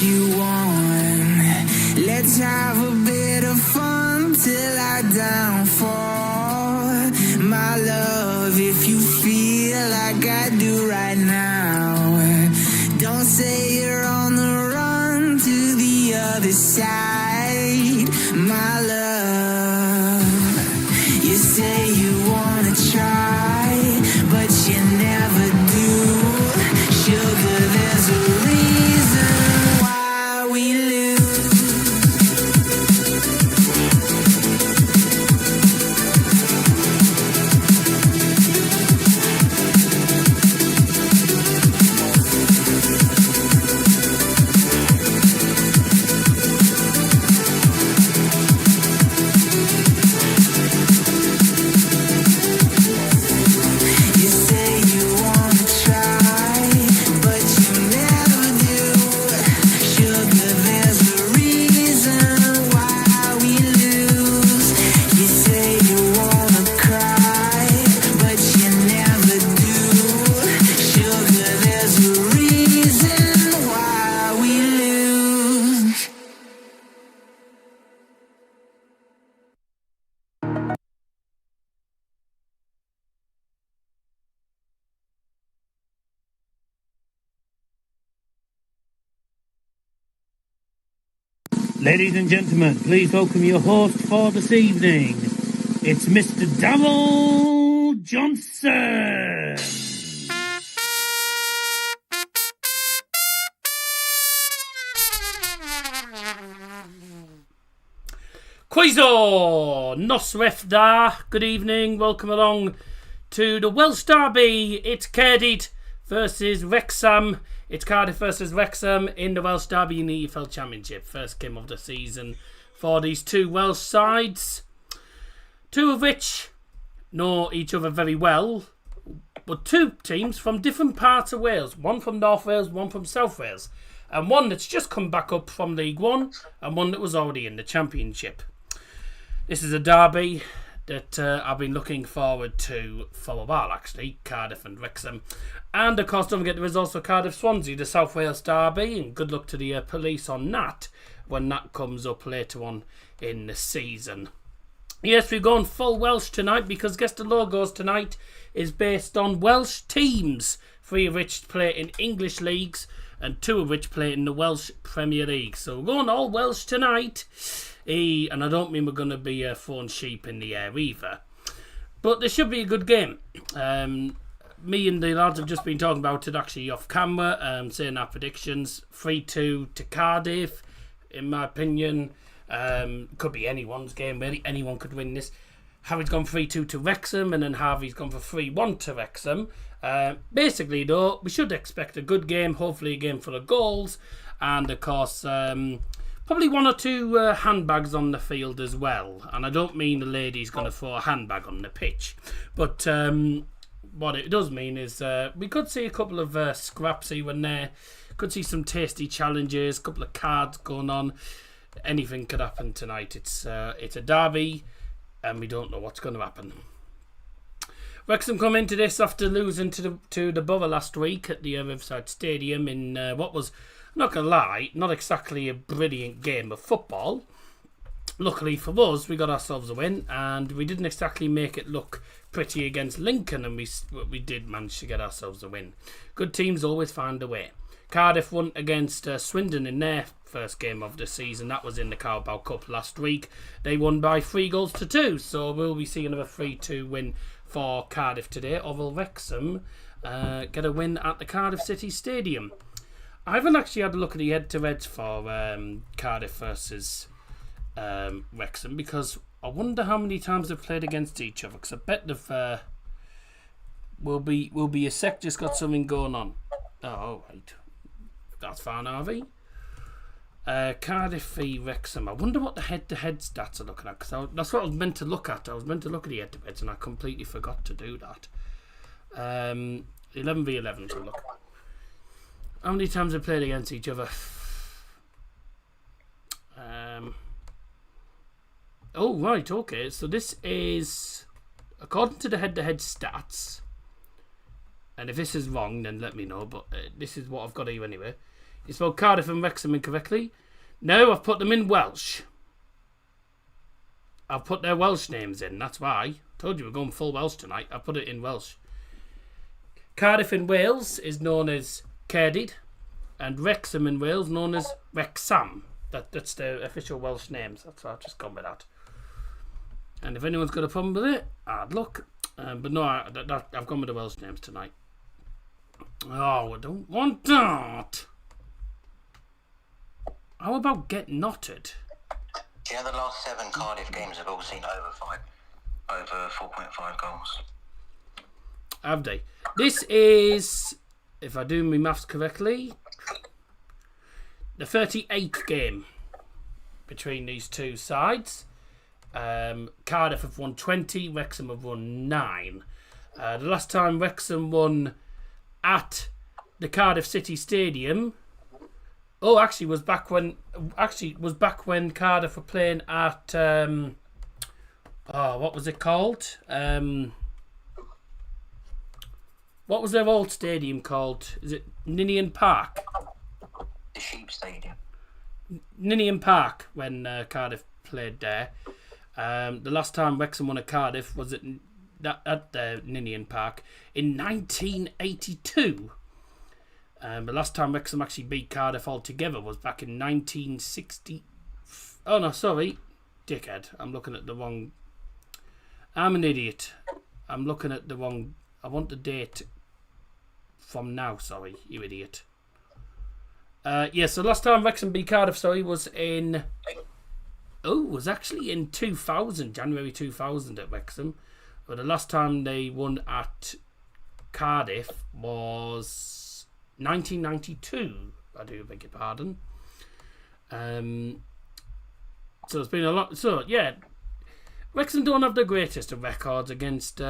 you want. Let's have a bit of fun till I downfall. My love, if you feel like I do right now, don't say you're on the run to the other side. My love, you say you wanna try, but you never do. Sugar, there's a reason why we lose. Ladies and gentlemen, please welcome your host for this evening. It's Mr. Darryl Johnson. Quizo, Nosref da. Good evening, welcome along to the Welsh derby. It's Cardiff versus Wrexham. It's Cardiff versus Wrexham in the Welsh derby in the EFL Championship. First game of the season for these two Welsh sides. Two of which know each other very well. But two teams from different parts of Wales. One from North Wales, one from South Wales. And one that's just come back up from League One. And one that was already in the Championship. This is a derby that I've been looking forward to for a while, actually. Cardiff and Wrexham. And of course, don't forget there is also Cardiff Swansea, the South Wales derby, and good luck to the police on that when that comes up later on in the season. Yes, we're going full Welsh tonight because guess the logos tonight is based on Welsh teams, 3 of which play in English leagues and 2 of which play in the Welsh Premier League. So we're going all Welsh tonight, and I don't mean we're going to be throwing sheep in the air either. But there should be a good game. Me and the lads have just been talking about it actually off camera, saying our predictions. 3-2 to Cardiff, in my opinion. Could be anyone's game, really. Anyone could win this. Harry's gone 3-2 to Wrexham, and then Harvey's gone for 3-1 to Wrexham. Basically, though, we should expect a good game, hopefully a game full of goals, and of course, probably 1 or 2 handbags on the field as well. And I don't mean the lady's going to throw a handbag on the pitch, but what it does mean is we could see a couple of scraps here and there. Could see some tasty challenges, a couple of cards going on. Anything could happen tonight. It's a derby, and we don't know what's going to happen. Wrexham come into this after losing to the Borough last week at the Riverside Stadium in what was, I'm not going to lie, not exactly a brilliant game of football. Luckily for us, we got ourselves a win, and we didn't exactly make it look pretty against Lincoln, and we did manage to get ourselves a win. Good teams always find a way. Cardiff won against Swindon in their first game of the season. That was in the Carabao Cup last week. They won by 3-2, so we'll be seeing another 3-2 win for Cardiff today. Or will Wrexham get a win at the Cardiff City Stadium? I haven't actually had a look at the head-to-heads for Cardiff versus Wrexham, because I wonder how many times they've played against each other, because I bet they've will be a sec, just got something going on. Oh, right, that's fine, Harvey. Cardiff v Wrexham. I wonder what the head-to-head stats are looking at, because that's what I was meant to look at. I was meant to look at the head-to-heads, and I completely forgot to do that. 11 v 11 to look. How many times they played against each other? Oh, right, okay. So this is, according to the head-to-head stats, and if this is wrong, then let me know, but this is what I've got here anyway. You spelled Cardiff and Wrexham incorrectly. No, I've put them in Welsh. I've put their Welsh names in, that's why. Told you we're going full Welsh tonight. I put it in Welsh. Cardiff in Wales is known as Cardiff, and Wrexham in Wales known as Wrexham. That's their official Welsh names. That's why I've just gone with that. And if anyone's got a problem with it, hard luck. But no, I've gone with the Welsh names tonight. Oh, I don't want that. How about get knotted? Yeah, the last 7 Cardiff games have all seen over 4.5 goals. Have they? This is, if I do my maths correctly, the 38th game between these two sides. Cardiff have won 20, Wrexham have won 9. The last time Wrexham won at the Cardiff City Stadium, was back when Cardiff were playing at what was it called? What was their old stadium called? Is it Ninian Park? The Sheep Stadium. Ninian Park, when Cardiff played there. The last time Wrexham won at Cardiff was at Ninian Park in 1982. The last time Wrexham actually beat Cardiff altogether was back in 1960. Oh no, sorry, dickhead. I'm looking at the wrong. I'm an idiot. I'm looking at the wrong. I want the date from now. Sorry, you idiot. So last time Wrexham beat Cardiff, was in. Oh, it was actually in 2000, January 2000 at Wrexham. But the last time they won at Cardiff was 1992. I do beg your pardon. So it's been a lot. So yeah, Wrexham don't have the greatest of records against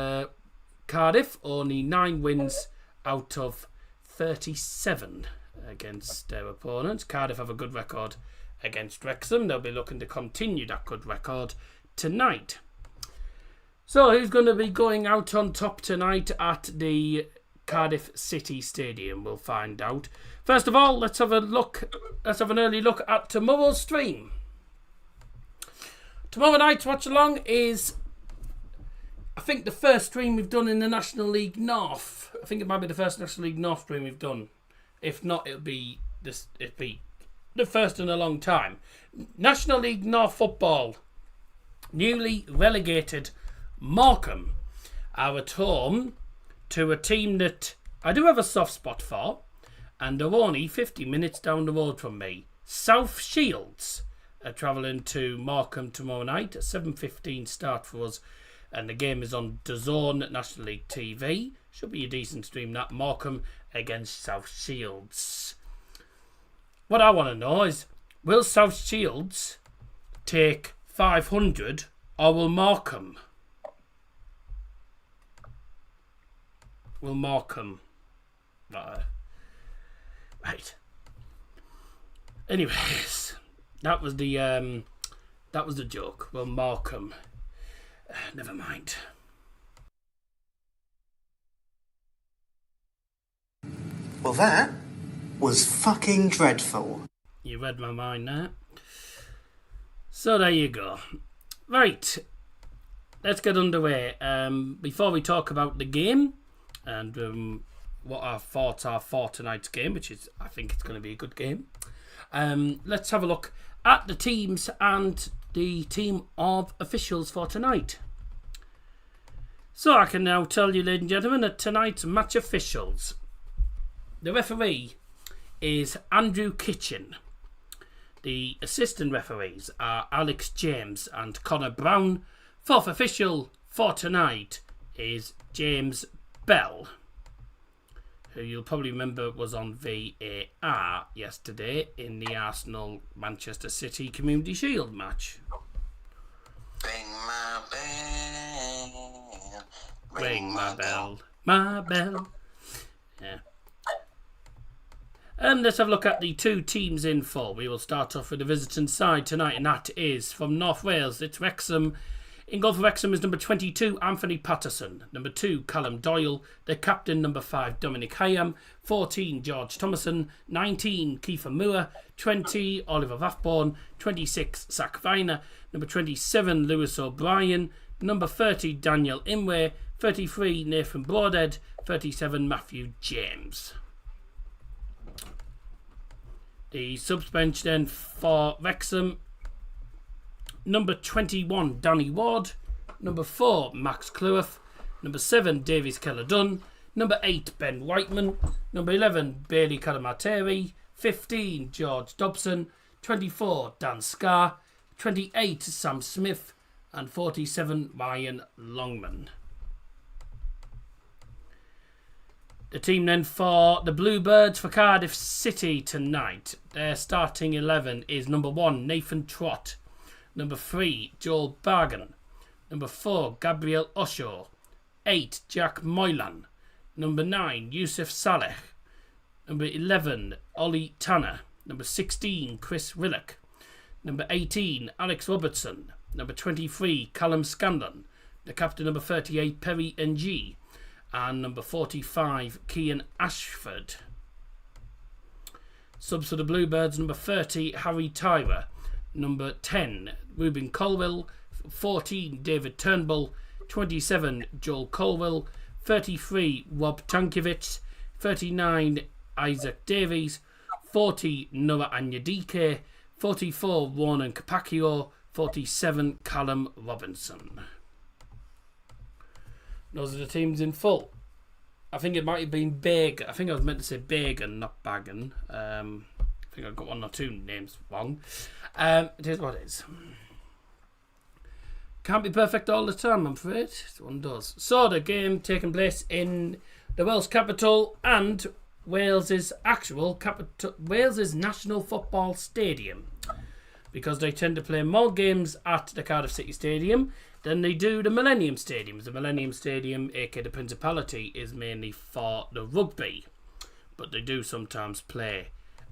Cardiff. Only 9 wins out of 37 against their opponents. Cardiff have a good record against Wrexham. They'll be looking to continue that good record tonight. So who's going to be going out on top tonight at the Cardiff City Stadium? We'll find out. First of all, let's have an early look at tomorrow's stream. Tomorrow night's Watchalong is, I think, the first stream we've done in the National League North. I think it might be the first National League North stream we've done. If not, it'll be the first in a long time. National League North football. Newly relegated Morecambe are at home to a team that I do have a soft spot for, and they're only 50 minutes down the road from me. South Shields are travelling to Morecambe tomorrow night. A 7:15 start for us, and the game is on DAZN National League TV. Should be a decent stream, that. Morecambe against South Shields. What I want to know is, will South Shields take 500 or will Morecambe? Will Morecambe? Right. Anyways, that was the joke. Will Morecambe? Never mind. Well, that was fucking dreadful. You read my mind there. So there you go. Right. Let's get underway. Before we talk about the game and what our thoughts are for tonight's game, which is, I think it's going to be a good game. Let's have a look at the teams and the team of officials for tonight. So I can now tell you, ladies and gentlemen, that tonight's match officials. The referee is Andrew Kitchen. The assistant referees are Alex James and Connor Brown. Fourth official for tonight is James Bell, who you'll probably remember was on VAR yesterday in the Arsenal-Manchester City Community Shield match. Ring my bell. Ring my bell. My bell. Yeah. And let's have a look at the two teams in full. We will start off with the visiting side tonight, and that is from North Wales. It's Wrexham In goal for Wrexham is number 22, Anthony Patterson. Number 2, Callum Doyle. Their captain, number 5, Dominic Hyam. 14, George Thomason. 19, Kiefer Moore. 20, Oliver Rathborne. 26, Zach Viner. Number 27, Lewis O'Brien. Number 30, Daniel Imwe. 33, Nathan Broadhead. 37, Matthew James. The subs bench then for Wrexham. Number 21, Danny Ward. Number 4, Max Clough. Number 7, Davies Keller-Dunn. Number 8, Ben Whiteman. Number 11, Bailey Calamateri. 15, George Dobson. 24, Dan Scarr. 28, Sam Smith. And 47, Ryan Longman. The team then for the Bluebirds for Cardiff City tonight. Their starting 11 is number 1, Nathan Trott. Number 3, Joel Bargan. Number 4, Gabriel Osho. 8, Jack Moylan. Number 9, Yusuf Saleh. Number 11, Ollie Tanner. Number 16, Chris Rillock. Number 18, Alex Robertson. Number 23, Callum Scanlon. The captain, number 38, Perry Ng. And number 45, Cian Ashford. Subs for the Bluebirds, number 30, Harry Tyrer. Number 10, Ruben Colwell. 14, David Turnbull. 27, Joel Colwell. 33, Rob Tankiewicz. 39, Isaac Davies. 40, Noah Anyadike. 44, Ronan Capacchio. 47, Callum Robinson. Those are the teams in full. I think it might have been Bag. I think I was meant to say Bagan, not Bagan. I think I got 1 or 2 names wrong. It is what it is. Can't be perfect all the time, I'm afraid. One does. So the game taking place in the Welsh capital and Wales's actual capital, Wales's National Football Stadium, because they tend to play more games at the Cardiff City Stadium than they do the Millennium Stadium. The Millennium Stadium, aka the Principality, is mainly for the rugby, but they do sometimes play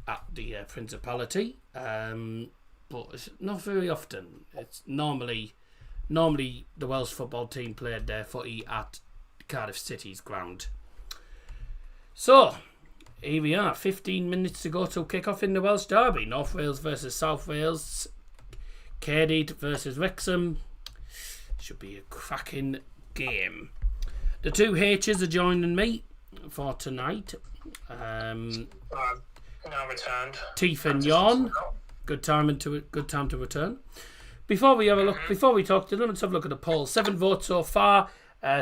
at the Principality, but it's not very often. It's normally the Welsh football team played their footy at Cardiff City's ground. So here we are, 15 minutes to go to kick off in the Welsh Derby. North Wales versus South Wales. Cardiff versus Wrexham. Should be a cracking game. The 2 H's are joining me for tonight. Now returned. Teeth and Yawn. Good time to return. Before we have a look, before we talk to them, let's have a look at the poll. 7 votes so far.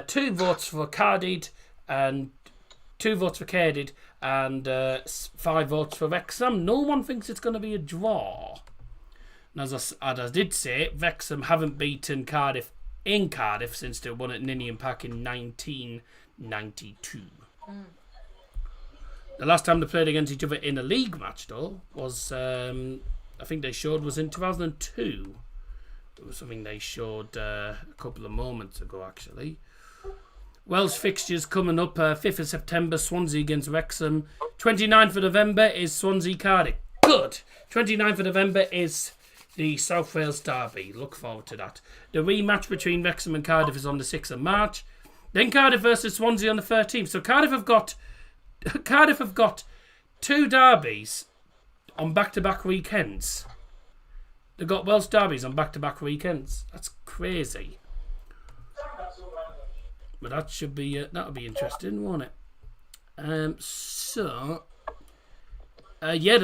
2 votes for Cardiff and 2 votes for Cardiff and 5 votes for Wrexham. No one thinks it's going to be a draw. And as I did say, Wrexham haven't beaten Cardiff in Cardiff since they won at Ninian Park in 1992. The last time they played against each other in a league match, though, was I think they showed was in 2002. It was something they showed a couple of moments ago, actually. Welsh fixtures coming up, 5th of September, Swansea against Wrexham. 29th of November is Swansea Cardiff. Good! 29th of November is the South Wales Derby. Look forward to that. The rematch between Wrexham and Cardiff is on the 6th of March. Then Cardiff versus Swansea on the 13th. So Cardiff have got 2 derbies on back-to-back weekends. They've got Welsh derbies on back-to-back weekends. That's crazy. But that should be that'll be interesting, won't it? The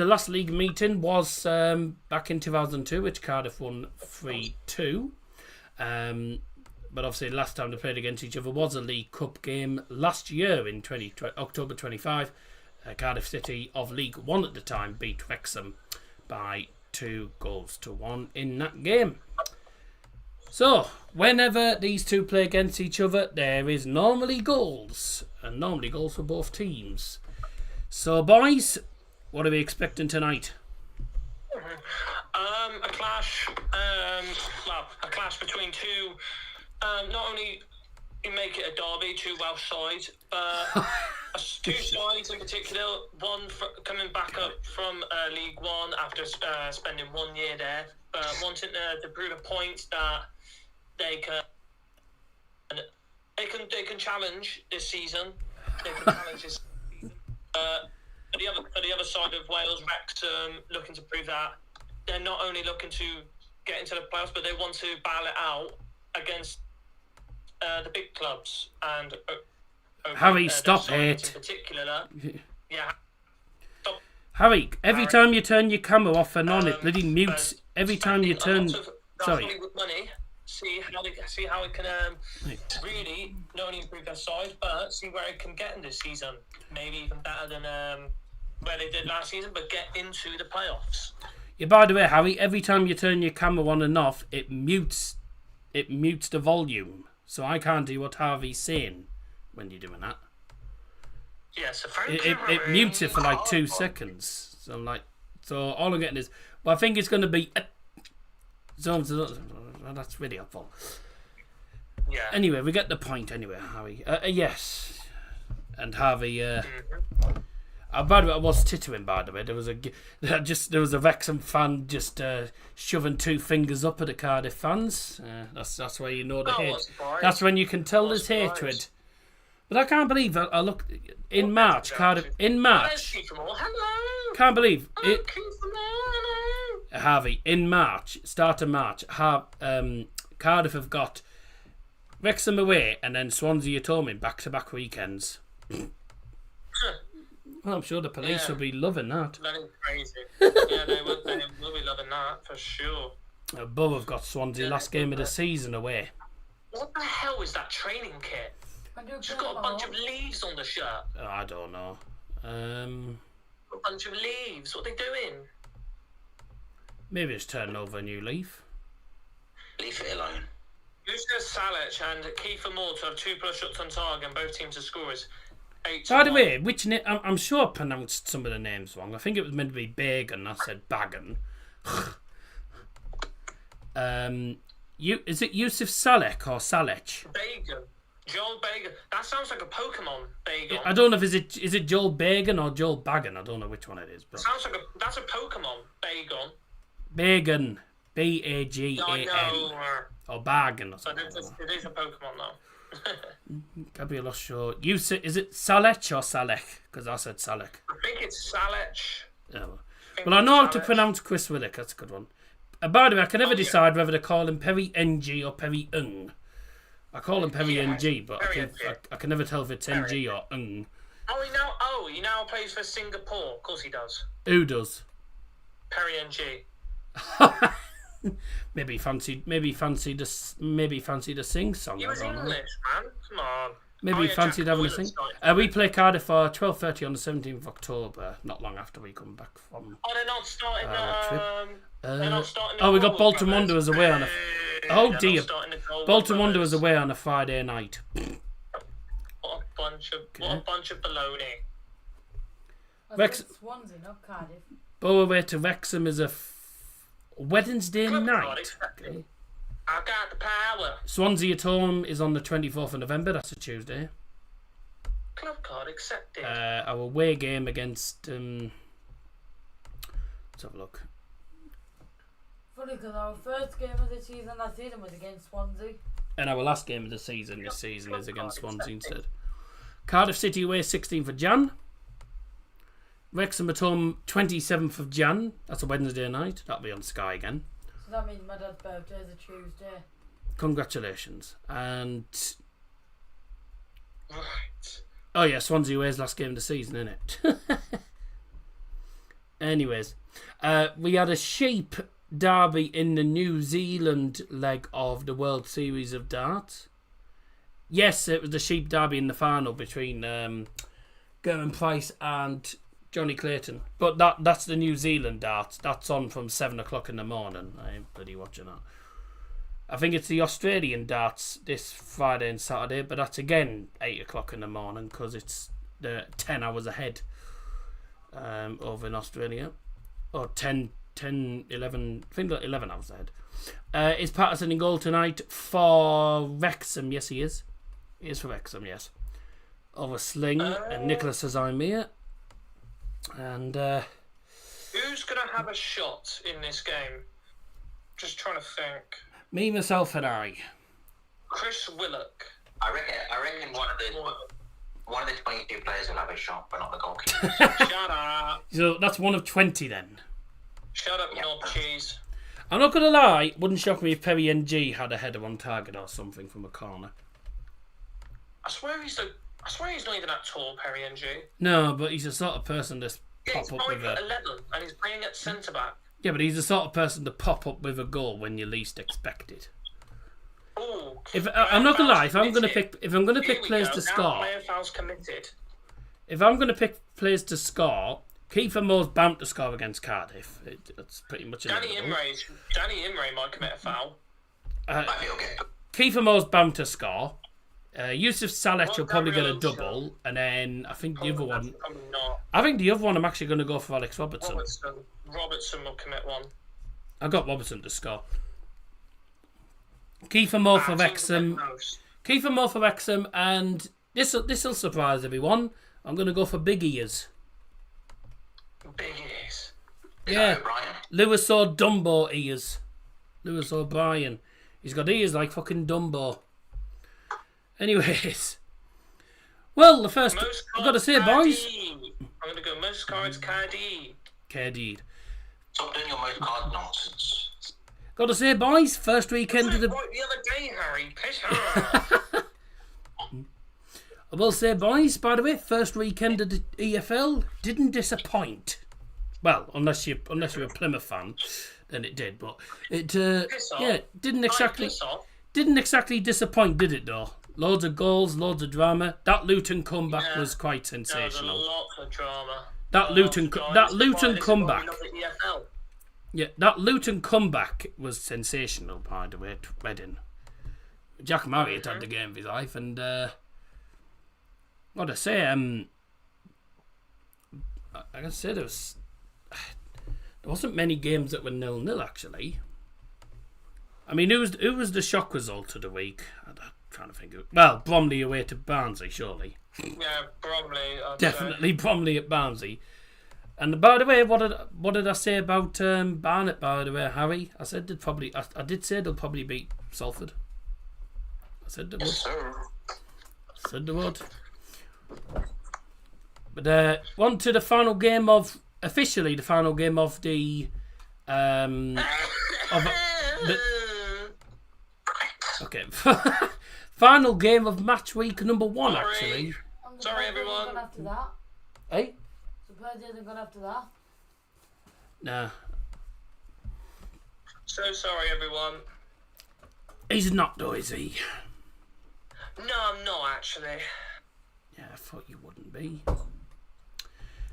last league meeting was back in 2002, which Cardiff won 3-2. But obviously, last time they played against each other was a League Cup game last year in October 25. Cardiff City of League One at the time beat Wrexham by 2-1 in that game. So, whenever these two play against each other, there is normally goals, and normally goals for both teams. So, boys, what are we expecting tonight? A clash. A clash between 2. Not only you make it a derby, 2 Welsh sides, but 2 sides in particular. One coming back up from League One after spending 1 year there, wanting to prove a point that they can challenge this season. They can challenge this season. At the other side of Wales, Wrexham looking to prove that they're not only looking to get into the playoffs, but they want to battle it out against the big clubs. And Harry, stop it. In particular, yeah. Stop. Harry, every time you turn your camera off and on, it bloody mutes. Every time you turn. Sorry. Money. See how it can really not only improve their side, but see where it can get in this season. Maybe even better than where they did last season, but get into the playoffs. Yeah. By the way, Harry, every time you turn your camera on and off, it mutes the volume, so I can't do what Harvey's saying when you're doing that. Yeah, so thank you. It mutes it for like 2 seconds. So all I'm getting is, well, I think it's going to be. That's really helpful. Yeah. Anyway, we get the point. Anyway, Harry. Yes, and Harvey. By the way, I was tittering. By the way, there was a Wrexham fan just shoving 2 fingers up at the Cardiff fans. That's where you know the hate. That's when you can tell there's hatred. But I can't believe I look in March, Cardiff in March. Hello. Can't believe it. Harvey, in March, start of March, Cardiff have got Wrexham away and then Swansea at home in back-to-back weekends. Well, I'm sure the police will be loving that. That is crazy. Yeah, they will be loving that for sure. Both have got Swansea last game of the season away. What the hell is that training kit? It's got a bunch of leaves on the shirt. Oh, I don't know. A bunch of leaves. What are they doing? Maybe it's turning over a new leaf. Leave it alone. Lucas Salic and Kiefer Moore to have 2+ shots on target and both teams to score is 8-1. By the way, which I'm sure I pronounced some of the names wrong. I think it was meant to be Bagan. I said Bagan. Is it Yusuf Salek or Salech? Bagan. Joel Bagan. That sounds like a Pokemon. Bagan. I don't know if is it Joel Bagan or Joel Bagan. I don't know which one it is. But sounds like that's a Pokemon. Bagan. Bagan. Bagan. Or Bagan or something. It is a Pokemon though. Could be a lost show. Is it Salech or Salek? Because I said Salek. I think it's Salech. Oh. Well, I know how to pronounce Chris Willick. That's a good one. By the way, I can never decide whether to call him Perry NG or Perry Ung. I call him Perry NG, but I can never tell if it's NG or Ung. He now plays for Singapore. Of course he does. Who does? Perry NG. maybe fancied to sing song. He was English, man. Come on. Maybe fancied having a sing. We play Cardiff for 12:30 on the 17th of October, not long after we come back from. Oh, they're not starting trip. They're not starting. We got Bolton Wanderers away on a. Oh dear, Bolton Wanderers away on a Friday night. What a bunch of baloney. Swansea, not Cardiff. Go away to Wrexham is a Wednesday night. Okay. I got the power. Swansea at home is on the 24th of November. That's a Tuesday. Club card accepted. Our away game against. Let's have a look. Funny because our first game of the season last season was against Swansea. And our last game of the season this season is against Swansea instead. Cardiff City away 16th of Jan. Wrexham at home 27th of Jan. That's a Wednesday night. That'll be on Sky again. So that means my dad's birthday is a Tuesday. Congratulations. And Right. oh yeah, Swansea away's last game of the season, isn't it? Anyways, we had a sheep derby in the New Zealand leg of the World Series of Darts. Yes, it was the sheep derby in the final between German Price and Johnny Clayton. But that's the New Zealand darts. That's on from 7 o'clock in the morning. I ain't bloody watching that. I think it's the Australian darts this Friday and Saturday, but that's again 8 o'clock in the morning because it's 10 hours ahead over in Australia. Or 10, 11, I think 11 hours ahead. Is Patterson in goal tonight for Wrexham? Yes, he is. He is for Wrexham, yes. Over Sling and Nicholas Azimir. And who's going to have a shot in this game? Just trying to think. Me, myself, and I. Chris Willock. I reckon one of the 22 players will have a shot, but not the goalkeeper. Shut up. So that's one of 20 then. Shut up, knob cheese. I'm not going to lie, wouldn't shock me if Perry NG had a header on target or something from a corner. I swear he's not even that tall, Perry NG. No, but he's the sort of person that's Yeah, he's pop up with 5'11", a... and he's playing at centre back. Yeah, but he's the sort of person to pop up with a goal when you least expect it. Ooh, I'm not gonna lie, if I'm gonna pick players to Now score, player fouls committed. if I'm gonna pick players to score, Kiefer Moore's bound to score against Cardiff. It's pretty much Danny inevitable. Imre might commit a foul. I feel good. Kiefer Moore's bound to score. Yusuf Saleh will probably get a Gabriel double, and then I think the other one. Probably not. I think the other one I'm actually going to go for Alex Robertson. Robertson will commit one. I got Robertson to score. Kiefer Moore for Wrexham. Kiefer Moore for Wrexham, and this'll surprise everyone. I'm going to go for big ears. Big ears. Yeah, O'Brien. Lewis or Dumbo ears. Lewis O'Brien. He's got ears like fucking Dumbo. Anyways, well, the first I've got to say, boys. I'm going to go most cards KD. KD. Stop doing your most card nonsense. Got to say, boys, first weekend of the. Right the other day, Harry. Piss her. I will say, boys, by the way, first weekend of the EFL didn't disappoint. Well, unless you're a Plymouth fan, then it did. But it didn't exactly disappoint, did it? Though loads of goals, loads of drama. That Luton comeback was quite sensational. There was a lot of drama. That Luton comeback. Yeah, that Luton comeback was sensational. By the way, at Reading, Jack Marriott had the game of his life, and what I say, I can say there wasn't many games that were 0-0 actually. I mean, who was the shock result of the week? I'm trying to think of. Well, Bromley away to Barnsley, surely. Yeah, Bromley. Definitely Bromley at Barnsley. And by the way, what did I say about Barnet? By the way, Harry, I said I did say they'll probably beat Salford. I said they would. Yes, sir. Said they would. But on to the final game of officially the final game of the okay final game of match week number 1 actually. Sorry, everyone. After that. Hey. Spurs hasn't gone after that. Nah. So sorry, everyone. He's not though, is he? No, I'm not actually. Yeah, I thought you wouldn't be.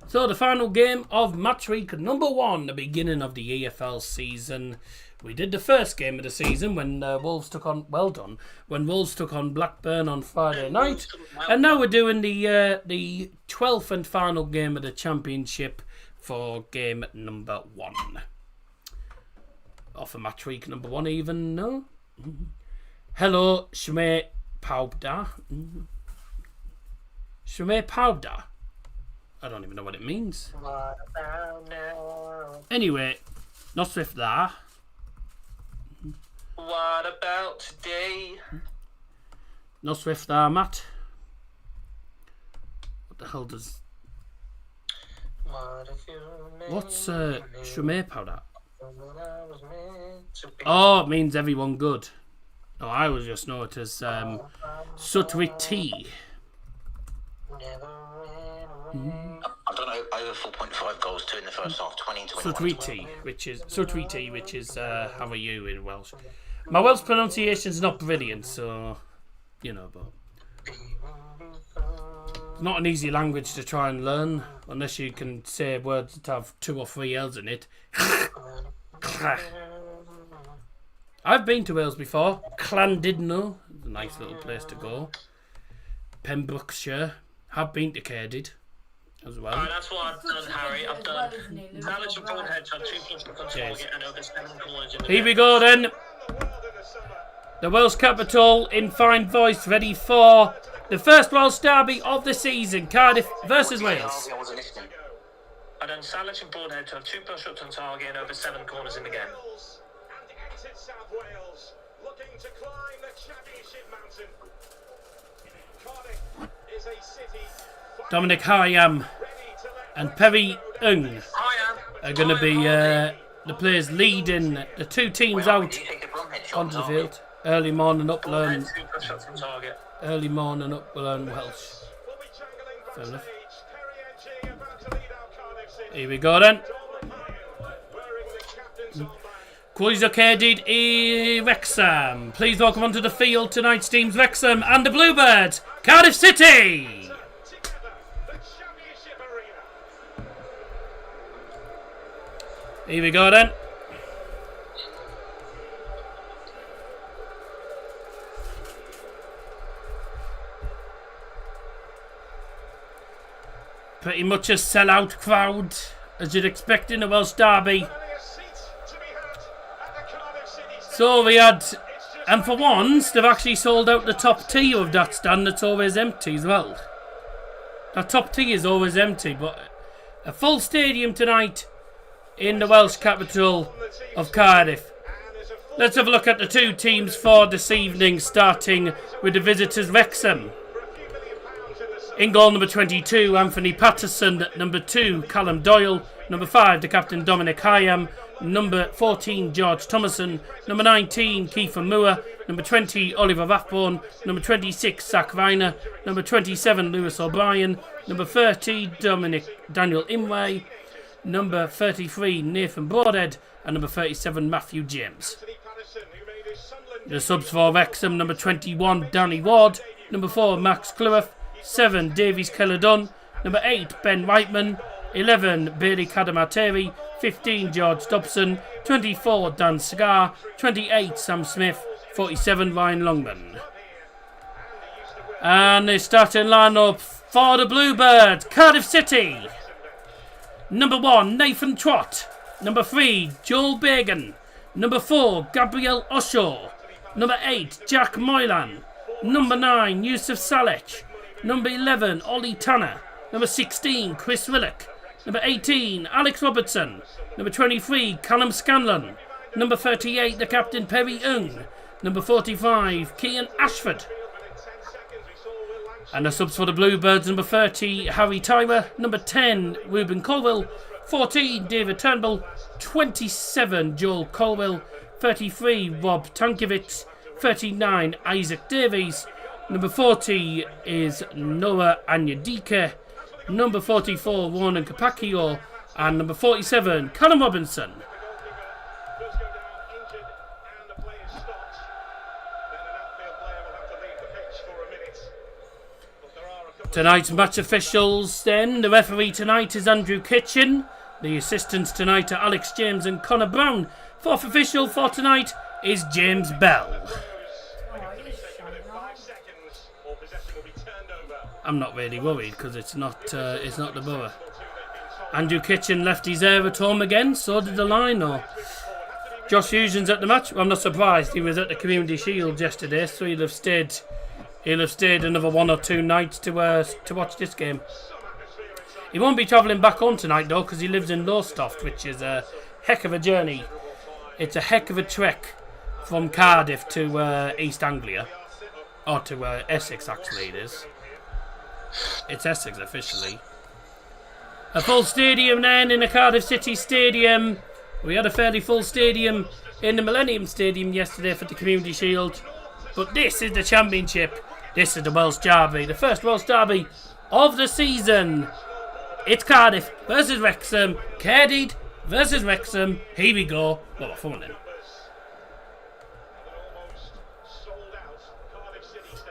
So the final game of match week number 1, the beginning of the EFL season. We did the first game of the season when Wolves took on Blackburn on Friday night, and now we're doing the 12th and final game of the Championship for game number 1. Or for match week number 1 even, no? Hello, Shmei Powda. Shmei Powda. I don't even know what it means. What about now? Anyway, not Swift there. What about today? No Swift there, Matt. What the hell does... What if you What's Shmei Powder? was meant to be? Oh, it means everyone good. No, I was just know it as Sutwiti. I've done over 4.5 goals, 2 in the first half, 20 to Sutwiti, which is how are you in Welsh? My Welsh pronunciation's not brilliant, so you know, but it's not an easy language to try and learn unless you can say words that have 2 or 3 L's in it. I've been to Wales before. Llandudno, it's a nice little place to go. Pembrokeshire. Have been to Cardiff as well. Alright, that's what I've done, Harry. I've done Sandwich and Broadheads on 2 plus on target and over 7 corners in the Here we go then. The Welsh capital in fine voice, ready for the first Welsh derby of the season. Cardiff versus Wales. I wasn't listening. I've done Sandwich and Broadheads on 2 plus shots on target and over 7 corners in the game. looking to climb the championship mountain. Cardiff is a city Dominic Hyam and Perry Ung are going to be the players leading the two teams out onto the field. Early morning uplearn. Early morning uplearn Welsh. Fair enough. Here we go then. Quays Arcade Wrexham. Please welcome onto the field tonight's teams Wrexham and the Bluebirds, Cardiff City. Here we go then. Pretty much a sellout crowd, as you'd expect in a Welsh derby. So we had, and for once, they've actually sold out the top tier of that stand that's always empty as well. That top tier is always empty, but a full stadium tonight in the Welsh capital of Cardiff. Let's have a look at the two teams for this evening, starting with the visitors Wrexham. In goal number 22, Anthony Patterson. Number 2, Callum Doyle. Number 5, the captain Dominic Hyam. Number 14, George Thomason. Number 19, Kiefer Moore. Number 20, Oliver Rathbone. Number 26, Zach Reiner. Number 27, Lewis O'Brien. Number 30, Daniel Imway. Number 33, Nathan Broadhead. And number 37, Matthew James. The subs for Wrexham: number 21, Danny Ward. Number 4, Max Clough. 7, Davies Keller-Dunn. Number 8, Ben Whiteman. 11, Bailey Kadamateri. 15, George Dobson. 24, Dan Cigar. 28, Sam Smith. 47, Ryan Longman. And the starting lineup for the Bluebirds, Cardiff City. Number 1, Nathan Trott. Number 3, Joel Bagan. Number 4, Gabriel Oshaw. Number 8, Jack Moylan. Number 9, Yusuf Saleh. Number 11, Ollie Tanner. Number 16, Chris Willock. Number 18, Alex Robertson. Number 23, Callum Scanlon. Number 38, the captain Perry Ung. Number 45, Cian Ashford. And the subs for the Bluebirds: number 30, Harry Tyler. Number 10, Ruben Colwell. 14, David Turnbull. 27, Joel Colwell. 33, Rob Tankiewicz. 39, Isaac Davies. Number 40 is Noah Anyadike. Number 44, Ronan Capacchio. And number 47, Callum Robinson. Tonight's match officials then. The referee tonight is Andrew Kitchen. The assistants tonight are Alex James and Connor Brown. Fourth official for tonight is James Bell. I'm not really worried because it's not the Borough. Andrew Kitchen left his air at home again, so did the line. Or Josh Fusion's at the match. Well, I'm not surprised. He was at the Community Shield yesterday, so he'll have stayed another 1 or 2 nights to watch this game. He won't be travelling back home tonight though, because he lives in Lowestoft, which is a heck of a journey. It's a heck of a trek from Cardiff to East Anglia, or to Essex actually it is. It's Essex officially. A full stadium then in the Cardiff City Stadium. We had a fairly full stadium in the Millennium Stadium yesterday for the Community Shield. But this is the Championship. This is the Welsh Derby. The first Welsh Derby of the season. It's Cardiff versus Wrexham. Cardiff versus Wrexham. Here we go. What a fun then.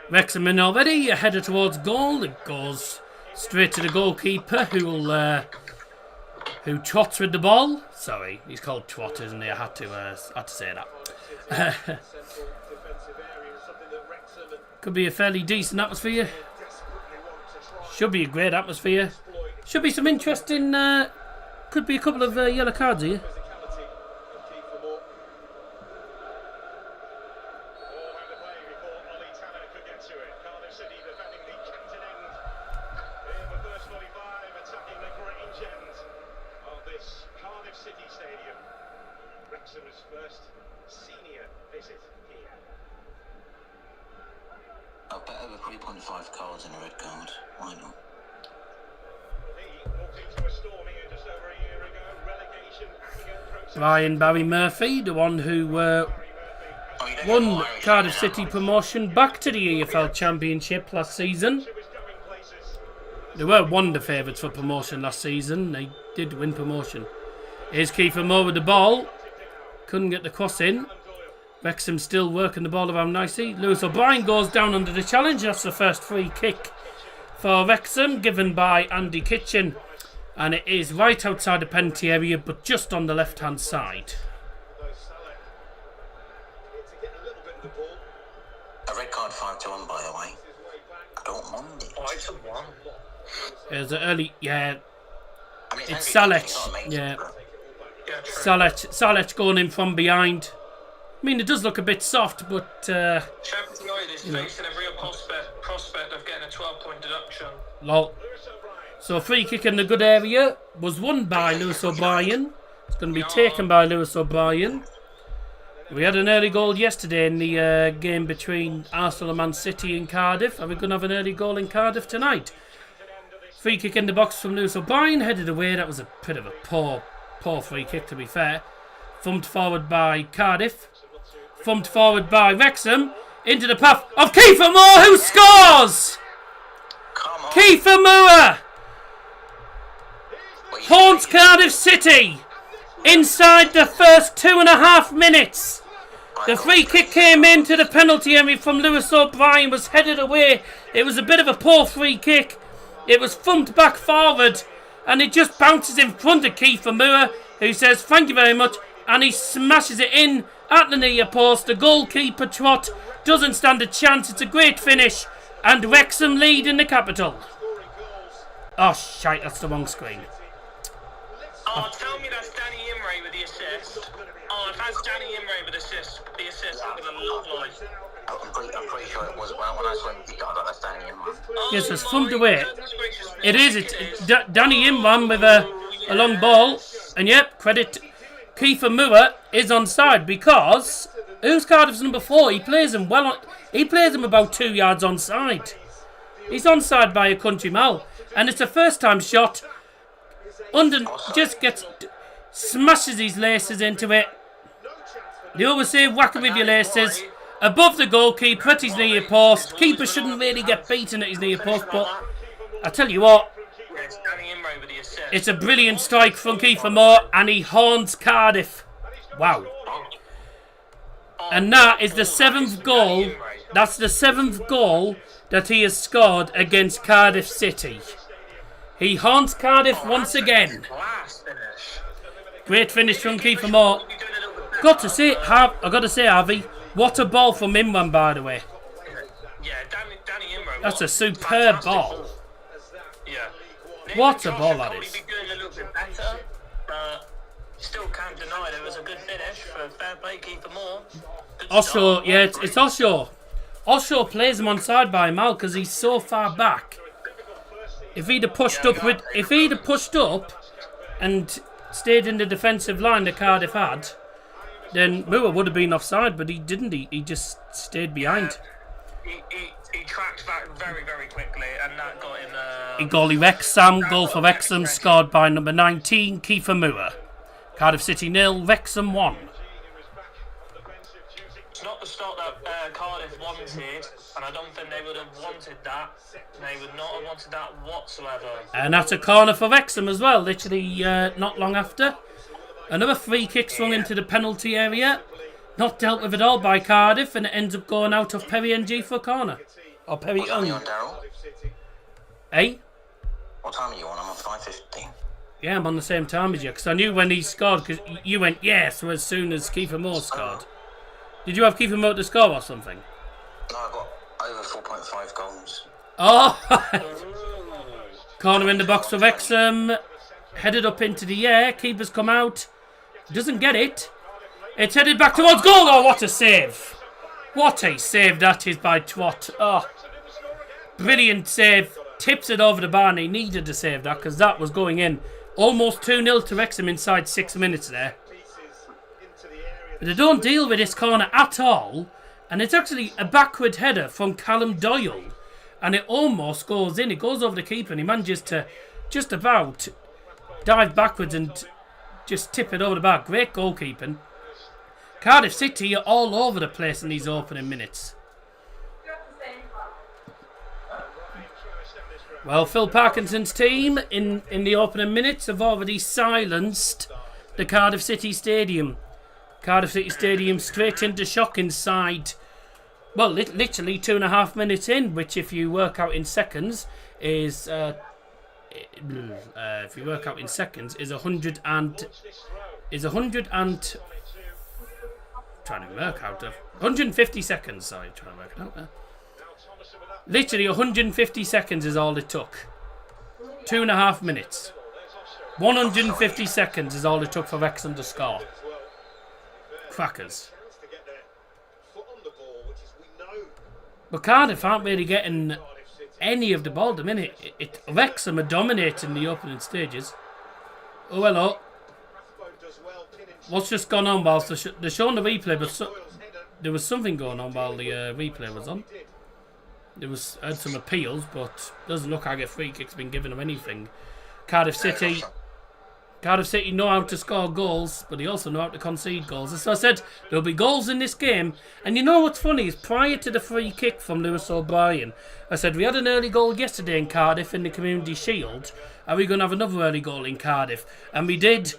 Wrexham in already, headed towards goal. It goes straight to the goalkeeper who trots with the ball. Sorry, he's called Trot, isn't he? I had to say that. Could be a fairly decent atmosphere. Should be a great atmosphere. Should be some interesting. Could be a couple of yellow cards here. Wrexham's first senior visit here. I'll bet over 3.5 cards in a red card. Why not? He walked into a storm here just over a year ago. Relegation anger process. Ryan Barry Murphy, the one who Oh, you don't won get more Irish Cardiff than City that. promotion back to the EFL Championship last season. It was going places. They were one of the favourites for promotion last season. They did win promotion. Here's Kiefer Moore with the ball. Couldn't get the cross in. Wrexham still working the ball around nicely. Lewis O'Brien goes down under the challenge. That's the first free kick for Wrexham, given by Andy Kitchen. And it is right outside the penalty area, but just on the left-hand side. A red card 5-1, by the way. I don't mind it. 5-1. There's an early... Yeah, I mean, it's Henry, Salech. not amazing, Yeah, but- Yeah, true. Salech going in from behind. I mean, it does look a bit soft, but... Sheffield United is facing a real prospect of getting a 12-point deduction. lol. So free kick in the good area was won by Lewis O'Brien. It's going to be taken by Lewis O'Brien. We had an early goal yesterday in the game between Arsenal and Man City in Cardiff. Are we going to have an early goal in Cardiff tonight? Free kick in the box from Lewis O'Brien, headed away. That was a bit of a poor free kick, to be fair. Thumped forward by Cardiff. Thumped forward by Wrexham. Into the path of Kiefer Moore, who scores! Come on. Kiefer Moore What you haunts say? Cardiff City inside the first 2.5 minutes. The free kick came into the penalty area from Lewis O'Brien, was headed away. It was a bit of a poor free kick. It was thumped back forward and it just bounces in front of Kiefer Moore, who says thank you very much, and he smashes it in at the near post. The goalkeeper Trott doesn't stand a chance. It's a great finish and Wrexham lead in the capital. Oh shite, that's the wrong screen. Oh, tell me that's Danny Imray with the assist. Oh, if that's Danny Imray with the assist I'm going to love life. I'm pretty sure it was when I saw him pick up that standing in one. Yes, it's thumped away. It is. It's Danny Imran with a long ball. And yep, credit Kiefer Moore is onside because who's Cardiff's number 4? He plays him well. He plays him about 2 yards onside. He's onside by a country mile, and it's a first-time shot. Just smashes his laces into it. They always say whack him with your laces. Above the goalkeeper at his near post. Keeper shouldn't really get beaten at his near post, but I tell you what, It's Danny Imray with the assist. it's a brilliant strike from Kiefer Moore, and he haunts Cardiff. Wow. And that is the 7th goal. That's the 7th goal that he has scored against Cardiff City. He haunts Cardiff once again. Class finish. Great finish from Kiefer Moore. I've got to say, Harvey, what a ball from Imran, by the way. Yeah, Danny Imray. That's a superb ball. Yeah. What a Josh ball should that probably is. be doing a little bit better, but still can't deny there was a good finish for fair play Kiefer Moore. Good Oshaw, start. yeah, it's Oshaw. Oshaw plays him onside by a mile because he's so far back. If he'd have pushed up and stayed in the defensive line that Cardiff had, then Moore would have been offside, but he didn't. He just stayed behind. He tracked back very, very quickly, and that got him. Goalie Wrexham, goal for Wrexham, scored by number 19, Kiefer Moore. Cardiff City 0, Wrexham 1. It's not the start that Cardiff wanted, and I don't think they would have wanted that. They would not have wanted that whatsoever. And that's a corner for Wrexham as well, literally not long after. Another free kick swung into the penalty area. Not dealt with at all by Cardiff, and it ends up going out of Perry NG for a corner. Or Perry What time are you on, Ung. Daryl? Eh? What time are you on? I'm on 5:15. Yeah, I'm on the same time as you, because I knew when he scored, because you went yes as soon as Kiefer Moore scored. Did you have Kiefer Moore to score or something? No, I've got over 4.5 goals. Oh! Corner in the box for Wrexham. Headed up into the air. Keeper's come out. Doesn't get it. It's headed back towards goal. Oh, what a save. What a save that is by Twat. Oh, brilliant save. Tips it over the bar, and he needed to save that because that was going in. Almost 2-0 to Wrexham inside 6 minutes there. They don't deal with this corner at all, and it's actually a backward header from Callum Doyle, and it almost goes in. It goes over the keeper, and he manages to just about dive backwards and just tip it over the bar. Great goalkeeping. Cardiff City are all over the place in these opening minutes. Well, Phil Parkinson's team in the opening minutes have already silenced the Cardiff City Stadium. Cardiff City Stadium straight into shock inside, well, literally 2.5 minutes in, which if you work out in seconds is, trying to work out of 150 seconds. Sorry, trying to work it out there. Literally 150 seconds is all it took. 2.5 minutes. 150 seconds is all it took for Wrexham to score. Crackers. But Cardiff aren't really getting any of the ball at the minute. Wrexham are dominating the opening stages. Oh, hello. What's just gone on whilst they're showing the replay, but there was something going on while the replay was on. There was had some appeals, but doesn't look like a free kick's been given or anything. Cardiff City know how to score goals, but they also know how to concede goals. So I said there'll be goals in this game. And you know what's funny is prior to the free kick from Lewis O'Brien, I said we had an early goal yesterday in Cardiff in the Community Shield. Are we going to have another early goal in Cardiff? And we did.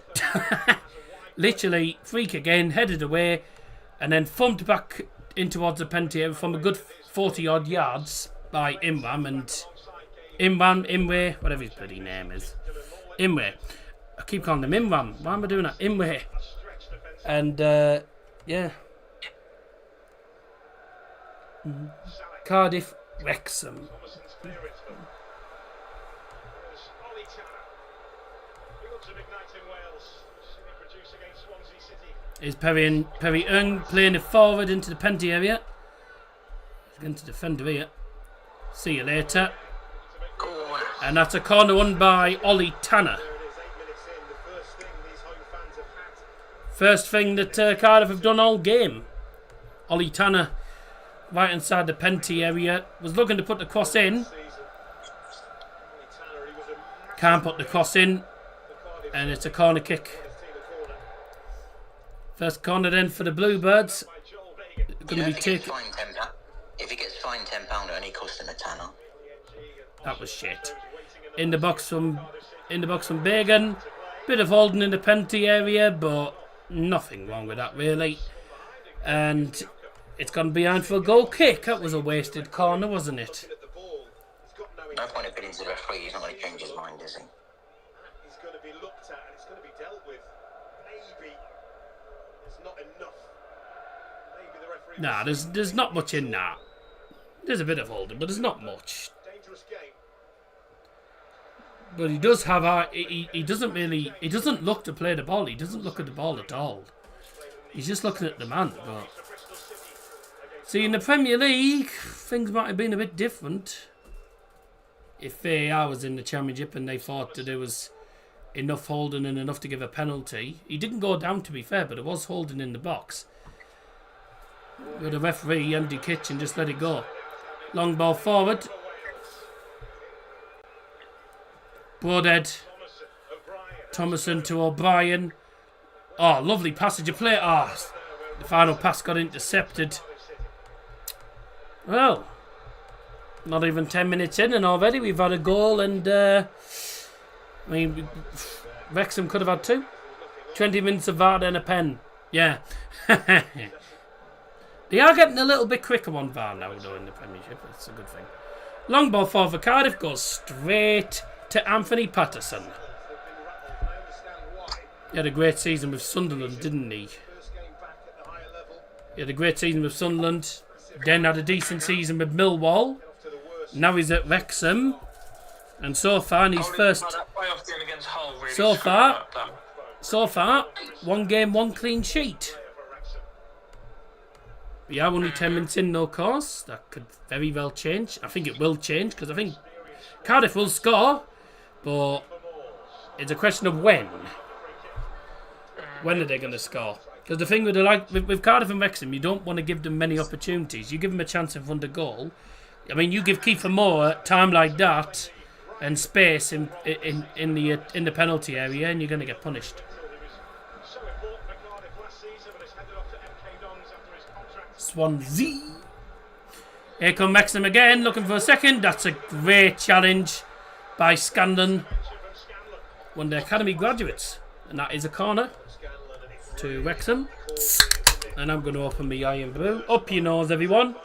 Literally free kick again, headed away, and then thumped back in towards the penalty from a good 40-odd yards by Imwe, whatever his bloody name is. Imwe. I keep calling him Imran. Why am I doing that? Imwe. And, yeah. Cardiff Wrexham. Is Perry Ng playing it forward into the penalty area. He's going to defend here. See you later. And that's a corner won by Ollie Tanner. First thing that Cardiff have done all game. Ollie Tanner, right inside the penalty area, was looking to put the cross in. Can't put the cross in. And it's a corner kick. First corner then for the Bluebirds. Going to be taken. If he gets fined £10, it only costs him a tanner. That was shit. In the box from Bagan. Bit of holding in the penalty area, but nothing wrong with that really. And it's gone behind for a goal kick. That was a wasted corner, wasn't it? No point in bidding to the referee. He's not going to change his mind, is he? He's going to be looked at and it's going to be dealt with. Maybe it's not enough. Maybe the referee. Nah, there's not much in that. There's a bit of holding, but there's not much. Dangerous game. But he does have he doesn't look to play the ball. He doesn't look at the ball at all. He's just looking at the man. But see, in the Premier League, things might have been a bit different. If VAR was in the Championship and they thought that there was enough holding and enough to give a penalty, he didn't go down to be fair, but it was holding in the box. But the referee, Andy Kitchen, just let it go. Long ball forward. Broadhead. Thomason to O'Brien. Oh, lovely passage of play. Oh, the final pass got intercepted. Well, not even 10 minutes in and already we've had a goal and Wrexham could have had 2. 20 minutes of VAR and a pen. Yeah. They are getting a little bit quicker on VAR now though in the Premiership. That's a good thing. Long ball forward for Cardiff goes straight to Anthony Patterson. He had a great season with Sunderland, didn't he? He had a great season with Sunderland. Then had a decent season with Millwall. Now he's at Wrexham. And so far, in his first... So far, 1 game, 1 clean sheet. We are only 10 minutes in, no course. That could very well change. I think it will change, because I think Cardiff will score. But it's a question of when. When are they going to score? Because the thing with with Cardiff and Wrexham, you don't want to give them many opportunities. You give them a chance in front of goal. I mean, you give Kiefer Moore time like that and space in the penalty area, and you're going to get punished. Swansea. Here come Wrexham again, looking for a second. That's a great challenge by Scanlon, one of the academy graduates, and that is a corner to Wrexham. And I'm going to open my iron brew. Up your nose, everyone.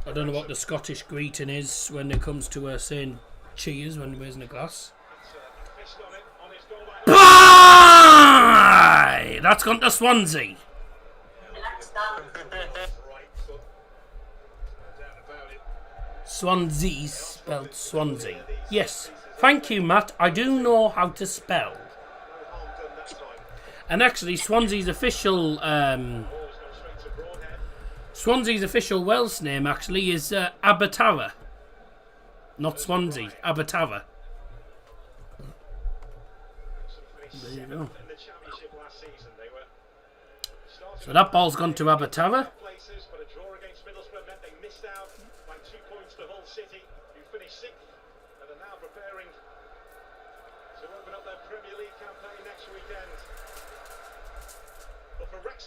I don't know what the Scottish greeting is when it comes to saying cheers when you're raising a glass. Bye! That's gone to Swansea. Swansea spelled Swansea. Yes. Thank you, Matt. I do know how to spell. And actually, Swansea's official Welsh name actually is Abertawe. Not Swansea, Abertawe. There you go. So that ball's gone to Abertawe.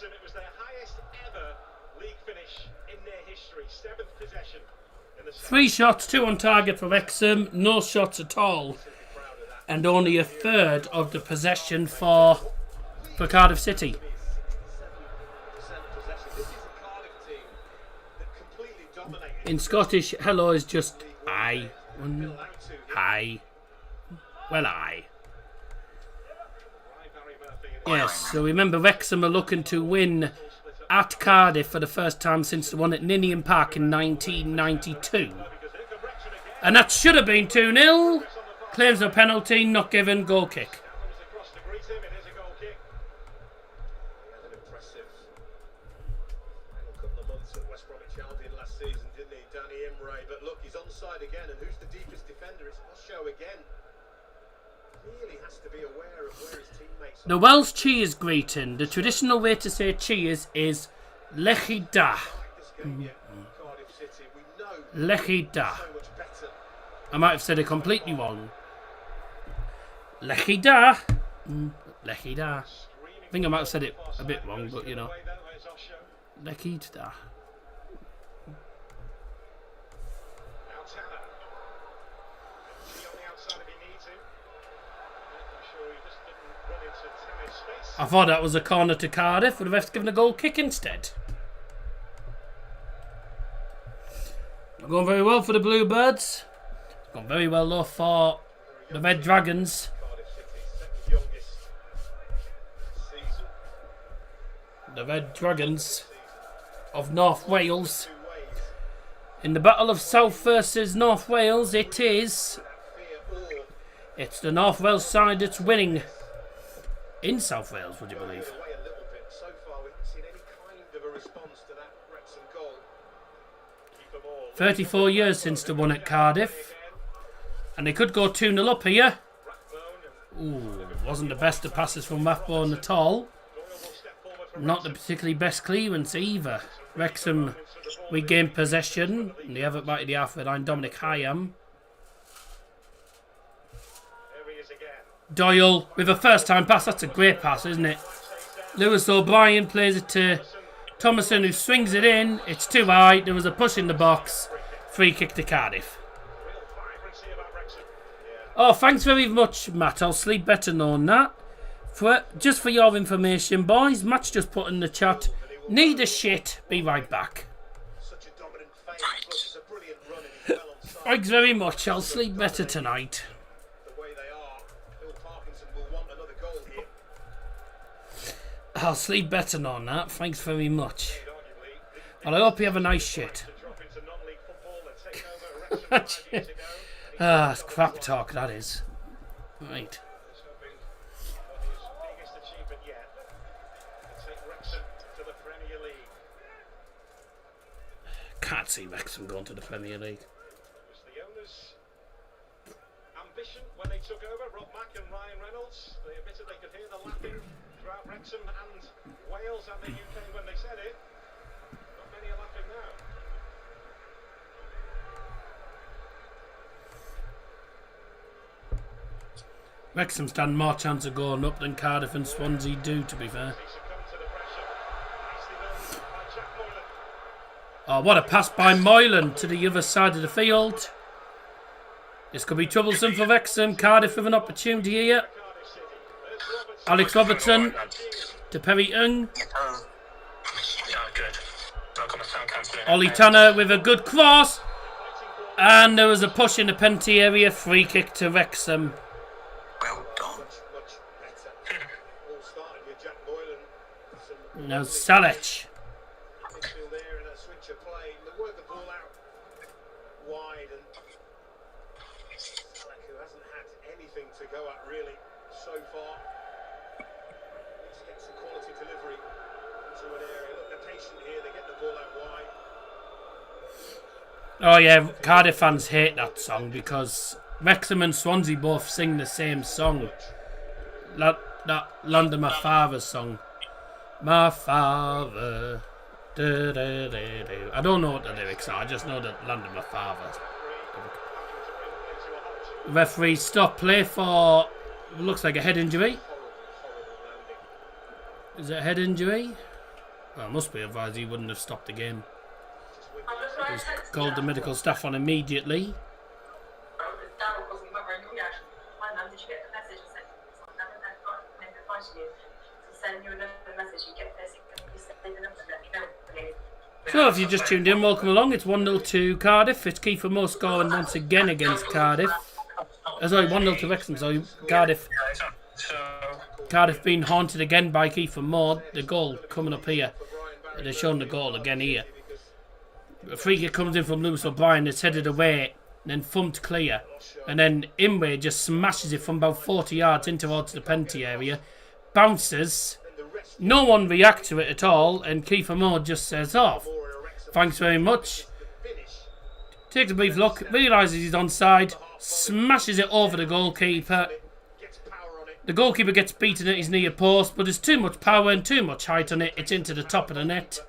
It was their highest ever league finish in their history. 7th possession. 3 shots, 2 on target for Wrexham, no shots at all, and only a third of the possession for Cardiff City. In Scottish, hello is just aye. Aye. Well, aye. Yes, so remember Wrexham are looking to win at Cardiff for the first time since the one at Ninian Park in 1992. And that should have been 2-0. Claims a penalty, not given, goal kick. The Welsh cheers greeting. The traditional way to say cheers is Lechi da. Lechi da. I might have said it completely wrong. Lechi da. Lechi da. I think I might have said it a bit wrong, but you know. Lechi da. I thought that was a corner to Cardiff, but the ref's given a goal kick instead. Not going very well for the Bluebirds. It's gone very well though for the Red Dragons. The Red Dragons of North Wales. In the battle of South versus North Wales, it's the North Wales side that's winning. In South Wales, would you believe? 34 years since the one at Cardiff. And they could go 2-0 up here. Ooh, wasn't the best of passes from Rathbone at all. Not the particularly best clearance either. Wrexham regained possession. And they have it back to the halfway line. Dominic Hyam. Doyle with a first time pass. That's a great pass, isn't it? Lewis O'Brien plays it to Thomason, who swings it in. It's too high. There was a push in the box. Free kick to Cardiff. Oh, thanks very much, Matt. I'll sleep better knowing that. Just for your information, boys, Matt's just put in the chat. Need a shit. Be right back. Thanks very much. I'll sleep better tonight. I'll sleep better on that. Thanks very much. Well, I hope you have a nice shit. It's crap talk, that is. Right. can't see Wrexham going to the Premier League. It was the owners' ambition when they took over. Rob Mack and Ryan Reynolds. They admitted they could hear the laughing throughout Wrexham and Wales and the UK when they said it. Not many are laughing now. Wrexham stand more chance of going up than Cardiff and Swansea do, to be fair. He succumbed to the pressure. Nicely done by Jack Moylan. Oh, what a pass by Moylan to the other side of the field. This could be troublesome for Wrexham. Cardiff with an opportunity here. Cardiff City. There's Alex Robertson to Perry Ng. Yeah, good. Not gonna sound cancelling. Ollie Tanner with a good cross. And there was a push in the penalty area. Free kick to Wrexham. Well done. much better. All started with Jack Moylan. Some Now Salic. midfield there and a switch of play. They work the ball out wide, and Salic, who hasn't had anything to go at really so far, needs to get some quality delivery to an area. Look, they're patient here. They get the ball out wide. Oh yeah, Cardiff fans hate that song because Wrexham and Swansea both sing the same song. That Land of My Father's song. My father. Do, do, do, do. I don't know what the lyrics are, I just know that Land of My Father. Referee stop play for, looks like a head injury. Is it a head injury? Well, it must be, otherwise he wouldn't have stopped the game. He's called the medical staff on immediately. So if you just tuned in, welcome along. It's 1-0 to Cardiff. It's Kiefer Moore scoring once again against Cardiff. Sorry, 1-0 to Wrexham. Sorry, Cardiff. Cardiff being haunted again by Kiefer Moore. The goal coming up here. They're showing the goal again here. A free kick comes in from Lewis O'Brien. It's headed away, then thumped clear, and then Imwe just smashes it from about 40 yards in towards the penalty area. Bounces. No one reacts to it at all, and Kiefer Moore just says, "Oh, thanks very much." Takes a brief look, realises he's onside, smashes it over the goalkeeper. The goalkeeper gets beaten at his near post, but there's too much power and too much height on it. It's into the top of the net.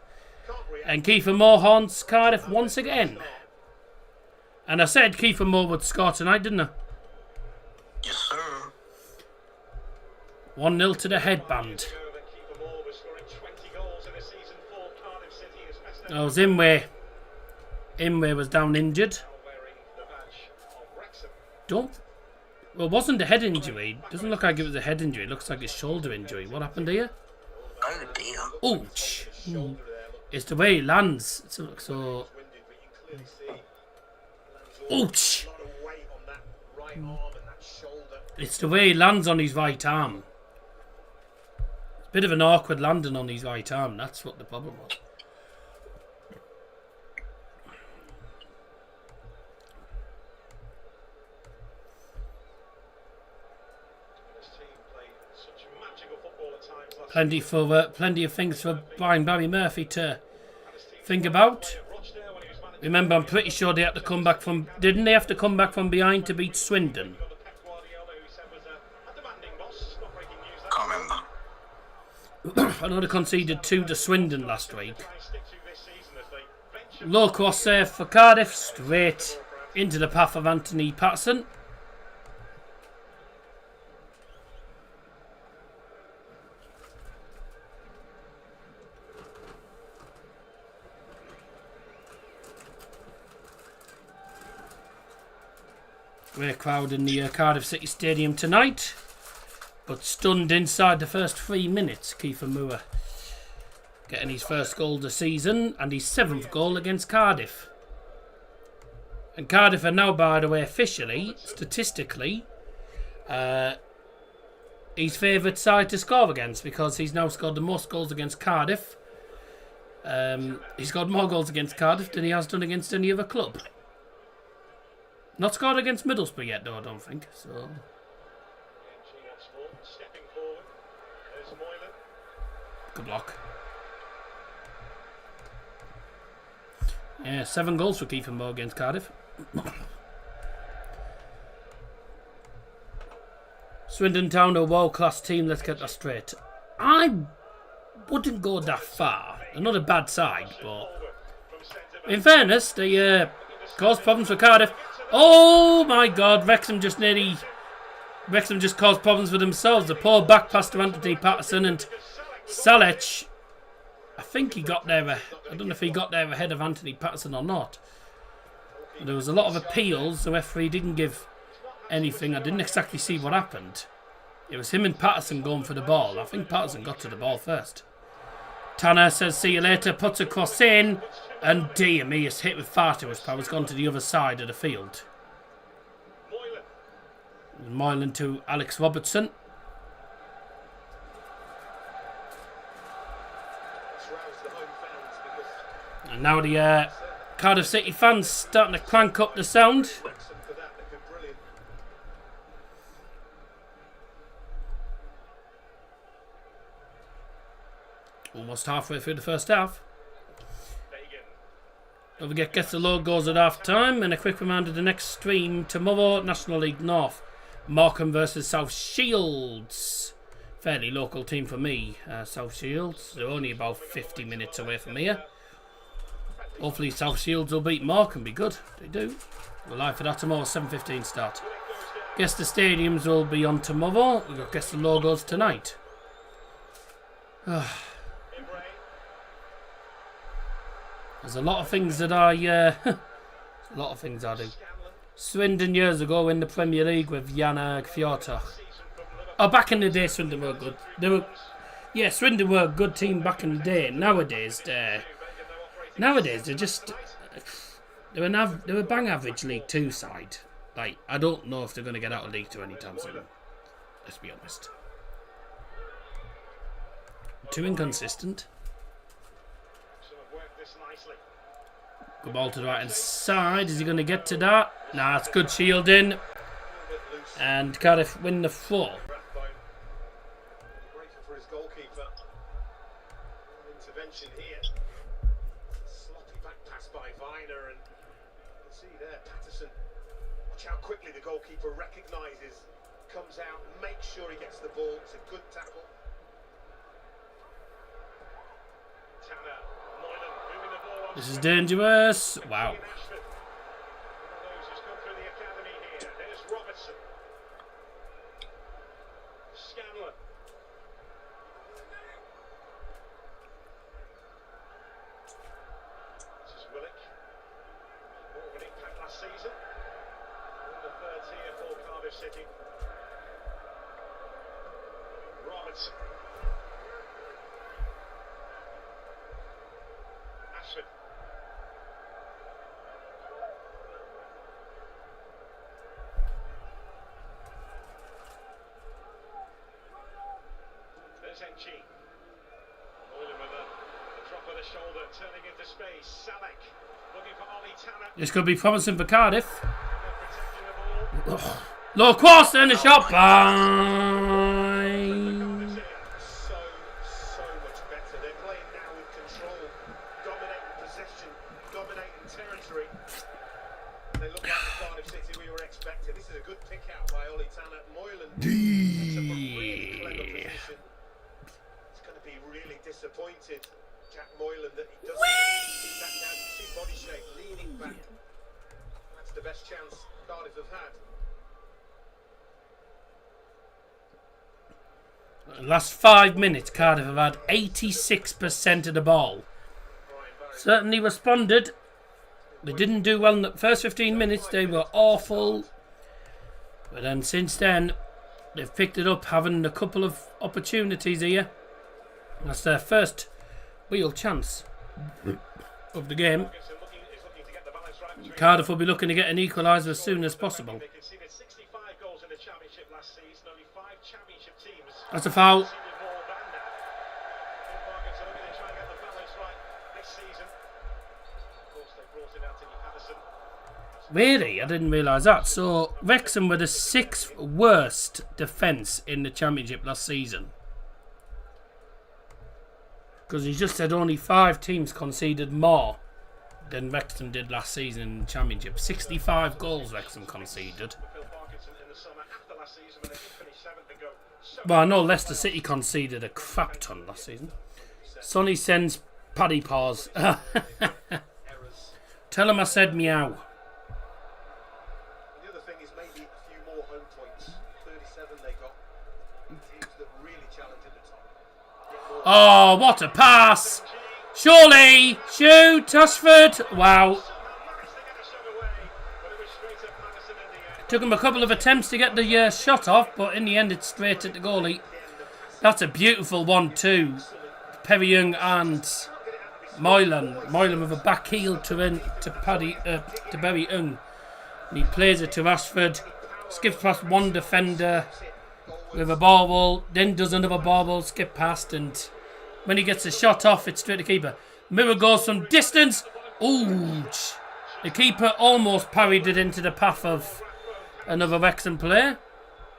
And Kiefer Moore haunts Cardiff once again. And I said Kiefer Moore would score tonight, didn't I? Yes, sir. 1-0 to the headband. Oh, it was Imwe. Imwe was down injured. Well, it wasn't a head injury. Doesn't look like it was a head injury. It looks like a shoulder injury. What happened here? Oh dear. Ouch. It's the way he lands. So ouch. It's the way he lands on his right arm. It's a bit of an awkward landing on his right arm. That's what the problem was. Plenty of things for Barry Murphy to think about. Remember, I'm pretty sure they had to come back from... Didn't they have to come back from behind to beat Swindon? Can't remember. I know they conceded 2 to Swindon last week. Low cross save for Cardiff, straight into the path of Anthony Patterson. Great crowd in the Cardiff City Stadium tonight, but stunned inside the first 3 minutes. Kiefer Moore getting his first goal of the season and his 7th goal against Cardiff. And Cardiff are now, by the way, officially, statistically, his favourite side to score against, because he's now scored the most goals against Cardiff. He's scored more goals against Cardiff than he has done against any other club. Not scored against Middlesbrough yet, though, I don't think. So, good block. Yeah, 7 goals for Kiefer Moore against Cardiff. Swindon Town, a world-class team. Let's get that straight. I wouldn't go that far. They're not a bad side, but in fairness, they caused problems for Cardiff. Oh my God! Wrexham just caused problems for themselves. The poor back pass to Anthony Patterson and Salech. I think he got there. I don't know if he got there ahead of Anthony Patterson or not. There was a lot of appeals. The referee didn't give anything. I didn't exactly see what happened. It was him and Patterson going for the ball. I think Patterson got to the ball first. Tanner says, see you later, puts a cross in, and dear me, it's hit with far too much power. It's gone to the other side of the field. Moylan to Alex Robertson. And now the Cardiff City fans starting to crank up the sound. Almost halfway through the first half. Don't forget, gets the logos at half time. And a quick reminder, the next stream tomorrow, National League North. Morecambe versus South Shields. Fairly local team for me, South Shields. They're only about 50 minutes away from here. Hopefully South Shields will beat Morecambe, be good. They do. We're live for that tomorrow, 7:15 start. Guess the stadiums will be on tomorrow. We've got guess the logos tonight. There's a lot of things that I a lot of things I do. Swindon years ago in the Premier League with Jana Kwiatek. Oh, back in the day, Swindon were good. Swindon were a good team back in the day. Nowadays, they're just they were bang average League 2 side. Like, I don't know if they're going to get out of League 2 anytime soon. Let's be honest. Too inconsistent. Good ball to the right hand side. Is he going to get to that? Nah, it's good shielding. And Cardiff win the 4. For his goalkeeper. Intervention here. Sloppy back pass by Viner, and you can see there Patterson. Watch how quickly the goalkeeper recognises, comes out, makes sure he gets the ball. It's a good tackle. Tanner, Moylan moving the ball on. This is dangerous. Wow. Season. The third here for Cardiff City. Robertson. Ashford. There's NG. Moylan with a drop of the shoulder, turning into space. Salek. This could be promising for Cardiff. Low cross and a shot by. So much better. They're playing now with control, dominating possession, dominating territory. They look like the Cardiff City we were expecting. This is a good pick out by Ollie Tanner. Moylan. Really clever position. It's going to be really disappointed, Jack Moylan, that he doesn't keep that down. You see body shape leaning back. That's the best chance Cardiff have had. Last 5 minutes, Cardiff have had 86% of the ball. Certainly responded. They didn't do well in the first 15 minutes. They were awful. But then since then, they've picked it up, having a couple of opportunities here. That's their first real chance of the game. Cardiff will be looking to get an equaliser as soon as possible. That's a foul. Really? I didn't realise that. So, Wrexham were the 6th worst defence in the Championship last season. Because he just said only 5 teams conceded more than Wrexham did last season in the Championship. 65 goals Wrexham conceded. Well, I know Leicester City conceded a crap ton last season. Sonny sends Paddy Paws. Tell him I said meow. The other thing is maybe a few more home points. 37 they got. Teams that really challenge at the top. Oh, what a pass! Surely! Shoot! Ashford! Wow. Took him a couple of attempts to get the shot off, but in the end it's straight at the goalie. That's a beautiful 1-2. Perry Young and Moylan. Moylan with a back heel to Perry Young. And he plays it to Ashford. Skips past one defender with a ball, then does another ball, skip past, and when he gets a shot off, it's straight to keeper. Mirror goes from distance. Ooh! The keeper almost parried it into the path of another Wrexham player.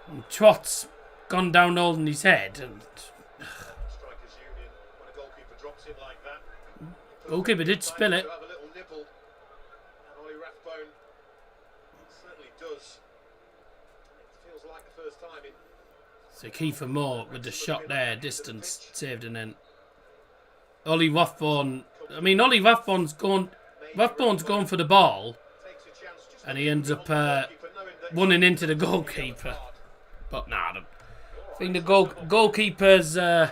And Trott's gone down holding his head. And goalkeeper did spill it. So Kiefer Moore with the shot there, distance saved, and then Ollie Rathbone. I mean, Ollie Rathbone's going for the ball, and he ends up running into the goalkeeper. But nah, I think the goalkeeper's. I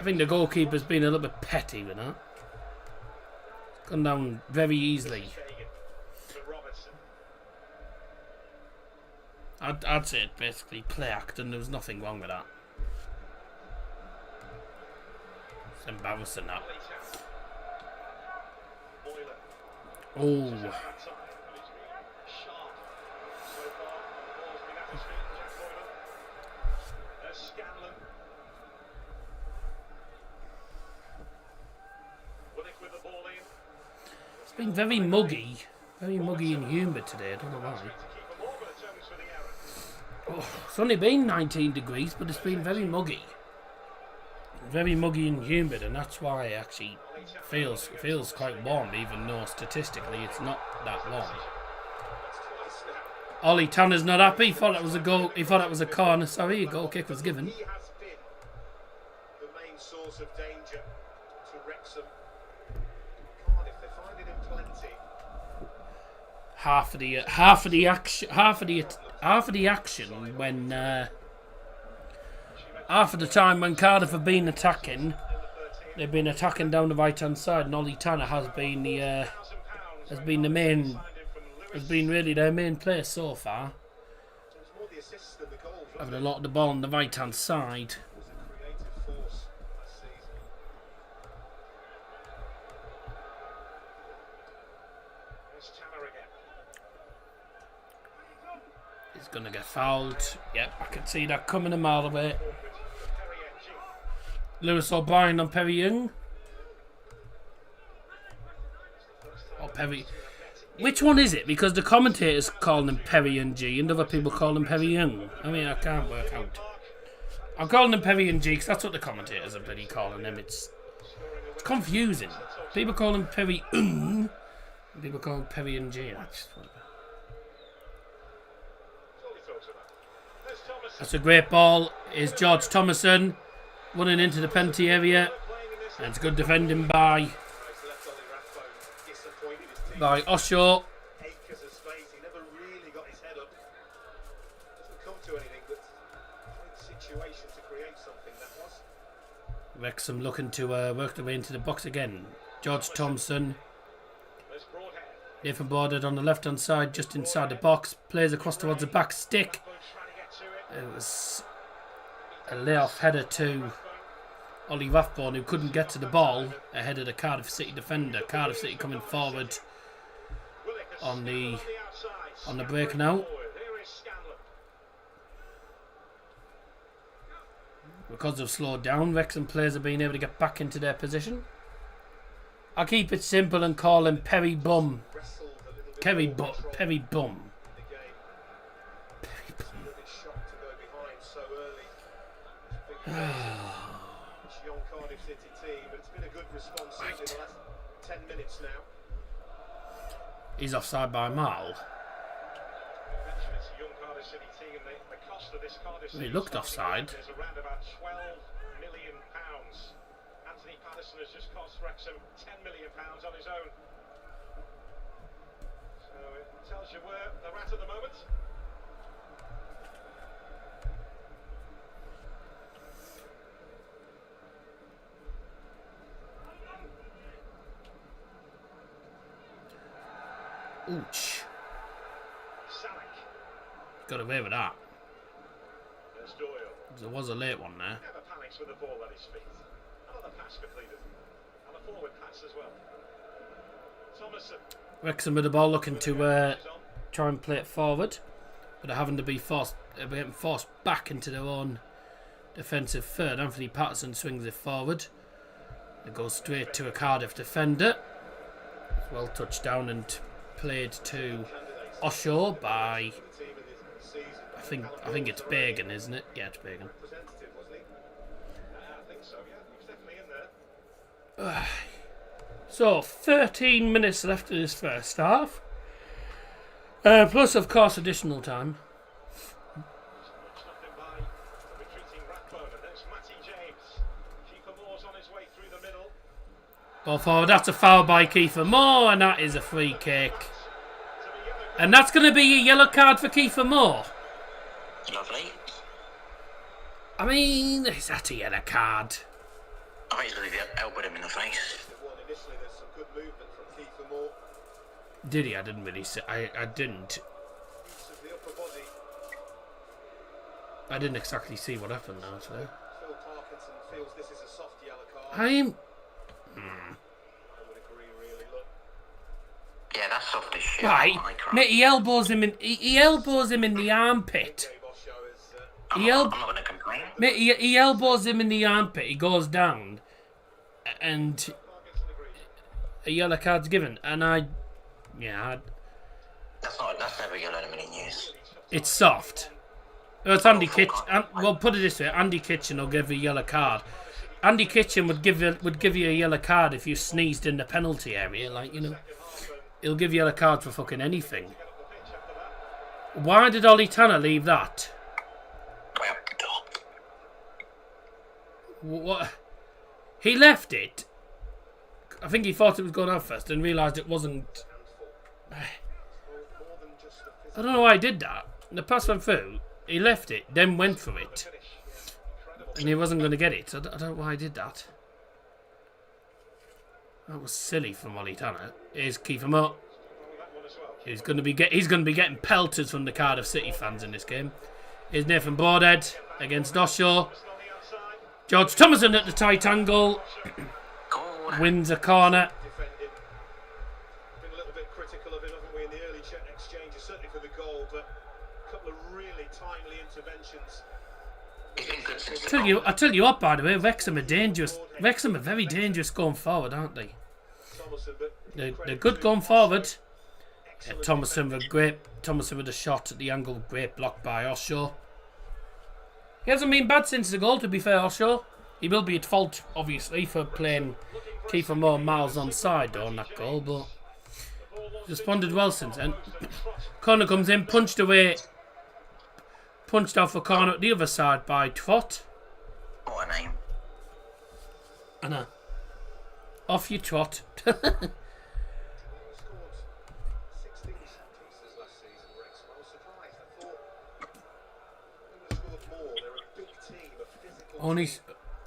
think the goalkeeper's been a little bit petty with that. It's gone down very easily. I'd say it basically play act, and there was nothing wrong with that. It's embarrassing that. Oh. It's been very muggy and humid today. I don't know why. Oh, it's only been 19 degrees, but it's been very muggy. Very muggy and humid, and that's why it actually feels quite warm, even though statistically it's not that warm. Ollie Tanner's not happy. He thought that was a goal. He thought that was a corner. Sorry, a goal kick was given. He has been the main source of danger to Wrexham. Cardiff, they find it in plenty. Half of the time when Cardiff have been attacking, they've been attacking down the right hand side, and Ollie Tanner has been really their main player so far. Having a lot of the ball on the right hand side. He's going to get fouled. Yep, I can see that coming a mile away. Lewis O'Brien on Perry Young. Or Perry. Which one is it? Because the commentators call him Perry and G, and other people call him Perry Young. I mean, I can't work out. I'm calling him Perry and G because that's what the commentators are bloody calling him. It's confusing. People call him Perry and people call him Perry and G. That's a great ball. Is George Thomason running into the penalty area, and it's good defending by Osho. Wrexham looking to work their way into the box again. George Thompson. Nathan Boarded on the left hand side, just inside the box. Plays across towards the back stick. It was a layoff header to Ollie Rathbone, who couldn't get to the ball ahead of the Cardiff City defender. Cardiff City coming forward on the break now. Because they've slowed down, Wrexham players have been able to get back into their position. I'll keep it simple and call him Perry Bum. Perry Bum. 10 minutes now. He's offside by a mile. Mentioned it's a young Cardiff City team. The cost of this Cardiff City He looked offside. is around about £12 million. Anthony Patterson has just cost Wrexham £10 million on his own. So it tells you where they're at the moment. Ouch. Salek. Got away with that. There's Doyle. There was a late one there. Never panics with the ball at his feet. Another pass completed. And a forward pass as well. Thomason. Wrexham with the ball looking to try and play it forward, but they're having to be getting forced back into their own defensive third. Anthony Patterson swings it forward. It goes straight to a Cardiff defender. Well touched down and played to Osho by, I think it's Bagan, isn't it? Yeah, it's Bagan. So 13 minutes left of this first half, plus of course additional time. Ball forward, that's a foul by Kiefer Moore, and that is a free kick. And that's going to be a yellow card for Kiefer Moore. Lovely. I mean, is that a yellow card? I think he's going to elbowed him in the face. Initially, there's some good movement from Kiefer Moore. Did he? I didn't really see. I didn't. Use of the upper body. I didn't exactly see what happened now, so. Phil Parkinson feels this is a soft yellow card. I would agree, really. Look. Yeah, that's soft as shit. Right, Oh my God. mate, he elbows him in. He elbows him in the armpit. I'm not going to complain. Mate, he elbows him in the armpit. He goes down, and a yellow card's given. And That's never yellow in a million years. it's soft. It's Andy Kitchen. Well, put it this way: Andy Kitchen will give you a yellow card. Andy Kitchen would give you a yellow card if you sneezed in the penalty area, like, you know. He'll give you a yellow card for fucking anything. Why did Ollie Tanner leave that? What? He left it. I think he thought it was going out first and realised it wasn't. I don't know why he did that. The pass went through. He left it, then went for it, and he wasn't going to get it. So I don't know why he did that. That was silly from Ollie Tanner. Here's Kiefer Moore. He's going to be getting pelters from the Cardiff City fans in this game. Here's Nathan Broadhead against Oshaw. George Thomason at the tight angle. Wins a corner. Been a little bit critical of him, haven't we, in the early exchanges, certainly for the goal, but a couple of really timely interventions. I tell you what, by the way, Wrexham are dangerous. Wrexham are very dangerous going forward, aren't they? They're good going forward. Yeah, Thomason with a shot at the angle, great block by Oshaw. He hasn't been bad since the goal, to be fair, Oshaw. He will be at fault, obviously, for playing Kiefer Moore miles onside though on that goal, but responded well since then. Corner comes in, punched away. Punched off a corner at the other side by Trot. What a name. I know. Off you Trot.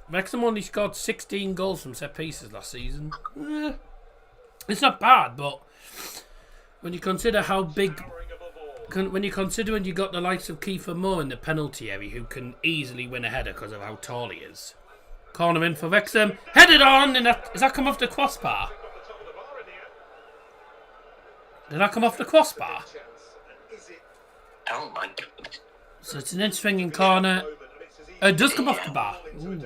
Wrexham only scored 16 goals from set pieces last season. It's not bad, but when you consider how big, when you got the likes of Kiefer Moore in the penalty area, who can easily win a header because of how tall he is. Corner in for Wrexham, headed on, and does that come off the crossbar? Did that come off the crossbar? Oh my. So it's an in-swinging corner. It does come off the bar. Ooh.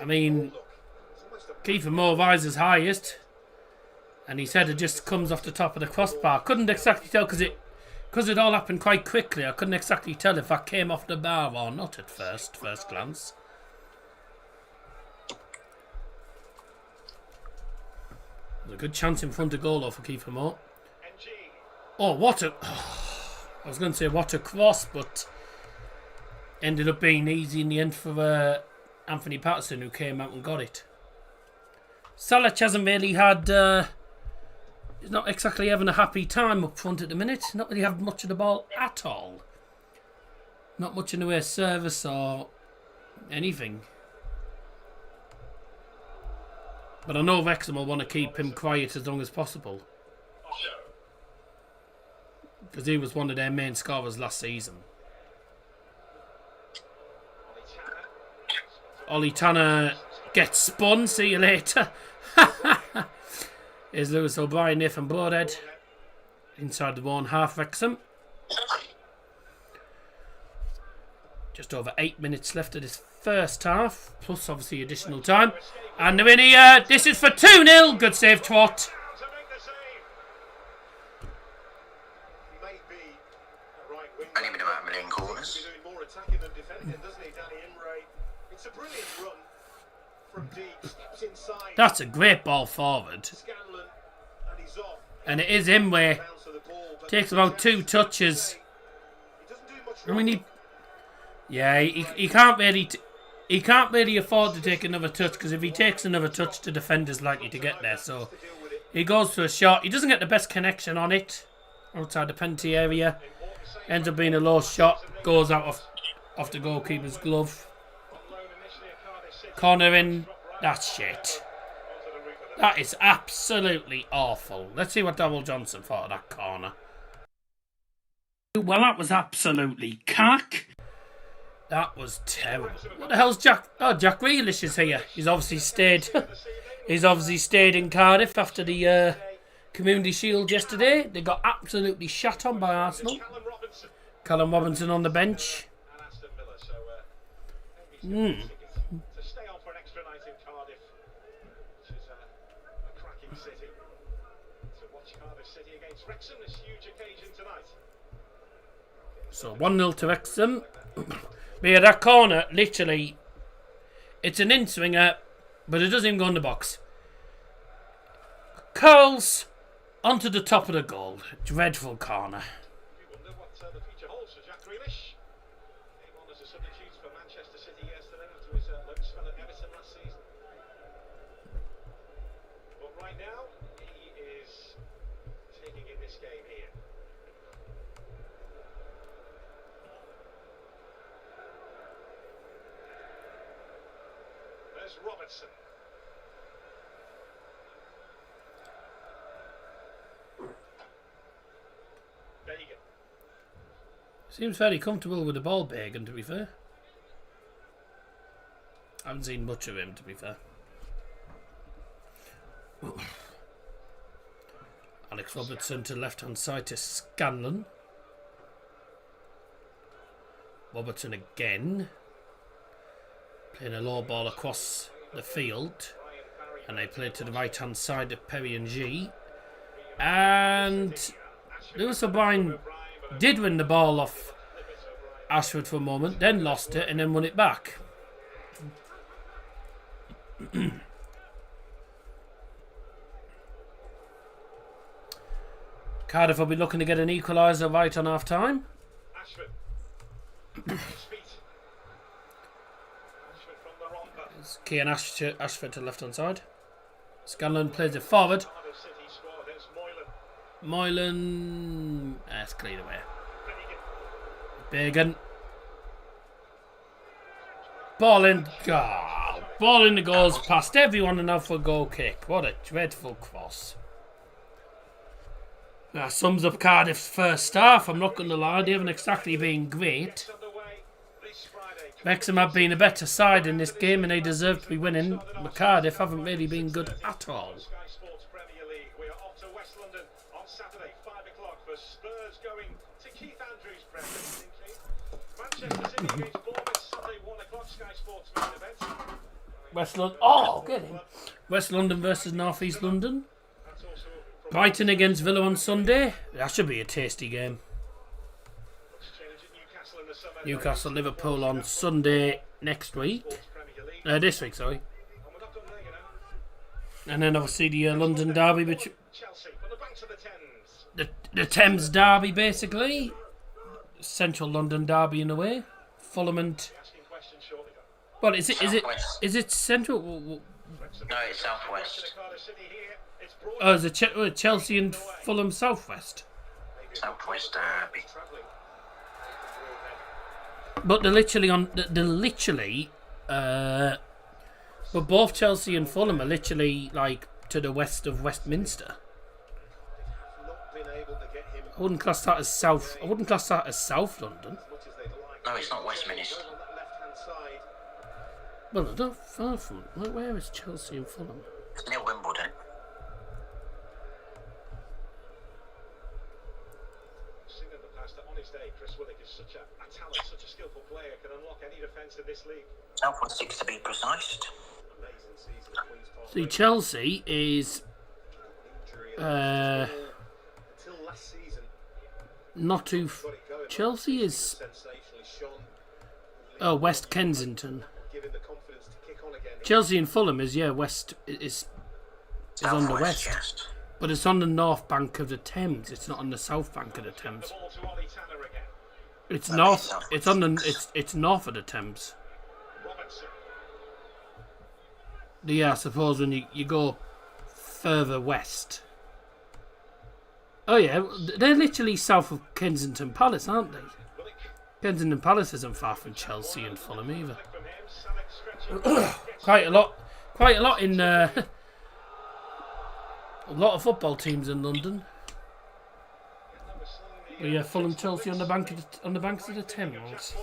I mean, Kiefer Moore rises highest, and his header just comes off the top of the crossbar. Couldn't exactly tell because it all happened quite quickly. I couldn't exactly tell if that came off the bar or not at first glance. There's a good chance in front of goal though for Kiefer Moore. Oh, what a... I was going to say what a cross, but ended up being easy in the end for Anthony Patterson, who came out and got it. Salah hasn't really had... he's not exactly having a happy time up front at the minute. Not really having much of the ball at all. Not much in the way of service or anything. But I know Wrexham will want to keep him quiet as long as possible. Because he was one of their main scorers last season. Ollie Tanner gets spun. See you later. Here's Lewis O'Brien, Nathan Broadhead. Inside the 1.5 Wrexham. Just over 8 minutes left of this first half. Plus obviously additional time. And they're in here. This is for 2-0. Good save, Twat. Only been about a million corners. That's a great ball forward. And it is him where takes about 2 touches. I mean, he can't really he can't really afford to take another touch, because if he takes another touch, the defender's likely to get there. So he goes for a shot. He doesn't get the best connection on it outside the penalty area. Ends up being a low shot. Goes out off the goalkeeper's glove. Corner in. That's shit. That is absolutely awful. Let's see what Darryl Johnson thought of that corner. Well, that was absolutely cack. That was terrible. What the hell's Jack? Oh, Jack Grealish is here. He's obviously stayed. He's obviously stayed in Cardiff after the Community Shield yesterday. They got absolutely shut on by Arsenal. Callum Robinson on the bench. So 1-0 to Wrexham. But yeah, that corner, literally, it's an in-swinger, but it doesn't even go in the box. Curls onto the top of the goal. Dreadful corner. You wonder what the future holds for Jack Grealish. Came on as a substitute for Manchester City yesterday after his loan spell at Everton last season. But right now, he is taking in this game here. There's Robertson. Bagan. Seems fairly comfortable with the ball, Bagan, to be fair. I haven't seen much of him, to be fair. Alex Robertson to left-hand side to Scanlon. Robertson again. Playing a low ball across the field. And they play to the right-hand side of Perry and G. And Lewis O'Brien did win the ball off Ashford for a moment, then lost it and then won it back. Cardiff will be looking to get an equaliser right on half-time. Ashford. It's Cian Ashford to the left-hand side. Scanlon plays it forward. Moylan. That's cleared away. Bagan. Ball in. Oh, ball in the goals past everyone and now for a goal kick. What a dreadful cross. That sums up Cardiff's first half. I'm not going to lie, they haven't exactly been great. Wrexham have been a better side in this game and they deserve to be winning. But Cardiff haven't really been good at all. West London. Oh, get him. West London versus North East London. Brighton against Villa on Sunday. That should be a tasty game. Newcastle Liverpool on Sunday next week. This week, sorry. And then obviously the London derby, which Chelsea from the banks of the Thames. the Thames derby basically, central London derby in a way. Fulham and Asking questions shortly. well, is it Southwest. is it central? No, it's southwest. Cardiff City here. It's broad. Oh, is it Chelsea and Fulham southwest? Southwest derby. Travelling. But they're literally on. They're literally. But both Chelsea and Fulham are literally like to the west of Westminster. Not been able to get him I wouldn't class that as south. I wouldn't class that as South London. as much as they'd like. No, it's not Westminster. On that left-hand side. Well, they're not far from. Where is Chelsea and Fulham? It's near Wimbledon. Seen in the past that on his day, Chris Willock is such a talent, such a skillful player, can unlock any defence in this league. Southwest 6 to be precise. Amazing season at Queen's Park. See, Chelsea is Injury until last season. not too. Got it going. Chelsea is Sensationally shone, West Kensington. given the confidence to kick on again. Chelsea and Fulham is west is on the west, Yes. but it's on the north bank of the Thames. It's not on the south bank of the The Thames. ball to Ollie Tanner again. It's north. It's on the. It's north of the Thames. Robertson. Yeah, I suppose when you go further west. Oh yeah, they're literally south of Kensington Palace, aren't they? Willock Kensington Palace isn't far from Chelsea and Fulham either. from him. Sanek stretching. Quite a lot in a lot of football teams in London. But yeah, Fulham, Chelsea on the banks of the Thames,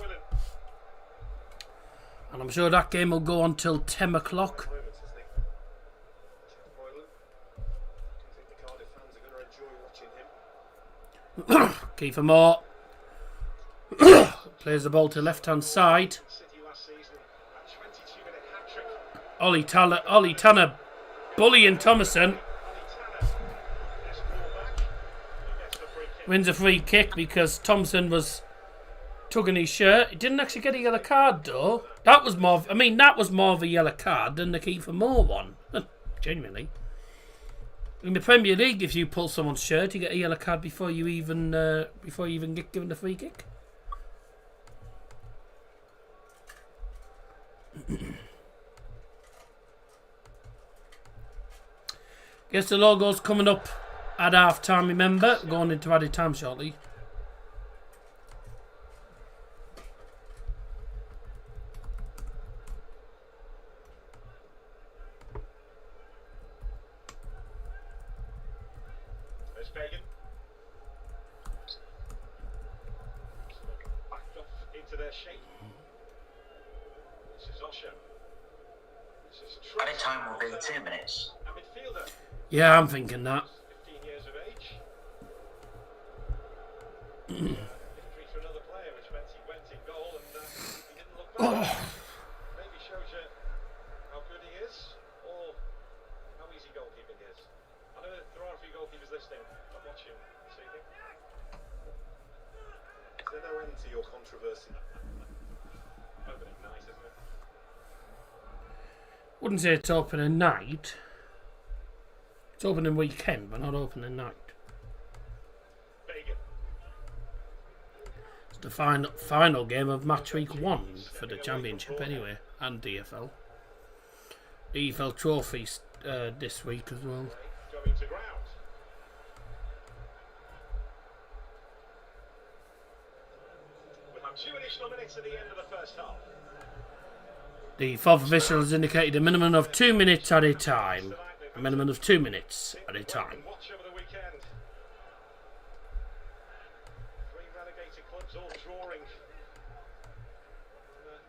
and I'm sure that game will go on till 10 o'clock. Moments, isn't he? Jack Moylan. Do you think the Cardiff fans are going to enjoy watching him? Kiefer Moore plays the ball to left hand side. City last season, a 22-minute hat-trick. Ollie Tanner bullying Thomason. Ollie Tanner, this full-back, he gets the free kick. Wins a free kick because Thompson was tugging his shirt. He didn't actually get a yellow card though. That was more of a yellow card than the Kiefer Moore one. Genuinely. In the Premier League, if you pull someone's shirt, you get a yellow card before you even get given the free kick. Guess the logo's coming up at half time, remember? Going into added time shortly. There's Fagan. Backed off into their shape. This is Osher. This is Added time will be 2 minutes. a midfielder, Yeah, I'm thinking that. 15 years of age. Victory for another player, which meant he went in goal and he didn't look back. Maybe shows you how good he is or how easy goalkeeping is. I know there are a few goalkeepers listening. I'm watching this evening. Is there no end to your controversy? Opening night, isn't it? Wouldn't say it's opening night. It's opening weekend, but not opening night. Fagan. It's the final game of match week 1 for the championship anyway, and DFL. EFL trophies this week as well. Going to ground. We'll have 2 additional minutes at the end of the first half. The fourth official has indicated a minimum of 2 minutes at a time. A minimum of 2 minutes at a time. Watch over the weekend. 3 relegated clubs all drawing.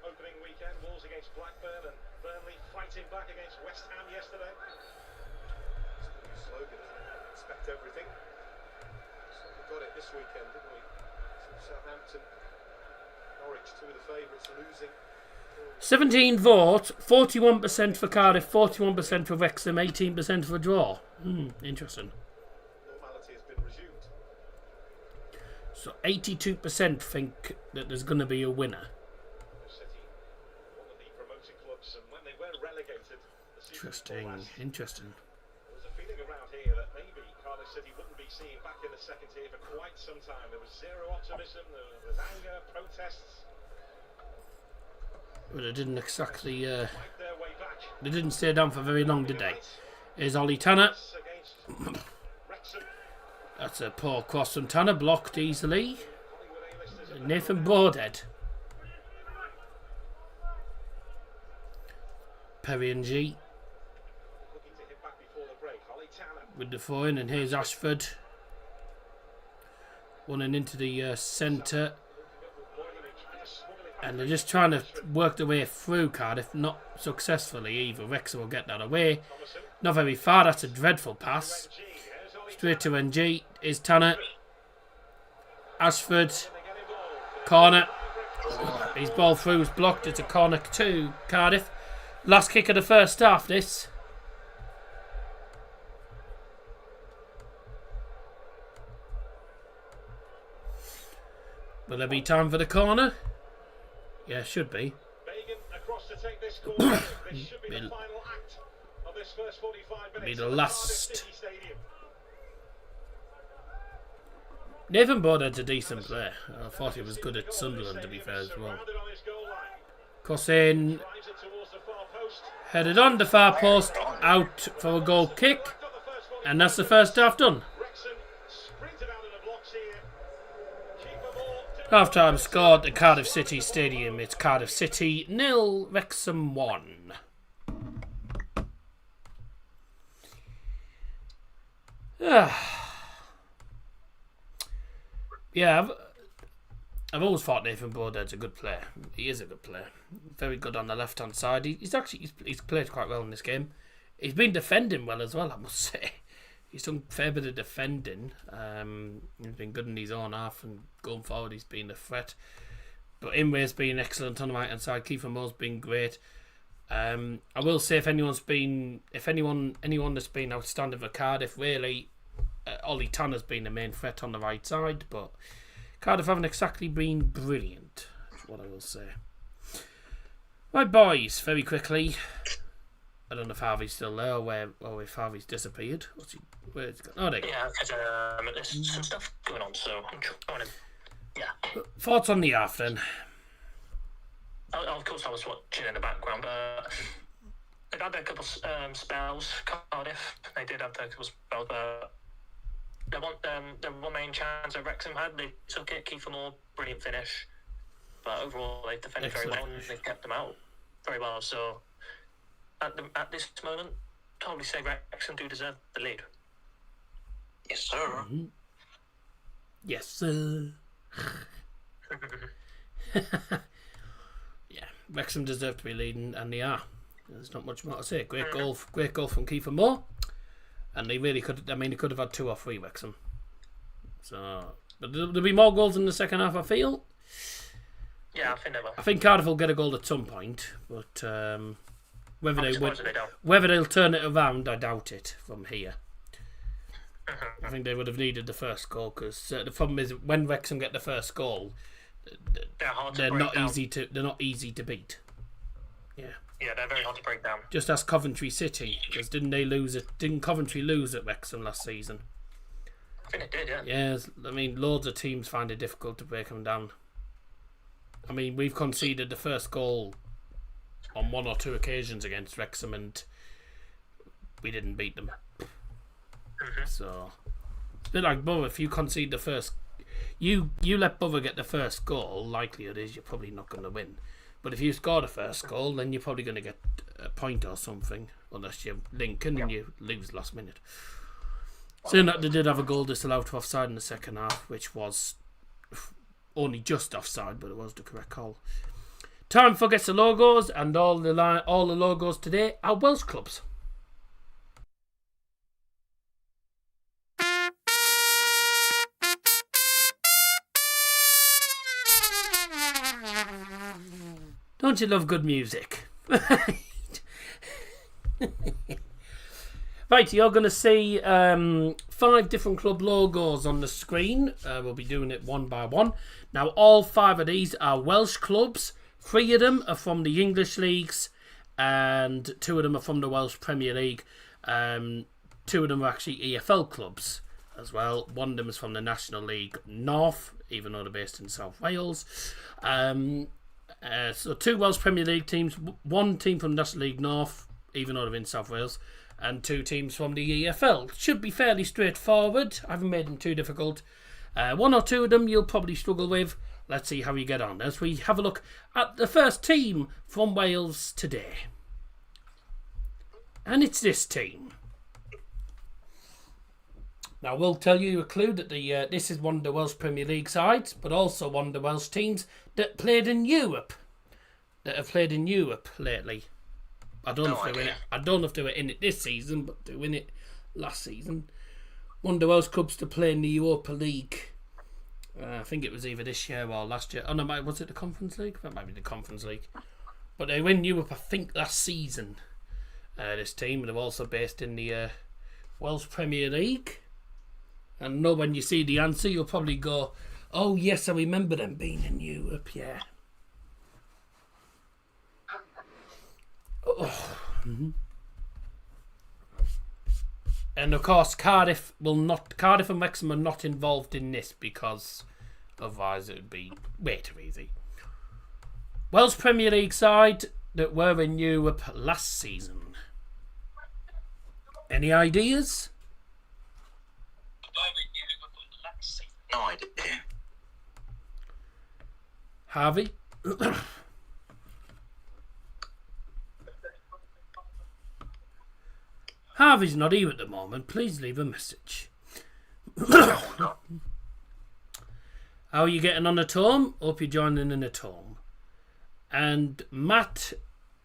Opening weekend, Wolves against Blackburn and Burnley fighting back against West Ham yesterday. It's a new slogan, isn't it? Expect everything. So we got it this weekend, didn't we? Southampton, Norwich, 2 of the favourites losing. 17 votes, 41% for Cardiff, 41% for Wrexham, 18% for a draw. Interesting. Normality has been resumed. So 82% think that there's going to be a winner. City, one of the promoted clubs, and when they were relegated, the Interesting. There's a feeling around here that maybe Cardiff City wouldn't be seen back in the second tier for quite some time. There was zero optimism, there was anger, protests. But it didn't exactly. Fight their way back. They didn't stay down for very long, did they? Here's Ollie Tanner. Against Wrexham. That's a poor cross from Tanner, blocked easily. Nathan Broadhead. Perry and G. Looking to hit back before the break. Ollie Tanner. With the throw in, and here's Ashford. Running into the centre. And they're just trying to work their way through Cardiff, not successfully either. Wrexham will get that away. Not very far, that's a dreadful pass. Straight to NG is Tanner. Ashford. Corner. His ball through is blocked. It's a corner to Cardiff. Last kick of the first half, this. Will there be time for the corner? Yeah, should be. Bagan across to take this corner. This should be the final act of this first 45 minutes. Be the at last. Cardiff City Stadium. Nathan Broadhead's a decent player. I thought he was good at Sunderland, to be fair, as well. Surrounded on his goal line. Cross in. Drives it towards the far post. Headed on the far post. Out for a goal kick. Got the first one. And that's the first half done. Wrexham sprinted out of the blocks here. Keeper ball to Half time scored at Cardiff City Stadium. It's Cardiff City 0, Wrexham 1. Yeah, I've always thought Nathan Broadhead's a good player. He is a good player. Very good on the left hand side. He's played quite well in this game. He's been defending well as well, I must say. He's done a fair bit of defending. He's been good in his own half, and going forward he's been a threat. But Imre's been excellent on the right hand side. Kiefer Moore's been great. I will say if anyone that's been outstanding for Cardiff, really, Ollie Tanner's been the main threat on the right side, but Cardiff haven't exactly been brilliant, is what I will say. Right, boys, very quickly. I don't know if Harvey's still there or if Harvey's disappeared. Where's he gone? Oh, there you go. Yeah, because there's some stuff going on, so I'm trying to. Yeah. Thoughts on the half then? Of course, I was watching in the background, but they've had a couple spells. Cardiff, they did have a couple spells, but the one main chance that Wrexham had, they took it. Kiefer Moore, brilliant finish. But overall, they've defended very well and they've kept them out very well. So at this moment, totally say Wrexham do deserve the lead. Yes, sir. Mm-hmm. Yes, sir. Yeah, Wrexham deserve to be leading, and they are. There's not much more to say. Great goal from Kiefer Moore, and they really could. I mean, they could have had 2 or 3 Wrexham. So, but there'll be more goals in the second half, I feel. Yeah, I think they will. I think Cardiff will get a goal at some point, but whether they'll turn it around, I doubt it from here. I think they would have needed the first goal, because the problem is when Wrexham get the first goal, they're not easy to beat. Yeah. Yeah, they're very hard to break down. Just as Coventry City, because didn't Coventry lose at Wrexham last season? I think it did, yeah. Yeah, I mean, loads of teams find it difficult to break them down. I mean, we've conceded the first goal on 1 or 2 occasions against Wrexham, and we didn't beat them. So it's a bit like Borough. If you concede the first, you let Borough get the first goal, likelihood is you're probably not going to win. But if you score the first goal, then you're probably going to get a point or something, unless you're Lincoln and you lose last minute. Saying that, they did have a goal disallowed for offside in the second half, which was only just offside, but it was the correct call. Time for Guess the Logos, and all the logos today are Welsh clubs. Don't you love good music? Right, you're going to see 5 different club logos on the screen. We'll be doing it one by one. Now, all 5 of these are Welsh clubs. 3 of them are from the English leagues, and 2 of them are from the Welsh Premier League. 2 of them are actually EFL clubs as well. One of them is from the National League North, even though they're based in South Wales. So 2 Welsh Premier League teams, 1 team from National League North, even though they're in South Wales, and 2 teams from the EFL. Should be fairly straightforward. I haven't made them too difficult. 1 or 2 of them you'll probably struggle with. Let's see how you get on as we have a look at the first team from Wales today. And it's this team. Now, we'll tell you a clue that this is one of the Welsh Premier League sides, but also one of the Welsh teams that played in Europe. That have played in Europe lately. I don't know if they were in it this season, but they were in it last season. One of the Welsh clubs to play in the Europa League. I think it was either this year or last year. Oh no, was it the Conference League? That might be the Conference League. But they were in Europe, I think, last season. This team, they're also based in the Welsh Premier League. And I know when you see the answer, you'll probably go, "Oh yes, I remember them being in Europe." Yeah. Oh. Mm-hmm. And of course, Cardiff and Wrexham are not involved in this because otherwise it would be way too easy. Welsh Premier League side that were in Europe last season. Any ideas? No idea. Harvey? Harvey's not here at the moment. Please leave a message. How are you getting on at home? Hope you're joining in at home. And Matt,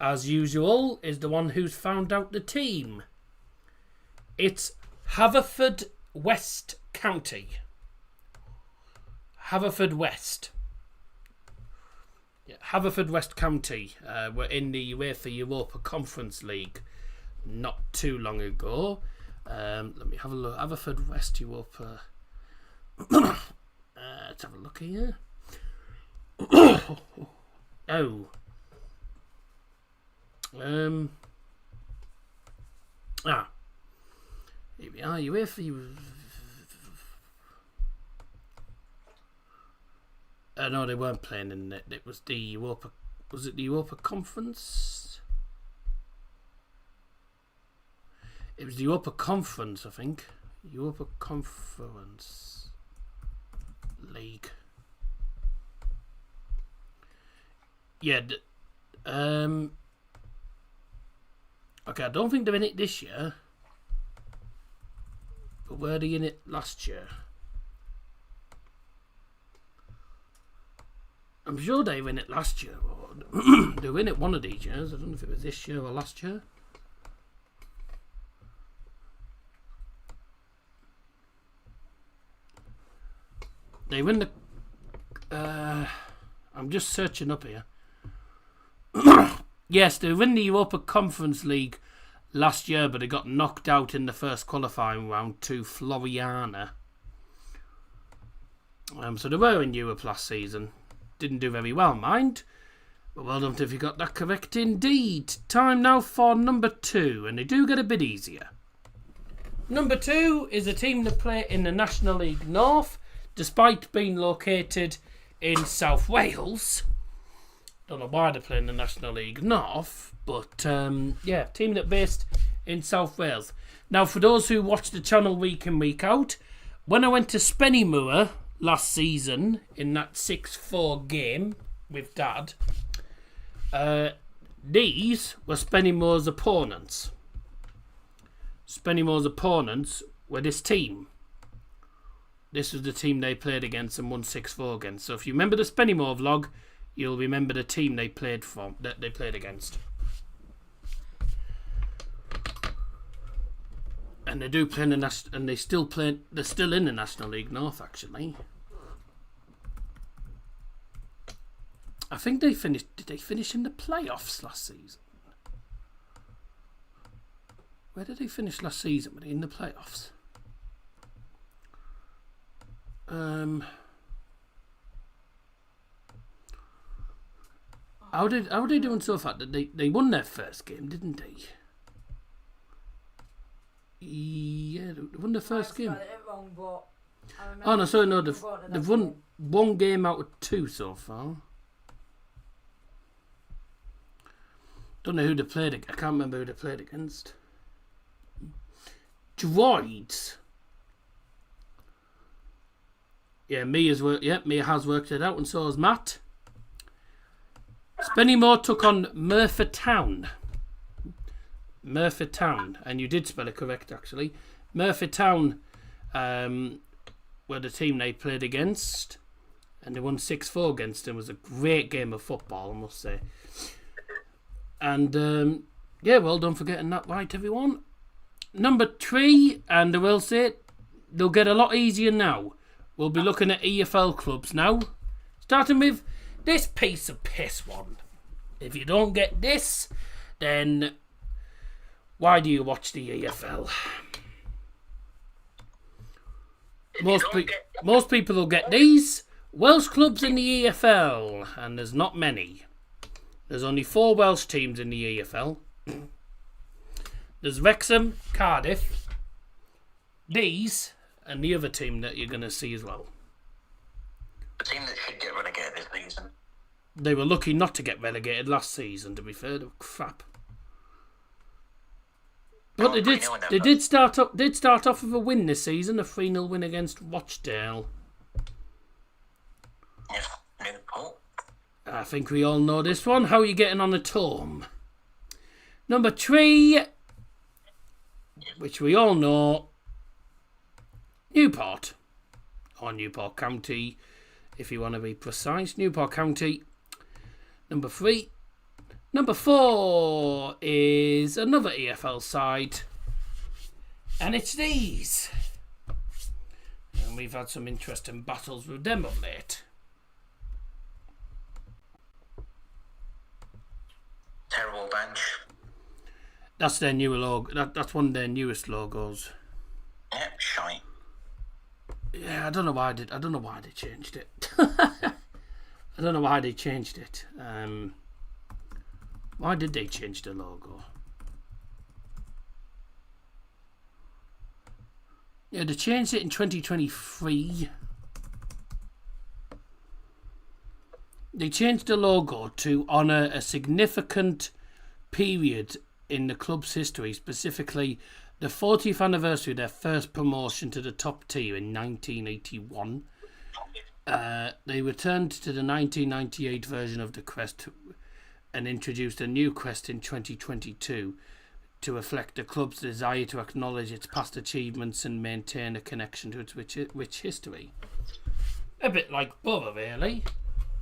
as usual, is the one who's found out the team. It's Haverfordwest County. Haverfordwest. Yeah, Haverfordwest County were in the UEFA Europa Conference League not too long ago. Let me have a look. Haverfordwest Europa. Let's have a look here. Oh. Here we are. UEFA. No, they weren't playing in it. It was the Europa. Was it the Europa Conference? It was the Europa Conference, I think. Europa Conference League. Yeah. Okay, I don't think they're in it this year. But were they in it last year? I'm sure they were in it last year. They were in it one of these years. I don't know if it was this year or last year. They win the... I'm just searching up here. Yes, they win the Europa Conference League last year, but they got knocked out in the first qualifying round to Floriana. So they were in Europe last season. Didn't do very well, mind. But well done if you got that correct indeed. Time now for number 2, and they do get a bit easier. Number 2 is a team that play in the National League North, despite being located in South Wales. Don't know why they play in the National League North, but yeah, team that based in South Wales. Now, for those who watch the channel week in, week out, when I went to Spennymoor last season in that 6-4 game with Dad, these were Spennymoor's opponents. Spennymoor's opponents were this team. This was the team they played against and won 6-4 against. So if you remember the Spennymoor vlog, you'll remember the team they played against. And they do play in the and they still play. They're still in the National League North, actually. I think they finished. Did they finish in the playoffs last season? Where did they finish last season? Were they in the playoffs? How are they doing so far? They won their first game, didn't they? Yeah, they won the first game. Wrong, but Oh no, sorry, no, they've won one game out of 2 so far. Don't know who they played. I can't remember who they played against. Droids. Yeah, Mia has worked it out, and so has Matt. Spennymoor took on Merthyr Town. Merthyr Town, and you did spell it correct actually. Merthyr Town were the team they played against, and they won 6-4 against them. It was a great game of football, I must say. And yeah, well done for getting that right, everyone. Number 3, and I will say they'll get a lot easier now. We'll be looking at EFL clubs now, starting with this piece of piss one. If you don't get this, then why do you watch the EFL? Most people will get these. Welsh clubs in the EFL, and there's not many. There's only 4 Welsh teams in the EFL. There's Wrexham, Cardiff, these, and the other team that you're going to see as well. The team that should get relegated this season. They were lucky not to get relegated last season, to be fair. They were crap. But they did start off with a win this season, a 3-0 win against Rochdale. Yes, Liverpool. I think we all know this one. How are you getting on the Tom? Number 3, which we all know, Newport. Or Newport County, if you want to be precise. Newport County. Number 3. Number 4 is another EFL side. And it's these. And we've had some interesting battles with them of late. Terrible bench. That's their newer logo. That's one of their newest logos. Yep, shite. Yeah, I don't know why they changed it. I don't know why they changed it. Why did they change the logo? Yeah, they changed it in 2023. They changed the logo to honour a significant period in the club's history, specifically the 40th anniversary of their first promotion to the top tier in 1981. They returned to the 1998 version of the crest and introduced a new crest in 2022 to reflect the club's desire to acknowledge its past achievements and maintain a connection to its rich history. A bit like Borough, really.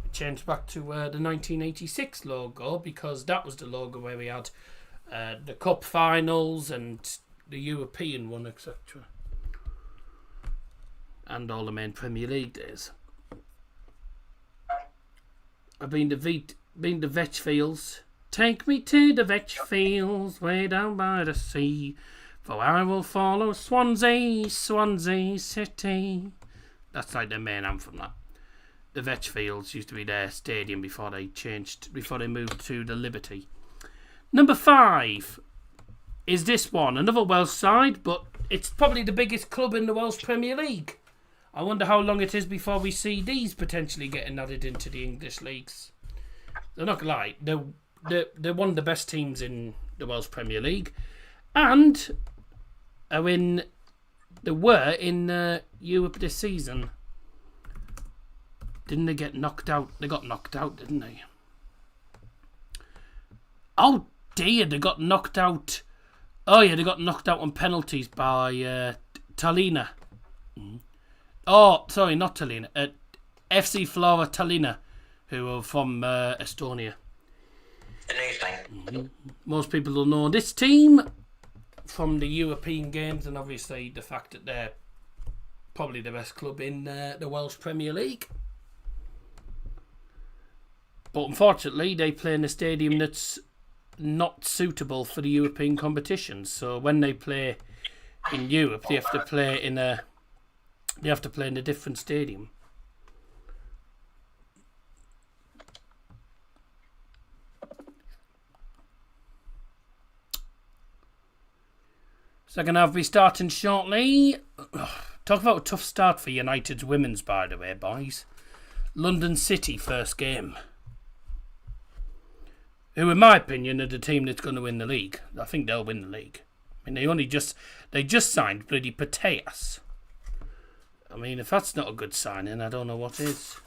It changed back to the 1986 logo, because that was the logo where we had the cup finals and the European one, etc. And all the main Premier League days. I've been to Vetch Fields. Take me to the Vetch Fields, way down by the sea, for I will follow Swansea, Swansea City. That's like the main anthem, that. The Vetch Fields used to be their stadium before they moved to the Liberty. Number 5 is this one, another Welsh side, but it's probably the biggest club in the Welsh Premier League. I wonder how long it is before we see these potentially getting added into the English leagues. They're not gonna lie, they're one of the best teams in the Welsh Premier League, and they were in Europe this season. Didn't they get knocked out? They got knocked out, didn't they? Oh dear, they got knocked out. Oh yeah, they got knocked out on penalties by Tallinna. Oh, sorry, not Tallinna. FC Flora Tallinna, who are from Estonia. Most people will know this team from the European games, and obviously the fact that they're probably the best club in the Welsh Premier League. But unfortunately, they play in a stadium that's not suitable for the European competitions. So when they play in Europe, they have to play in a different stadium. Second half will be starting shortly. Talk about a tough start for United's women's, by the way, boys. London City first game. Who, in my opinion, are the team that's going to win the league. I think they'll win the league. I mean, they just signed bloody Pateas. I mean, if that's not a good signing, I don't know what is.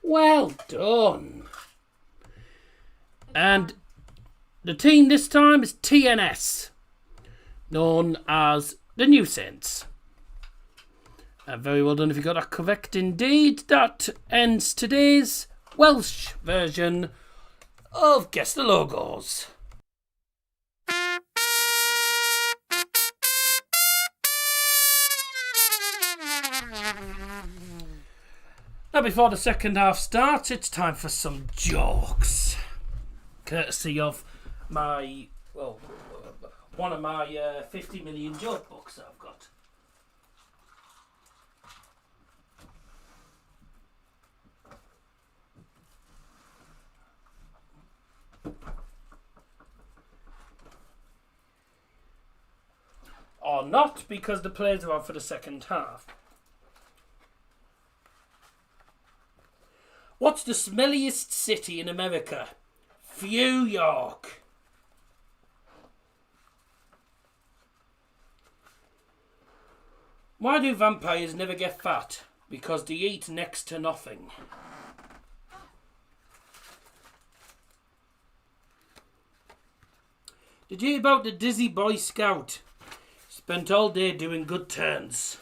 Well done. And the team this time is TNS, known as the New Saints. Very well done if you got that correct indeed. That ends today's Welsh version of Guess the Logos. Now, before the second half starts, it's time for some jokes. Courtesy of my, well, one of my 50 million joke books that I've got. Or not, because the players are out for the second half. What's the smelliest city in America? New York. Why do vampires never get fat? Because they eat next to nothing. Did you hear about the Dizzy Boy Scout? Spent all day doing good turns.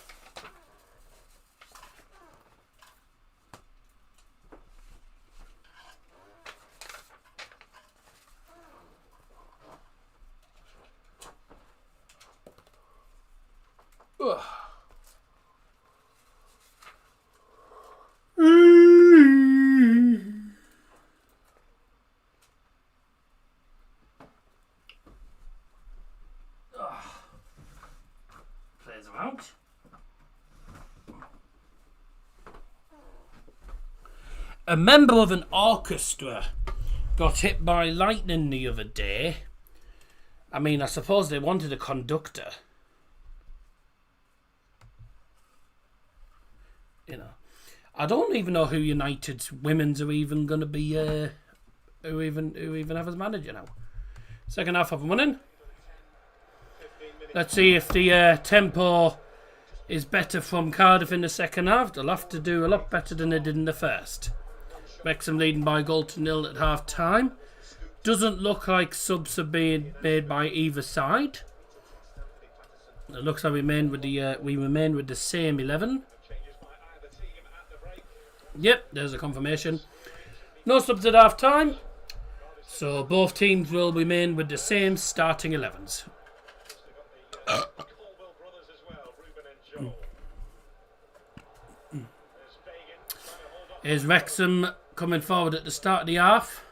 Ugh. Players are out. A member of an orchestra got hit by lightning the other day. I mean, I suppose they wanted a conductor. You know, I don't even know who United's women's are even going to be. Who even have as manager now? Second half up and running. Let's see if the tempo is better from Cardiff in the second half. They'll have to do a lot better than they did in the first. Wrexham leading by a goal to nil at half time. Doesn't look like subs are being made by either side. It looks like we remain with the same 11. Yep, there's a confirmation. No subs at half time, so both teams will remain with the same starting 11s. Here's Wrexham coming forward at the start of the half.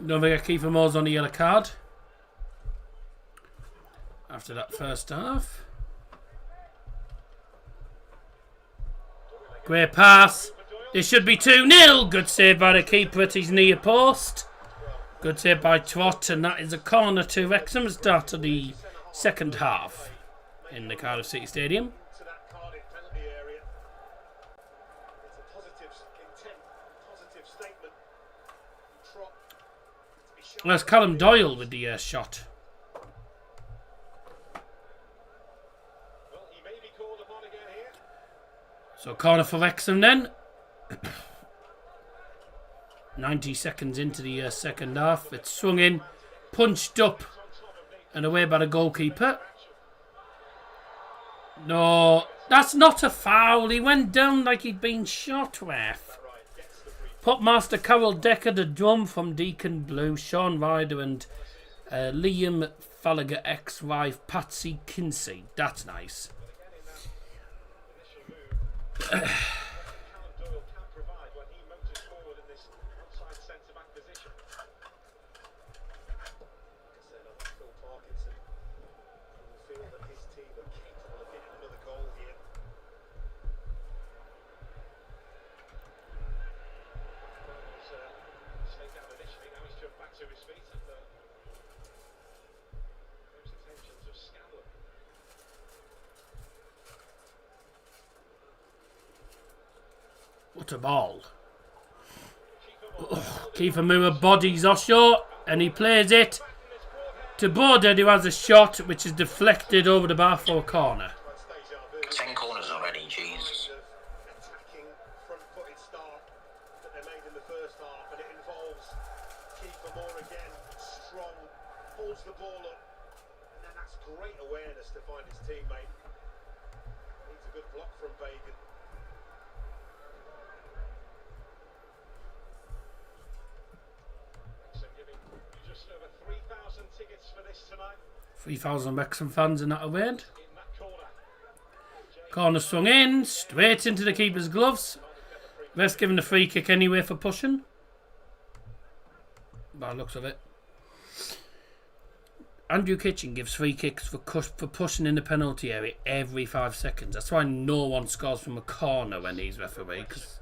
Don't forget Kiefer Moore's on the yellow card after that first half. Great pass. This should be 2-0. Good save by the keeper at his near post. Good save by Trott, and that is a corner to Wrexham at the start of the second half in the Cardiff City Stadium. That's Callum Doyle with the shot. So corner for Wrexham then. 90 seconds into the second half. It's swung in, punched up and away by the goalkeeper. No, that's not a foul. He went down like he'd been shot, ref. Popmaster Carol Decker, the drum from Deacon Blue, Sean Ryder and Liam Fallagher ex-wife Patsy Kinsey. That's nice. What a ball. Kiefer Moore bodies Osho and he plays it to Boded, who has a shot which is deflected over the bar for a corner. 10 corners already, jeez. Attacking front-footed start that they made in the first half, and it involves Kiefer Moore again, strong, pulls the ball up, and then that's great awareness to find his teammate. Needs a good block from Bagan. Wrexham giving just over 3,000 tickets for this tonight 3,000 Wrexham fans in that event. in that corner. Corner swung in, straight into the keeper's gloves. Ref's given the free kick anyway for pushing. By the looks of it. Andrew Kitchen gives free kicks for pushing in the penalty area every 5 seconds. That's why no one scores from a corner when he's referee, because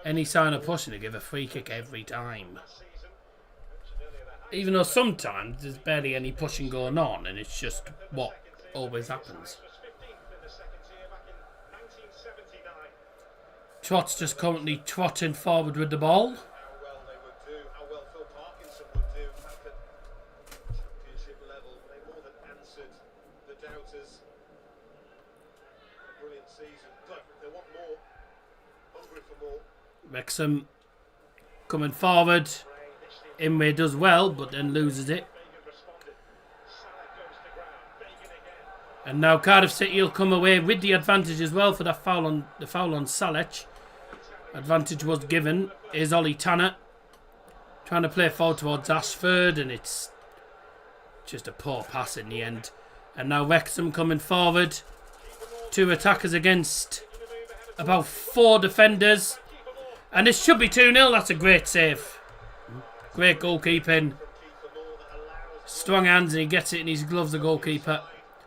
any sign of pushing, they give a free kick every time. Even though sometimes there's barely any pushing going on and it's just what always happens. Trott's just currently trotting forward with the ball. How well they would do, how well Phil Parkinson would do at the championship level. They more than answered the doubters. A brilliant season, but they want more, hungry for more. Wrexham coming forward. Imwe does well, but then loses it. Bagan responded. Salah goes to ground. Bagan again. And now Cardiff City will come away with the advantage as well for that foul on Salech. Advantage was given. Is Ollie Tanner trying to play forward towards Ashford, and it's just a poor pass in the end. And now Wrexham coming forward. 2 attackers against about 4 defenders. And this should be 2-0. That's a great save. Great goalkeeping. Strong hands, and he gets it in his gloves, the goalkeeper.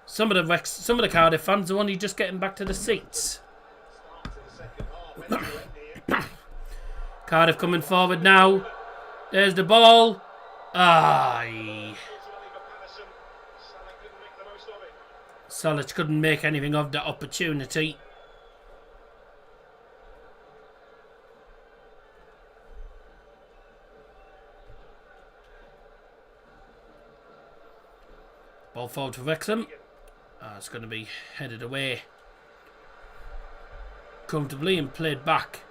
Some of the Cardiff fans are only just getting back to the seats. Cardiff coming forward now. There's the ball. Aye. Salich couldn't make anything of that opportunity. Ball forward for Wrexham. It's going to be headed away comfortably and played back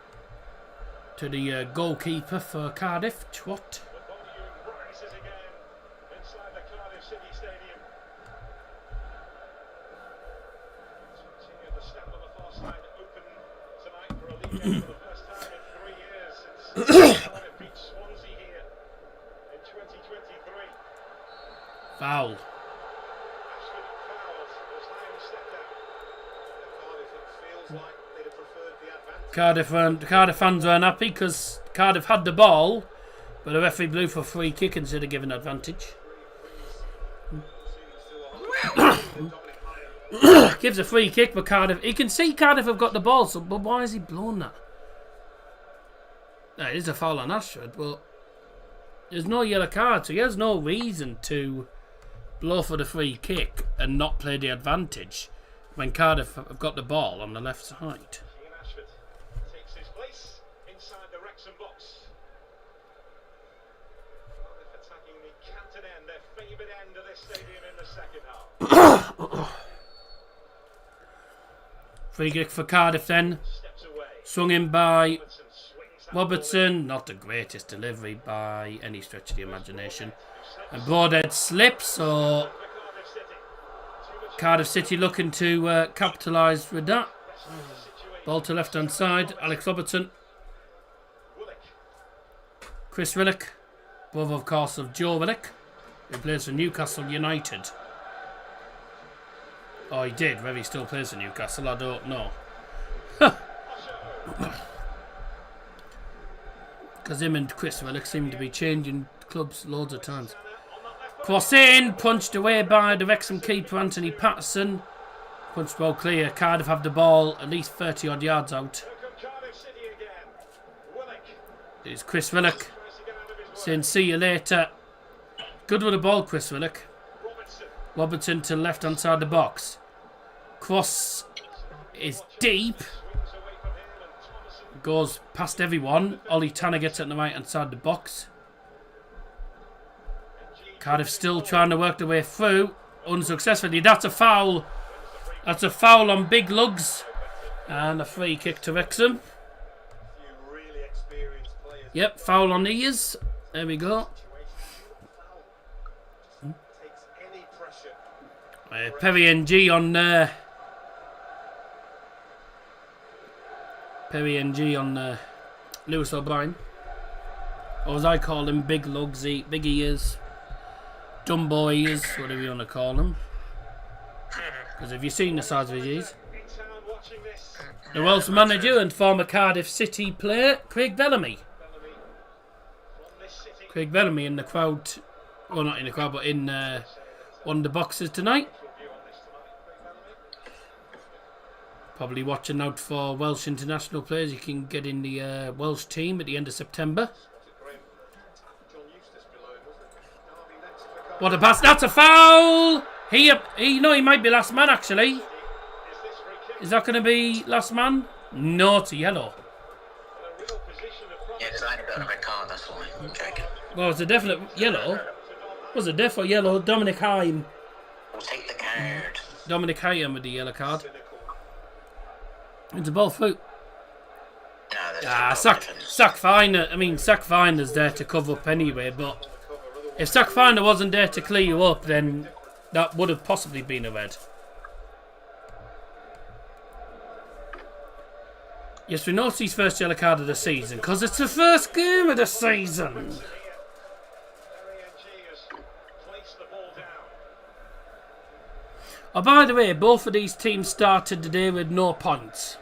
to the goalkeeper for Cardiff, Trott. The volume rises again inside the Cardiff City Stadium. Continue the stand on the far side open tonight for a league game for the first time in 3 years since Cardiff beat Swansea here in 2023. Foul. Ashford fouls as Lions stepped out. Cardiff, it feels like they'd have preferred the advantage. Cardiff fans weren't happy because Cardiff had the ball, but the referee blew for a free kick instead of giving advantage. Gives a free kick, but Cardiff, he can see Cardiff have got the ball, so but why has he blown that? It is a foul on Ashford, but there's no yellow card, so he has no reason to blow for the free kick and not play the advantage when Cardiff have got the ball on the left side. Ian Ashford takes his place inside the Wrexham box. Cardiff attacking the Canton end, their favoured end of this stadium in the second half. Free kick for Cardiff then. Steps away. Swung in by Robertson swings that Robertson. Not the greatest delivery by any stretch of the imagination. And Broadhead slips, so ball for Cardiff City. Too much Cardiff City looking to capitalise with that. Ball to left hand side. Alex Robertson. Willock. Chris Willock. Brother, of course, of Joe Willock, who plays for Newcastle United. Oh, he did. Whether he still plays for Newcastle, I don't know. Because him and Chris Willock seem to be changing clubs loads of times. Cross in, punched away by the Wrexham keeper Anthony Patterson. Punched well clear. Cardiff have the ball at least 30 odd yards out. Here come Cardiff City again. Willock It's Chris Willock tries to get out of his way. saying see you later. Good with the ball, Chris Willock. Robertson. Robertson to left hand side of the box. Cross is deep. Swings away from him and Thomason. Goes past everyone. Ollie Tanner gets it on the right hand side of the box. Cardiff still trying to work their way through. Unsuccessfully. That's a foul. That's a foul on Big Lugs. And a free kick to Wrexham. Yep, foul on Ears. There we go. Perry NG on Lewis O'Brien. Or as I call him, Big Lugsy, Big Ears, Dumbo Ears, whatever you want to call him. Because have you seen the size of his ears? The Welsh manager and former Cardiff City player, Craig Bellamy. Craig Bellamy in the crowd, well not in the crowd, but in one of the boxes tonight. Probably watching out for Welsh international players. You can get in the Welsh team at the end of September. What a pass! That's a foul. He might be last man actually. Is that going to be last man? No, it's a yellow. Yeah, because I had a bit of a red card, that's why I'm joking. Well, it's a definite yellow. Was a definite yellow? Dominic Haim. We'll take the card. Dominic Haim with the yellow card. It's a ball through. No, Sack Finder. I mean, Sack Finder's there to cover up anyway, but if Sack Finder wasn't there to clear you up, then that would have possibly been a red. Yes, we know it's his first yellow card of the season, because it's the first game of the season. Oh, by the way, both of these teams started today with no points.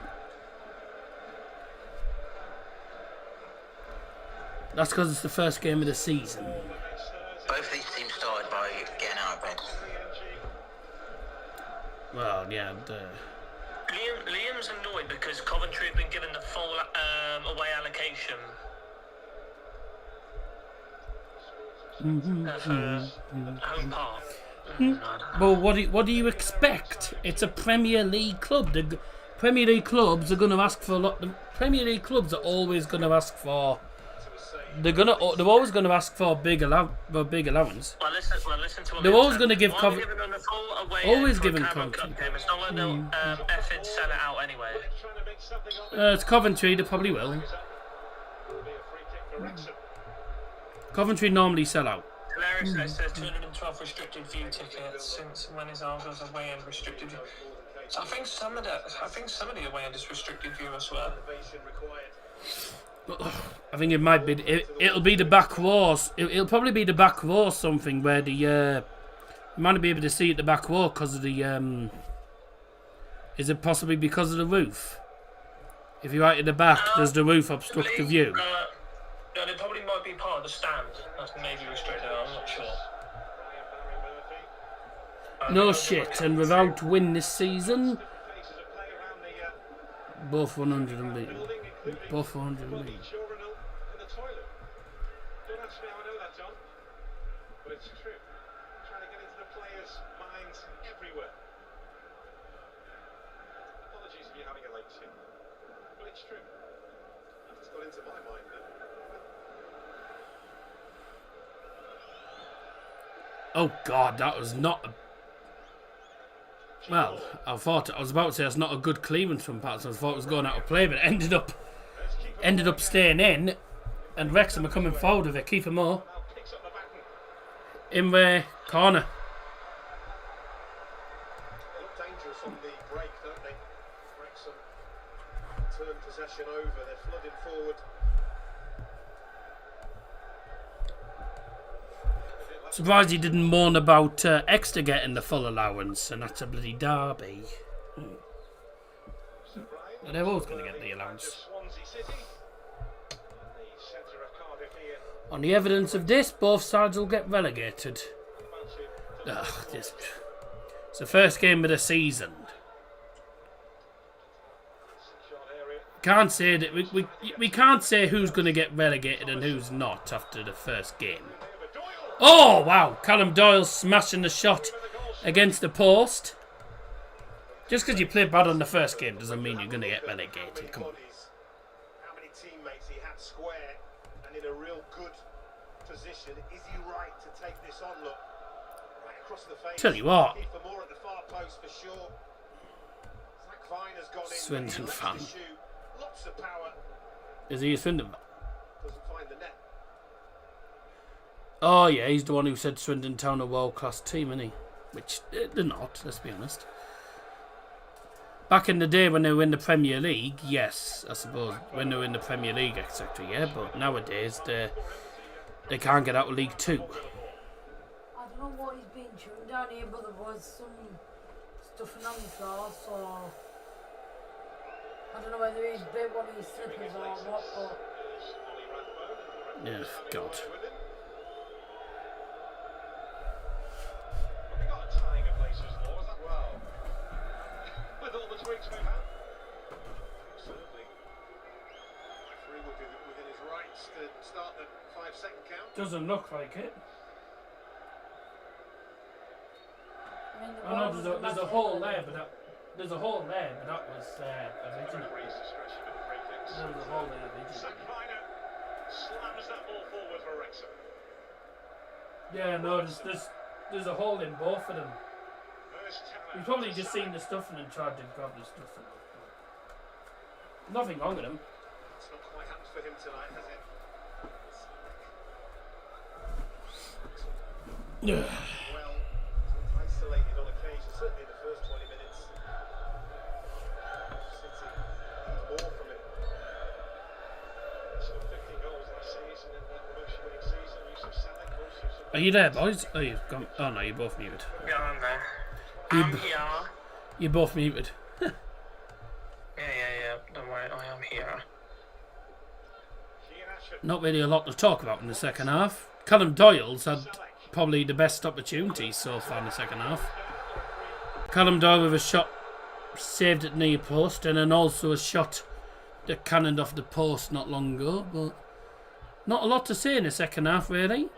That's because it's the first game of the season. Both these teams started by getting out of bed. Well, yeah. Liam's annoyed because Coventry have been given the full away allocation. Home park. Well, what do you expect? It's a Premier League club. The Premier League clubs are going to ask for a lot. The Premier League clubs are always going to ask for. They're always going to ask for big allowance. Well, listen to they're always going to give Coventry. Always giving Coventry. It's not like they'll effing sell it out anyway. It's Coventry. They probably will. Coventry normally sell out. Hilarious, there's 212 restricted view tickets since when is ours away and restricted view. So I think some of the away end is restricted view as well. I think it might be. It'll be the back rows. It'll probably be the back row something where the you might not be able to see at the back row because of the Is it possibly because of the roof? If you're right at the back, does the roof obstruct the view? No, it probably might be part of the stand. That's maybe restricted. I'm not sure. No shit, and without win this season, both 100 and beaten. Both 100 and beaten. Don't ask me how I know that, John. But it's true. Trying to get into the players' minds everywhere. Apologies if you're having a late shift. But it's true. It's got into my mind now. Oh God, that was not a... Well, I was about to say that's not a good clearance from Patterson. I thought it was going out of play, but it ended up staying in, and Wrexham are coming forward with it. Kiefer Moore. In where corner. Look dangerous on the break, don't they? Wrexham turn possession over. They're flooding forward. Surprised he didn't moan about Exeter getting the full allowance, and that's a bloody derby. But they're always going to get the allowance. On the evidence of this, both sides will get relegated. It's the first game of the season. Can't say that we can't say who's going to get relegated and who's not after the first game. Oh, wow. Callum Doyle smashing the shot against the post. Just because you play bad on the first game doesn't mean you're going to get relegated. Come on. position. Is he right to take this on? Look, right across the face. Tell you what. Keeper more at the far post for sure. Zach Vine has gone in. Swindon Lets fan. the shoot. Lots of power. Is he a Swindon fan? Doesn't find the net. Oh yeah, he's the one who said Swindon Town a world-class team, isn't he? Which they're not, let's be honest. Back in the day when they were in the Premier League, yes, I suppose. When they were in the Premier League, etc. Yeah, but nowadays they can't get out of League Two. I don't know what he's been chewing down here, but there was some stuffing on the floor, so I don't know whether he's bit one of his slippers or what, but Yeah, God. Have we got a tying of places law? Is that well? With all the twigs we've had? Absolutely. Referee would be within his rights to start the 5-second count. Doesn't look like it. I mean, the Oh no, ball there's a hole there, but there's a hole there, but that was original. Referee's discretion with the free kicks. There was a hole there originally. Zach Viner slams that ball forward for Wrexham. Yeah, no, there's a hole in both of them. First talent. We've probably just seen the stuffing and tried to grab the stuffing. Nothing wrong with him. It's not quite happened for him tonight, has it? Yeah. Well, isolated on occasion, certainly in the first 20 minutes. City needs more from him. So 50 goals last season in that promotion-winning season. Yusuf Salek, Yusuf. Are you there, boys? Oh, you've gone. Oh no, you're both muted. Yeah, I'm there. You I'm b- here. You're both muted. Yeah. Don't worry, I am here. Keane Ashford. Not really a lot to talk about in the second half. Callum Doyle's had probably the best opportunity so far in the second half. Callum Doyle with a shot saved at near post, and then also a shot that cannoned off the post not long ago. But not a lot to say in the second half, really.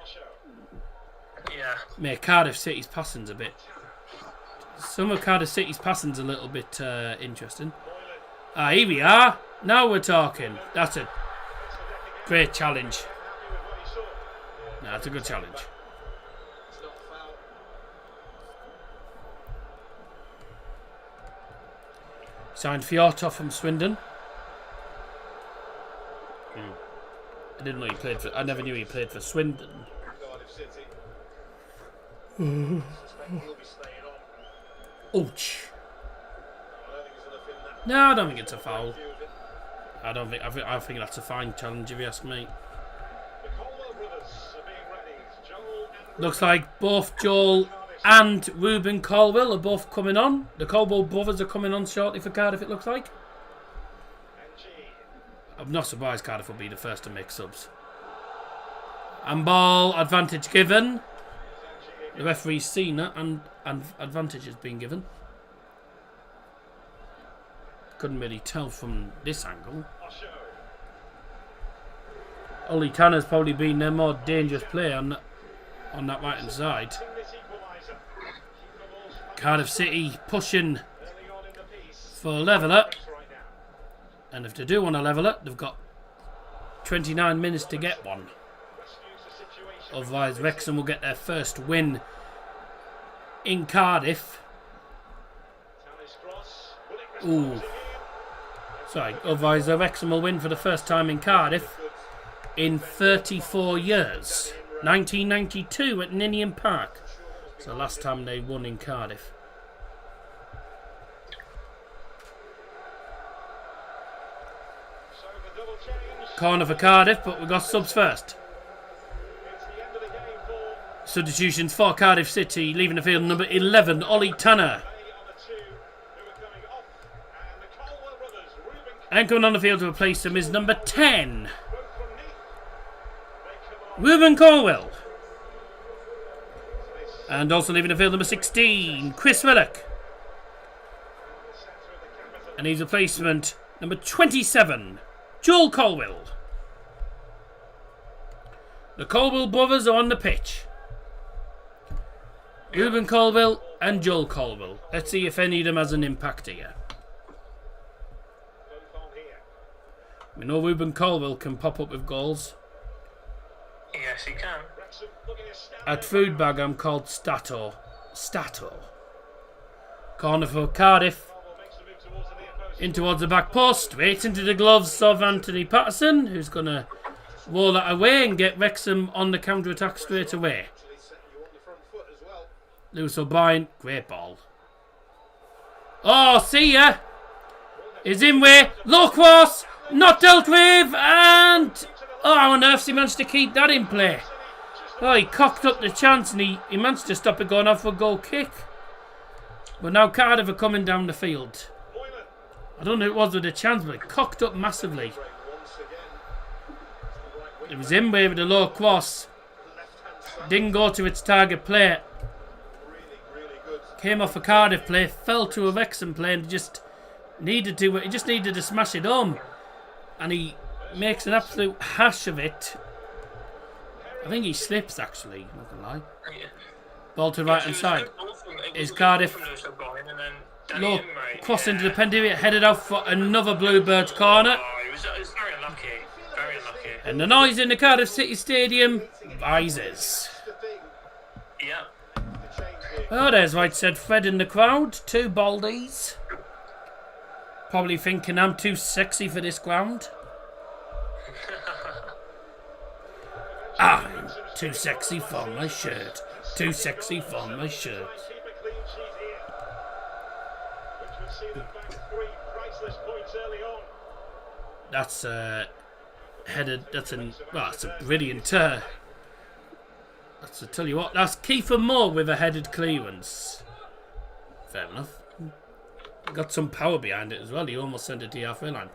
Yeah. Mate, Cardiff City's passing's a bit. Some of Cardiff City's passing's a little bit interesting. Ah, here we are. Now we're talking. That's a great challenge. No, that's a good challenge. It's not foul. Signed Fiorto from Swindon. I didn't know he played for. I never knew he played for Swindon. Cardiff City. Suspect he'll be staying on. Ouch. I don't think there's enough in that. No, I don't think it's a foul. View of it. I think that's a fine challenge if you ask me. The Colwell brothers are being ready. Joel and Looks like both Joel and Ruben Colwell are both coming on. The Colwell brothers are coming on shortly for Cardiff, it looks like. G. I'm not surprised Cardiff will be the first to make subs. And ball advantage given. The referee's seen it and advantage has been given. Couldn't really tell from this angle. Osho. Ollie Tanner's probably been their more dangerous player on that right hand side. This equaliser. Keep the balls Cardiff City pushing early on in the piece. for a leveller. Right now. And if they do want a leveller, they've got 29 minutes to get one. Rescues the situation. Otherwise, Wrexham will get their first win in Cardiff. Talis Cross. Will it Ooh. respond Sorry, otherwise Wrexham will win for the first time in Cardiff in 34 years. 1992 at Ninian Park. So last time they won in Cardiff. So the double change. Corner for Cardiff, but we've got subs first. It's the end of the game for Substitutions for Cardiff City. Leaving the field, number 11, Ollie Tanner. May on the two who are coming off. And the Colwell brothers, Ruben And coming on the field to replace him is number 10, both from Neath. They come on. Ruben Colwell. And also leaving the field, number 16, Chris Willock. The centre of the capital. And his replacement, number 27, Joel Colwell. The Colwell brothers are on the pitch. Ruben Colwell and Joel Colwell. Let's see if any of them has an impact here. Both on here. We know Ruben Colwell can pop up with goals. Yes, he can. Wrexham looking to stand At food bag, I'm called Stato. Corner for Cardiff. makes the move towards the near post. In towards the back post. Straight into the gloves of Anthony Patterson, who's going to roll that away and get Wrexham on the counter-attack straight away. Actually set you on the front foot as well. Lewis O'Brien. Great ball. Oh, see ya. Is in way. Low cross. Not dealt with. And... oh, how on earth he managed to keep that in play? Oh, he cocked up the chance and he managed to stop it going off for a goal kick. But now Cardiff are coming down the field. I don't know who it was with the chance, but it cocked up massively. It was in way with a low cross. Didn't go to its target player. Came off a Cardiff play, fell to a Wrexham play and just needed to smash it home. And he makes an absolute hash of it. I think he slips actually, not gonna lie. Ball to the right hand side. Is Cardiff. Low cross into the pen area, headed out for another Bluebirds corner. Oh, it was very unlucky. Very unlucky. And the noise in the Cardiff City Stadium rises. Yeah. Oh, there's Right Said Fred in the crowd. Two baldies. Probably thinking I'm too sexy for this ground. I'm too sexy for my shirt. Too sexy for my shirt. Keep a clean sheet here. Which would see them back 3 priceless points early on. That's headed. That's a brilliant. That's I tell you what. That's Kiefer Moore with a headed clearance. Fair enough. Got some power behind it as well. He almost sent it to the halfway line.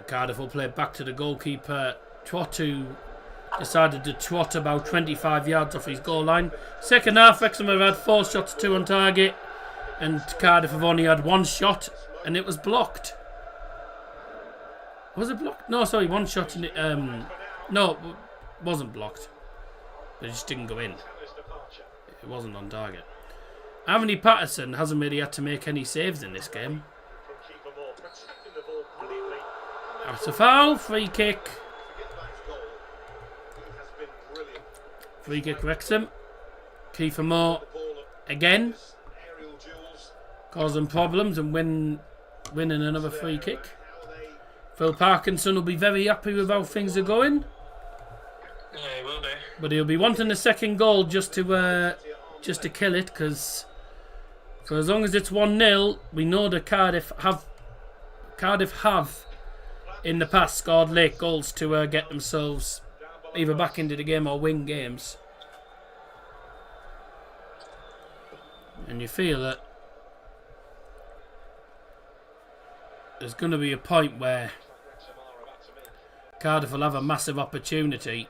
Cardiff will play back to the goalkeeper Trot, who decided to trot about 25 yards off his goal line. Second half, Wrexham have had 4 shots, 2 on target, and Cardiff have only had 1 shot, and it was blocked. Was it blocked? No, sorry, 1 shot. In it, no, it wasn't blocked. It just didn't go in. It wasn't on target. Anthony Patterson hasn't really had to make any saves in this game. That's a foul. Free kick. Free kick Wrexham. Kiefer Moore again. Causing problems and winning another free kick. Phil Parkinson will be very happy with how things are going. Yeah, he will be. But he'll be wanting a second goal just to kill it, because for as long as it's 1-0, we know that Cardiff have in the past scored late goals to get themselves either back into the game or win games. And you feel that there's going to be a point where Cardiff will have a massive opportunity,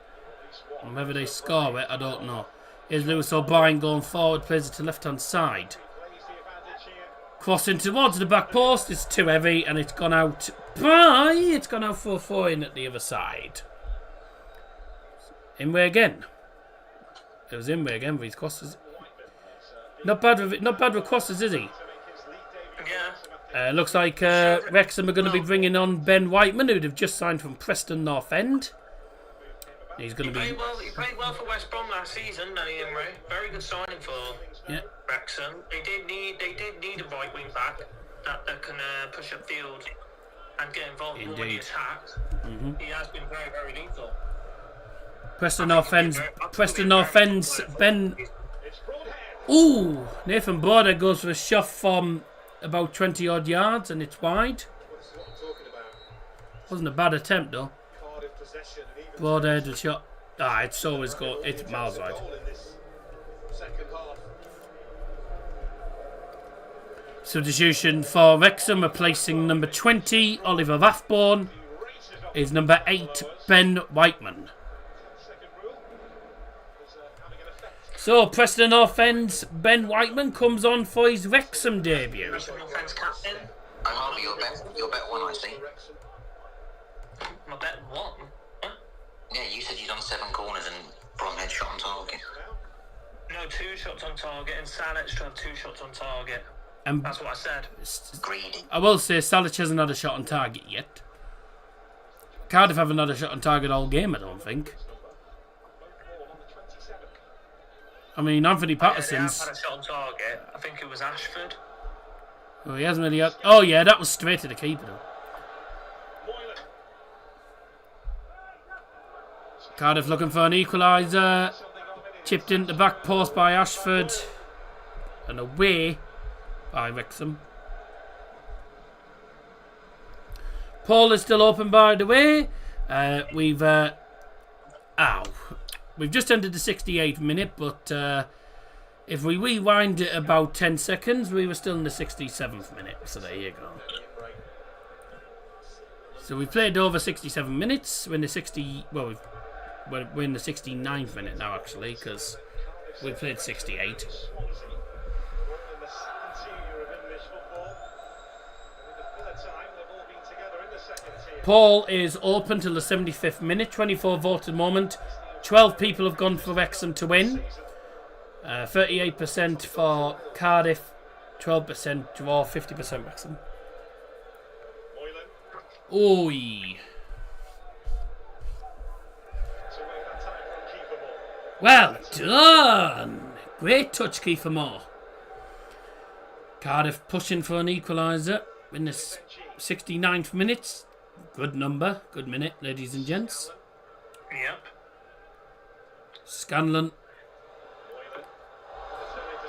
and whether they score it, I don't know. Here's Lewis O'Brien going forward, plays it to left hand side. Crossing towards the back post, it's too heavy and it's gone out. It's gone out for a 4-in at the other side. Inway again. It was Inway again for his crosses. Not bad with crosses, is he? Yeah. Looks like Wrexham are going to be bringing on Ben Whiteman, who they've just signed from Preston North End. He's going to be. He played well for West Brom last season, Danny Imre. Very good signing for Wrexham. They did need a right wing back that can push up field and get involved more in the attack. Mm-hmm. He has been very, very lethal. Preston North End's Ben. Ooh, Nathan Broder goes for a shot from about 20 odd yards and it's wide. Wasn't a bad attempt though. Broder had a shot. It's always it's miles wide. Substitution for Wrexham, replacing number 20 Oliver Rathbone, is number 8 Ben Whiteman. So Preston North End's Ben Whiteman comes on for his Wrexham debut. Preston North End's captain. And Harvey, your bet one, I see. My bet one? Huh? Yeah, you said you'd done 7 corners and Brom had shot on target. No, 2 shots on target, and Salic to have 2 shots on target. That's what I said. Greedy. I will say Salic hasn't had a shot on target yet. Cardiff haven't had a shot on target all game, I don't think. I mean, Anthony They have Patterson's... had a shot on target. I think it was Ashford. Oh, he hasn't really had... Oh, yeah, that was straight to the keeper, though. Moylan. Cardiff looking for an equaliser. Chipped into the back post by Ashford. And away by Wrexham. Paul is still open, by the way. We've just entered the 68th minute, but if we rewind it about 10 seconds, we were still in the 67th minute. So there you go. So we've played over 67 minutes. We're in the 69th minute now, actually, because we played 68. Paul is open till the 75th minute. 24 votes at the moment. 12 people have gone for Wrexham to win. 38% for Cardiff. 12% draw. 50% Wrexham. Oi. Well done. Great touch, Kiefer Moore. Cardiff pushing for an equaliser in the 69th minute. Good number, good minute, ladies and gents. Yep. Scanlon.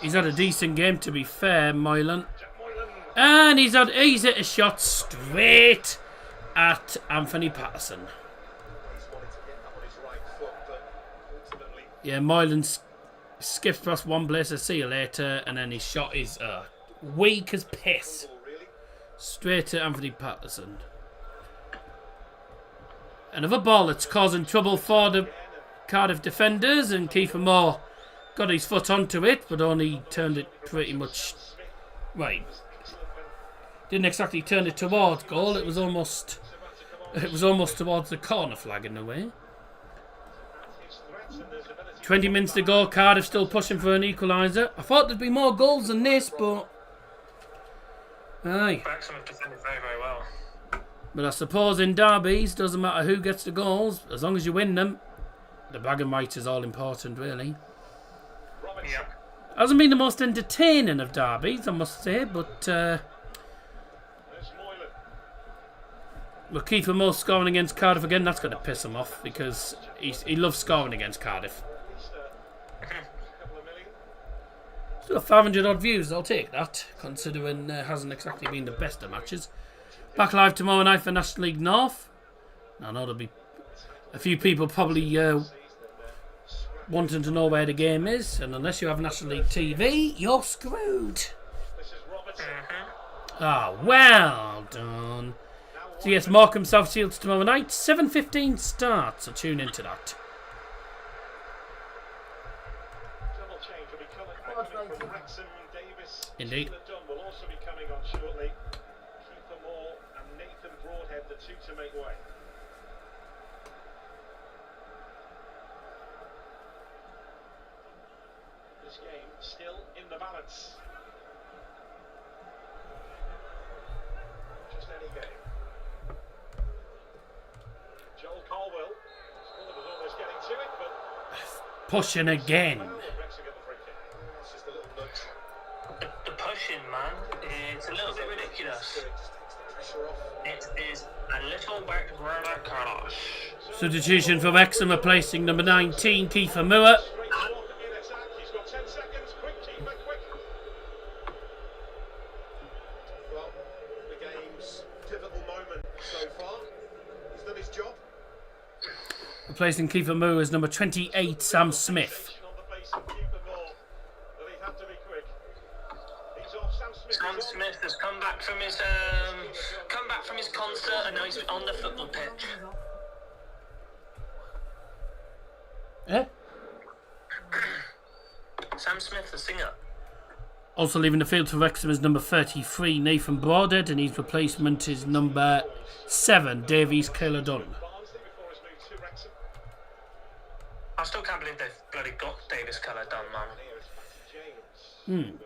He's had a decent game, to be fair, Moylan. And he's hit a shot straight at Anthony Patterson. Yeah, Moylan skips past one place, I see you later, and then his shot is weak as piss. Straight to Anthony Patterson. Another ball that's causing trouble for the Cardiff defenders, and Kiefer Moore got his foot onto it, but only turned it pretty much... Right. Didn't exactly turn it towards goal. It was almost towards the corner flag in a way. 20 minutes to go. Cardiff still pushing for an equaliser. I thought there'd be more goals than this, but... Aye. Wrexham have defended very, very well. But I suppose in derbies, doesn't matter who gets the goals, as long as you win them. The bag and white is all important, really. Yeah. Hasn't been the most entertaining of derbies, I must say, but Kiefer Moore scoring against Cardiff again, that's going to piss him off, because he loves scoring against Cardiff. Still 500 odd views, I'll take that, considering it hasn't exactly been the best of matches. Back live tomorrow night for National League North. I know there'll be a few people probably wanting to know where the game is, and unless you have National League TV, you're screwed. Ah, well done. So yes, Morecambe South Shields tomorrow night, 7:15 start, so tune into that. Indeed. Will also be coming on shortly. Kiefer Moore and Nathan Broadhead, the two to make way. This game still in the balance. Just any game. Joel Colwell. Scully was almost getting to it, but Pushing again. Wrexham get the free kick. It's just a little nudge. The pushing, man, it's a little bit ridiculous. It is a little bit ridiculous. Substitution for Wrexham, replacing number 19, Kiefer Moore. He's got 10 seconds. Quick, keeper, quick. Well, the game's pivotal moment so far. He's done his job. Replacing Kiefer Moore is number 28, Sam Smith. On the face of Kiefer Moore. But he had to be quick. He's off. Sam Smith. Sam Smith has come back from his concert, and now he's on the football pitch. Eh? Sam Smith, the singer. Also leaving the field for Wrexham is number 33, Nathan Broadhead, and his replacement is number 7, Davies Caledon. I still can't believe they've bloody got Davis Colour done, man.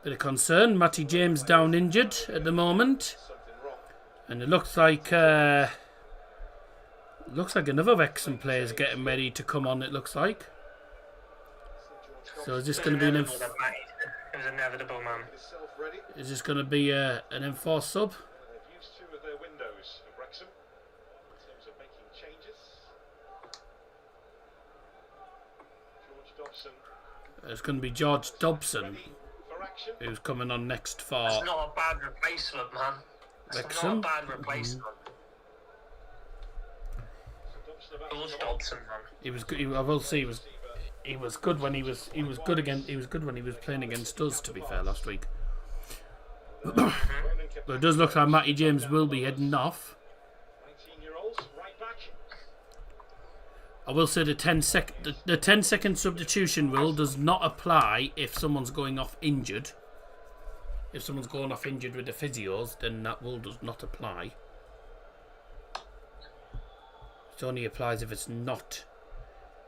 Bit of concern. Matty James down injured at the moment. And it looks like Looks like another Wrexham player is getting ready to come on, it looks like. So is this going to be an... It was inevitable, man. Is this going to be an enforced sub? They've used two of their windows of Wrexham in terms of making changes. George Dobson. It's going to be George Dobson, Ready for action. who's coming on next for It's not a bad replacement, man. It's Wrexham. not a bad replacement. George Dobson, man. He was good. I will say he was good when he was good again. He was good when he was playing against us. To be fair, last week. But it does look like Matty James will be heading off. 19-year-olds, right back. I will say the 10-second substitution rule does not apply if someone's going off injured. If someone's going off injured with the physios, then that rule does not apply. It only applies if it's not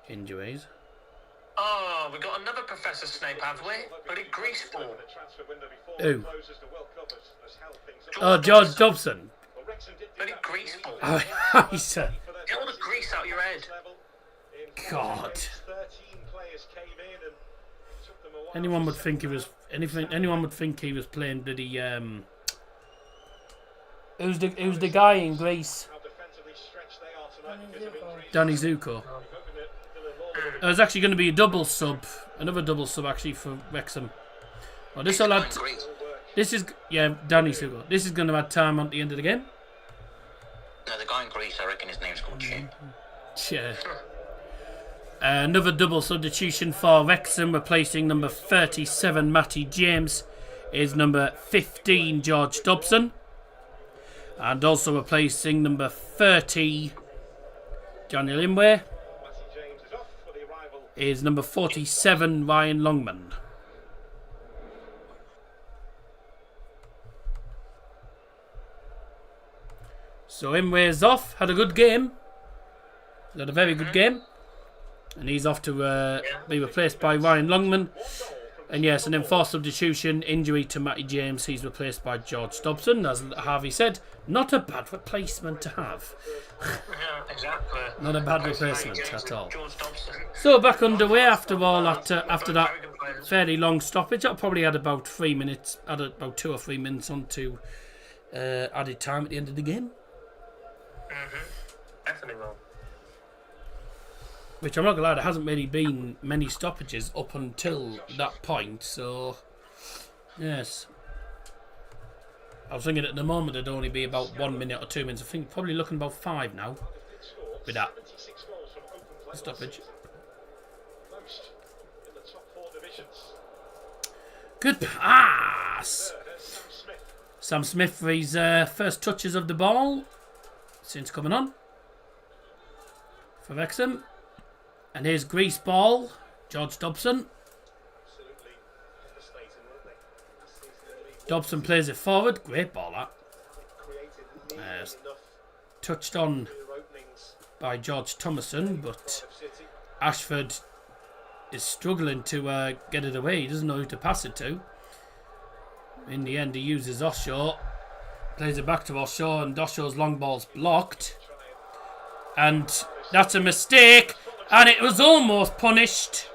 injuries. Oh, we got another Professor Snape, have we? But it grease ball. Who? Oh, George Dobson. But it grease ball. Oh, he said. Get all the grease out your head. God. Anyone would think he was anyone would think he was playing bloody who's the guy in Greece? Danny Zuko. There's actually going to be a double sub, another double sub actually for Wrexham. Well, this will add. This is Danny Zuko. This is going to add time on the end of the game. No, the guy in Greece, I reckon his name's called Chip. Yeah. Another double substitution for Wrexham, replacing number 37 Matty James, is number 15 George Dobson, and also replacing number 30 Johnny Limway is number 47 Ryan Longman. So Imway's off, had a good game. Had a very good game. And he's off to be replaced by Ryan Longman. And yes, an enforced substitution, injury to Matty James. He's replaced by George Dobson. As Harvey said, not a bad replacement to have. Yeah, exactly. Not a bad replacement at all. So back underway after all after that fairly long stoppage. I probably had about 3 minutes, added about 2 or 3 minutes onto added time at the end of the game. Definitely will. Which I'm not gonna lie, there hasn't really been many stoppages up until that point, so yes. I was thinking at the moment it'd only be about 1 minute or 2 minutes. I think probably looking about 5 now with that stoppage. Good pass! Sam Smith for his first touches of the ball since coming on for Wrexham. And here's grease ball, George Dobson. Dobson plays it forward. Great ball, that. Touched on by George Thomason, but Ashford is struggling to get it away. He doesn't know who to pass it to. In the end, he uses Oshaw. Plays it back to Oshaw, and Oshaw's long ball's blocked. And that's a mistake. And it was almost punished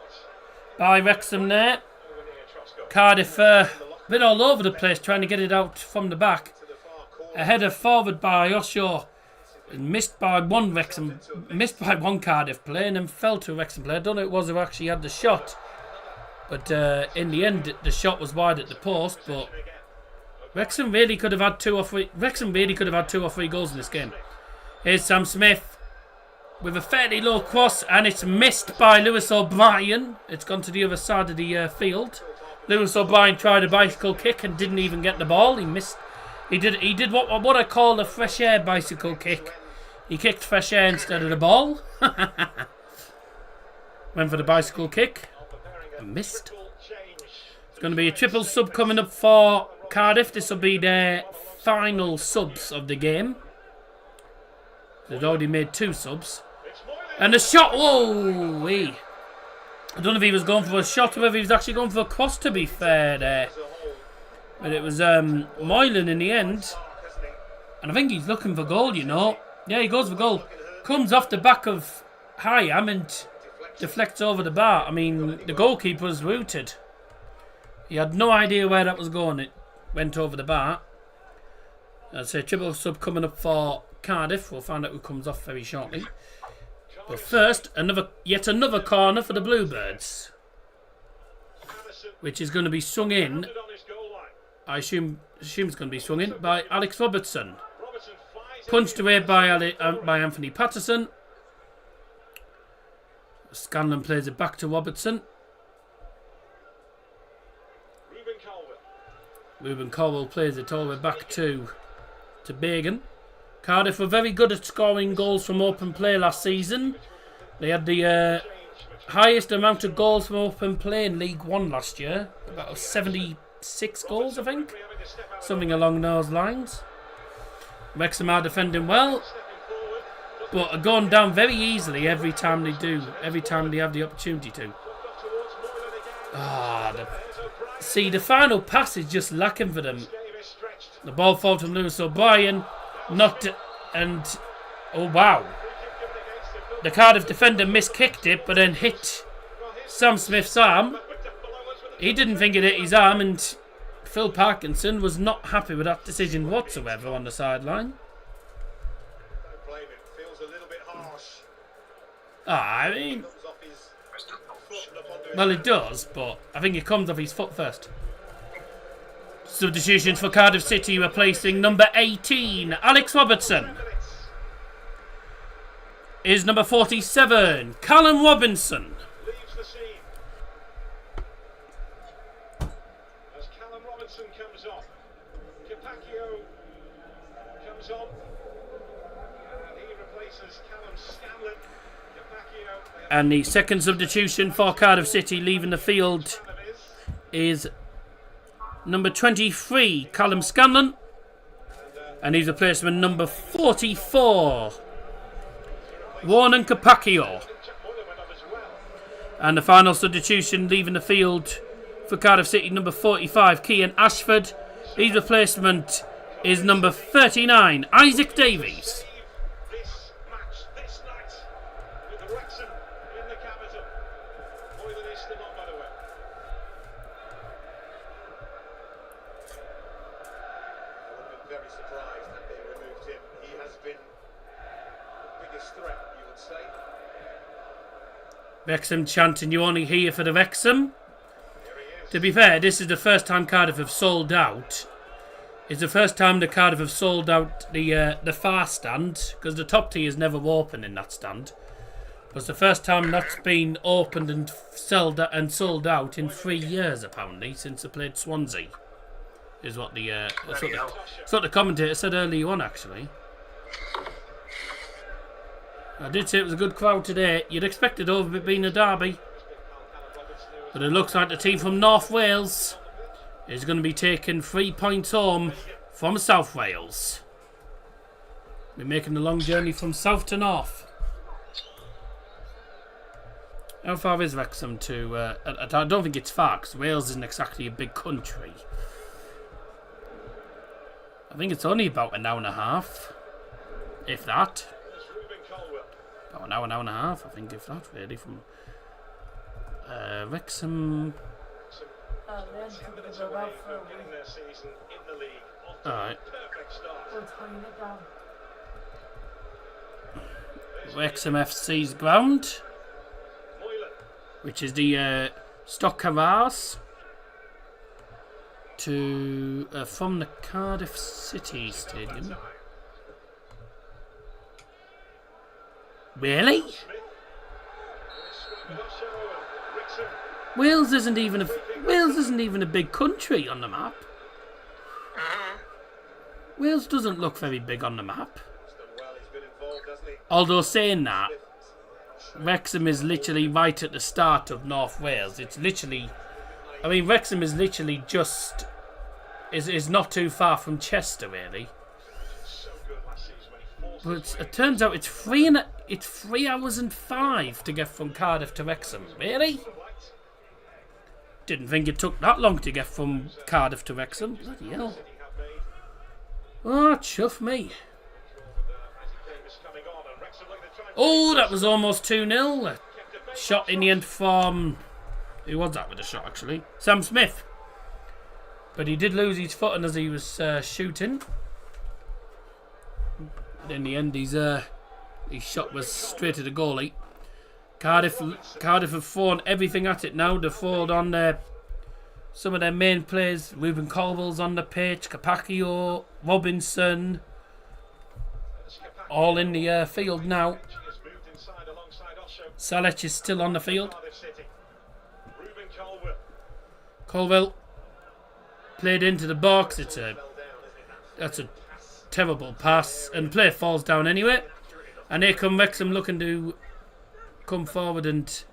by Wrexham there. Cardiff a bit all over the place trying to get it out from the back. A header forward by Oshaw. Missed by one Cardiff player and then fell to a Wrexham player. I don't know who it was who actually had the shot. But in the end the shot was wide at the post, but Wrexham really could have had 2 or 3 goals in this game. Here's Sam Smith with a fairly low cross, and it's missed by Lewis O'Brien. It's gone to the other side of the field. Lewis O'Brien tried a bicycle kick and didn't even get the ball. He missed. He did what I call a fresh air bicycle kick. He kicked fresh air instead of the ball. Went for the bicycle kick and missed. It's going to be a triple sub coming up for Cardiff. This will be their final subs of the game. They'd already made 2 subs. And the shot, whoa! I don't know if he was going for a shot or whether he was actually going for a cross, to be fair there. But it was Moylan in the end. And I think he's looking for goal, you know. Yeah, he goes for goal. comes off the back of Hyam and deflects over the bar. I mean, the goalkeeper was rooted. He had no idea where that was going. It went over the bar. I'd say triple sub coming up for Cardiff. We'll find out who comes off very shortly. But first, yet another corner for the Bluebirds, which is going to be swung in. I assume it's going to be swung in by Alex Robertson. Punched away by Anthony Patterson. Scanlon plays it back to Robertson. Ruben Colwell plays it all the way back to Bagan. Cardiff were very good at scoring goals from open play last season. They had the highest amount of goals from open play in League One last year. About 76 goals, I think. Something along those lines. Wrexham are defending well, but are going down very easily every time they do. Every time they have the opportunity to. See, the final pass is just lacking for them. The ball falls from Lewis O'Brien. Knocked it, and oh wow. The Cardiff defender miskicked it, but then hit Sam Smith's arm. He didn't think it hit his arm, and Phil Parkinson was not happy with that decision whatsoever on the sideline. I mean, well, it does, but I think it comes off his foot first. Substitutions for Cardiff City, replacing number 18, Alex Robertson. Is number 47, Callum Robinson. Leaves the scene. As Callum Robinson comes on, Capaccio comes on, and he replaces Callum Scanlon. Capaccio. And the second substitution for Cardiff City leaving the field is number 23, Callum Scanlon. And his replacement, number 44, Warren Capaccio. And the final substitution leaving the field for Cardiff City, number 45, Cian Ashford. His replacement is number 39, Isaac Davies. This match, this night, with Wrexham in the capital. Moylan is still on, by the way. I would have been very surprised had they removed him. He has been the biggest threat, you would say. Wrexham chanting, you only here for the Wrexham. To be fair, this is the first time Cardiff have sold out. It's the first time that Cardiff have sold out the far stand, because the top tier is never open in that stand. But it's the first time that's been opened and sold out in 3 years, apparently, since they played Swansea. Is what the commentator said earlier on, actually. I did say it was a good crowd today. You'd expect it over it being a derby. But it looks like the team from North Wales is going to be taking 3 points home from South Wales. We're making the long journey from south to north. How far is Wrexham to... I don't think it's far, because Wales isn't exactly a big country. I think it's only about an hour and a half. If that. About an hour and a half, I think, if that, really, from Wrexham. Alright. Wrexham FC's ground, which is the Stock Carras to from the Cardiff City Stadium. Really? Wales isn't even a big country on the map. Wales doesn't look very big on the map. Although saying that, Wrexham is literally right at the start of North Wales. It's literally, I mean, Wrexham is literally just is not too far from Chester, really. But it turns out it's 3 hours and 5 to get from Cardiff to Wrexham. Really? Didn't think it took that long to get from Cardiff to Wrexham. Bloody hell. Oh, chuff me. Oh, that was almost 2-0. Shot in the end from... Who was that with a shot, actually? Sam Smith. But he did lose his footing as he was shooting. And in the end, his shot was straight to the goalie. Cardiff have thrown everything at it now. They've thrown on some of their main players. Ruben Colwell's on the pitch. Capaccio, Robinson. All in the field now. Salech is still on the field. Colwell played into the box. That's a terrible pass, and play falls down anyway. And here come Wrexham looking to come forward and...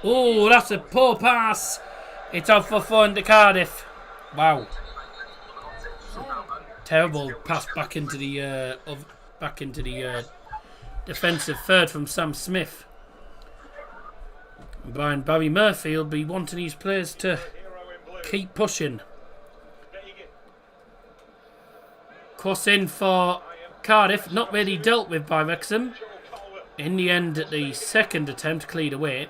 Oh, that's a poor pass. It's out for fun to Cardiff. Wow. Terrible pass back into the defensive third from Sam Smith. And Barry Murphy will be wanting his players to keep pushing. Cross in for Cardiff, not really dealt with by Wrexham. In the end, at the second attempt, cleared away.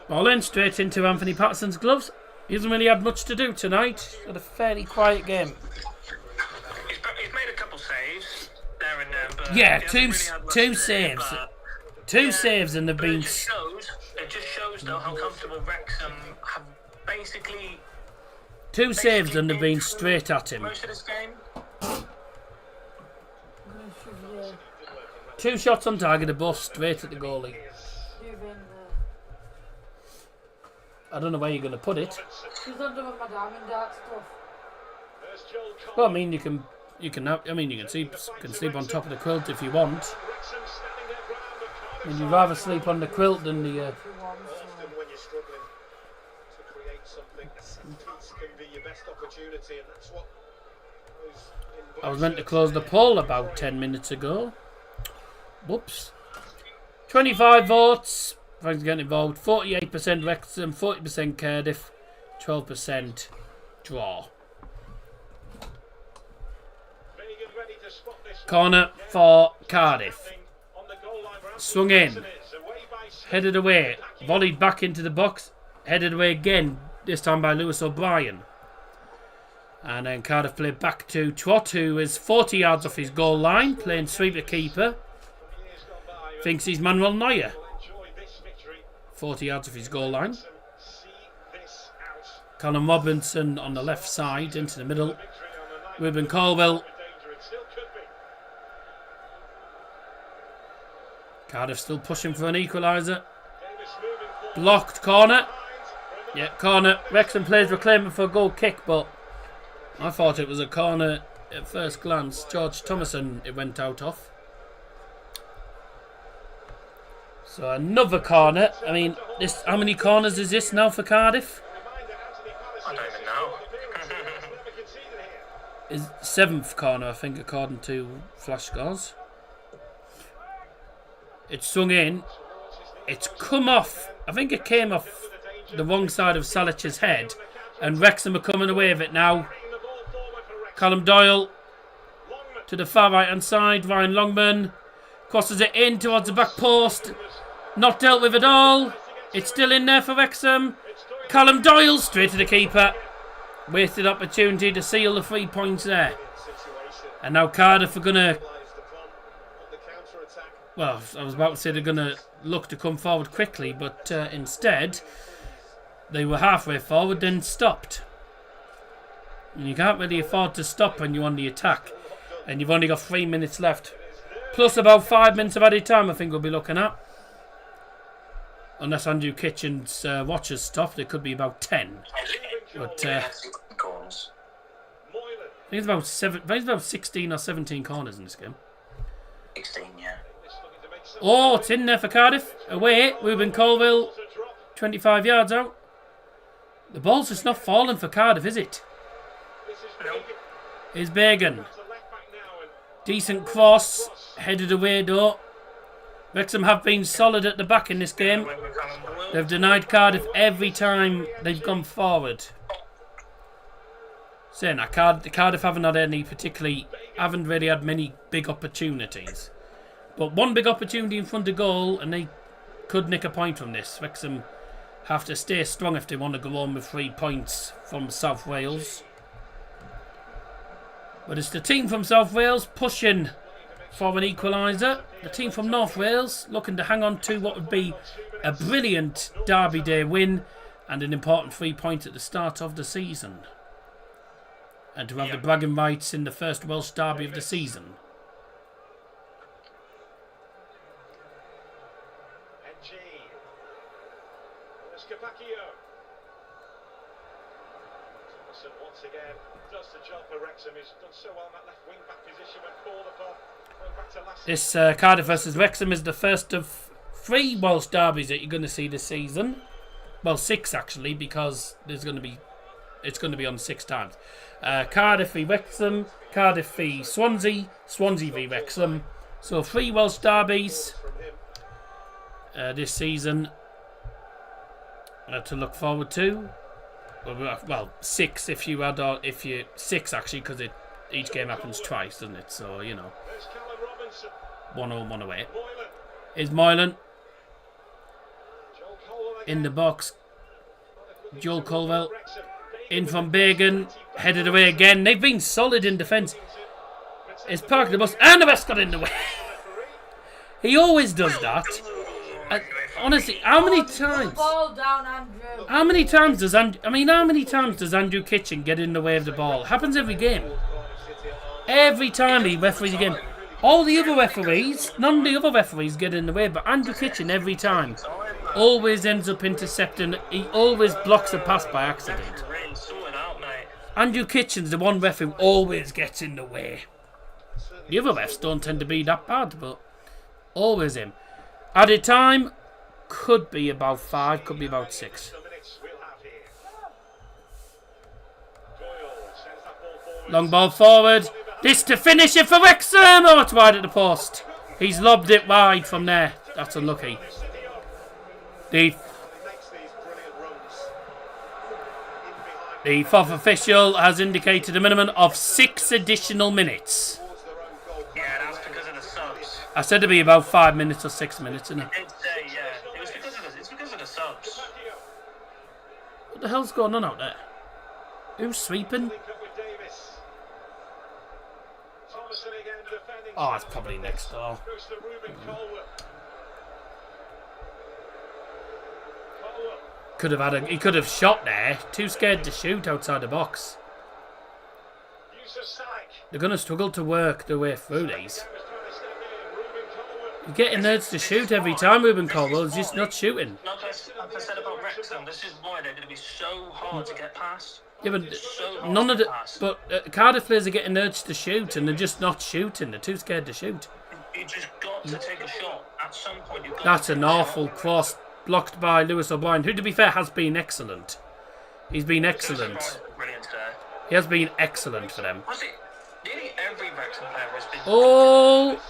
Ball in straight into Anthony Patterson's gloves. He hasn't really had much to do tonight. Had a fairly quiet game. He's made a couple saves there and there, but yeah, two saves. Two saves and they've been... It just shows though how comfortable Wrexham have basically... Two saves and they've been straight at him. Most of this game. Two shots on target, they're both straight at the goalie. I don't know where you're going to put it. Well, I mean, you can sleep on top of the quilt if you want. And you'd rather sleep on the quilt than the. Often when you're struggling to create something, a set piece can be your best opportunity, and that's what. I was meant to close the poll about 10 minutes ago. Whoops. 25 votes. Thanks for getting involved. 48% Wrexham, 40% Cardiff, 12% draw. Corner for Cardiff. Swung in. Headed away. Volleyed back into the box. Headed away again, this time by Lewis O'Brien. And then Cardiff played back to Trott, who is 40 yards off his goal line, playing sweeper keeper. Thinks he's Manuel Neuer. 40 yards off his goal line. Colin Robinson on the left side, into the middle. Ruben Colwell. Cardiff still pushing for an equaliser. Blocked corner. Yeah, corner. Wrexham players were claiming for a goal kick, but I thought it was a corner at first glance. George Thomason it went out off. So another corner. I mean, this. How many corners is this now for Cardiff? I don't even know. Is 7th corner, I think, according to Flash Scores. It's swung in. It's come off. I think it came off the wrong side of Salich's head, and Wrexham are coming away with it now. Callum Doyle to the far right hand side. Ryan Longman crosses it in towards the back post. Not dealt with at all. It's still in there for Wrexham. Callum Doyle straight to the keeper. Wasted opportunity to seal the 3 points there. And now Cardiff are going to... Well, I was about to say they're going to look to come forward quickly, but instead they were halfway forward, then stopped. And you can't really afford to stop when you're on the attack. And you've only got 3 minutes left. Plus about 5 minutes of added time, I think we'll be looking at. Unless Andrew Kitchen's watches stopped, it could be about 10. But I think it's about 16 or 17 corners in this game. 16, yeah. Oh, it's in there for Cardiff. Away, Ruben Colville, 25 yards out. The ball's just not falling for Cardiff, is it? Is Bagan. Decent cross. Headed away though. Wrexham have been solid at the back in this game. They've denied Cardiff every time they've gone forward. Saying that, Cardiff haven't really had many big opportunities. But one big opportunity in front of goal, and they could nick a point from this. Wrexham have to stay strong if they want to go on with 3 points from South Wales. But it's the team from South Wales pushing for an equaliser. The team from North Wales looking to hang on to what would be a brilliant Derby Day win and an important 3 points at the start of the season. And to have the bragging rights in the first Welsh derby of the season. Once again does the job for Wrexham. He's done so well in that left wing back position when called upon. This Cardiff versus Wrexham is the first of 3 Welsh derbies that you're going to see this season. Well, 6 actually, because it's going to be on 6 times. Cardiff v Wrexham, Cardiff v Swansea, Swansea v Wrexham. So 3 Welsh derbies this season to look forward to. Well, 6 if you 6 actually, because each game happens twice, doesn't it? So you know, 1 home, 1 away. Is Moylan in the box? Joel Colwell in from Bagan, headed away again. They've been solid in defence. It's parked the bus, and the bus got in the way. He always does that. Honestly, how many times? How many times does Andrew Kitchen get in the way of the ball? Happens every game. Every time he referees a game. All the other referees, none of the other referees get in the way, but Andrew Kitchen every time always ends up intercepting. He always blocks a pass by accident. Andrew Kitchen's the one ref who always gets in the way. The other refs don't tend to be that bad, but always him. Added time could be about 5, could be about 6. Long ball forward. This to finish it for Wrexham. Oh, it's wide at the post. He's lobbed it wide from there. That's unlucky. The fourth official has indicated a minimum of 6 additional minutes. Yeah, that's because of the subs. I said it'd be about 5 minutes or 6 minutes, isn't it? It's because of the subs. What the hell's going on out there? Who's sweeping? Oh, it's probably next door. He could have shot there. Too scared to shoot outside the box. They're going to struggle to work their way through these. You're getting nerds to shoot every time. Ruben Colwell's just not shooting. Like I said about Wrexham, this is why they're going to be so hard to get past. Yeah, but Cardiff players are getting urged to shoot, and they're just not shooting. They're too scared to shoot. You just got to take a shot. At some point, you've got. That's an awful cross, blocked by Lewis O'Brien, who, to be fair, has been excellent. He's been excellent. Brilliant there. He has been excellent for them. Honestly, nearly every Wrexham player has been. Oh,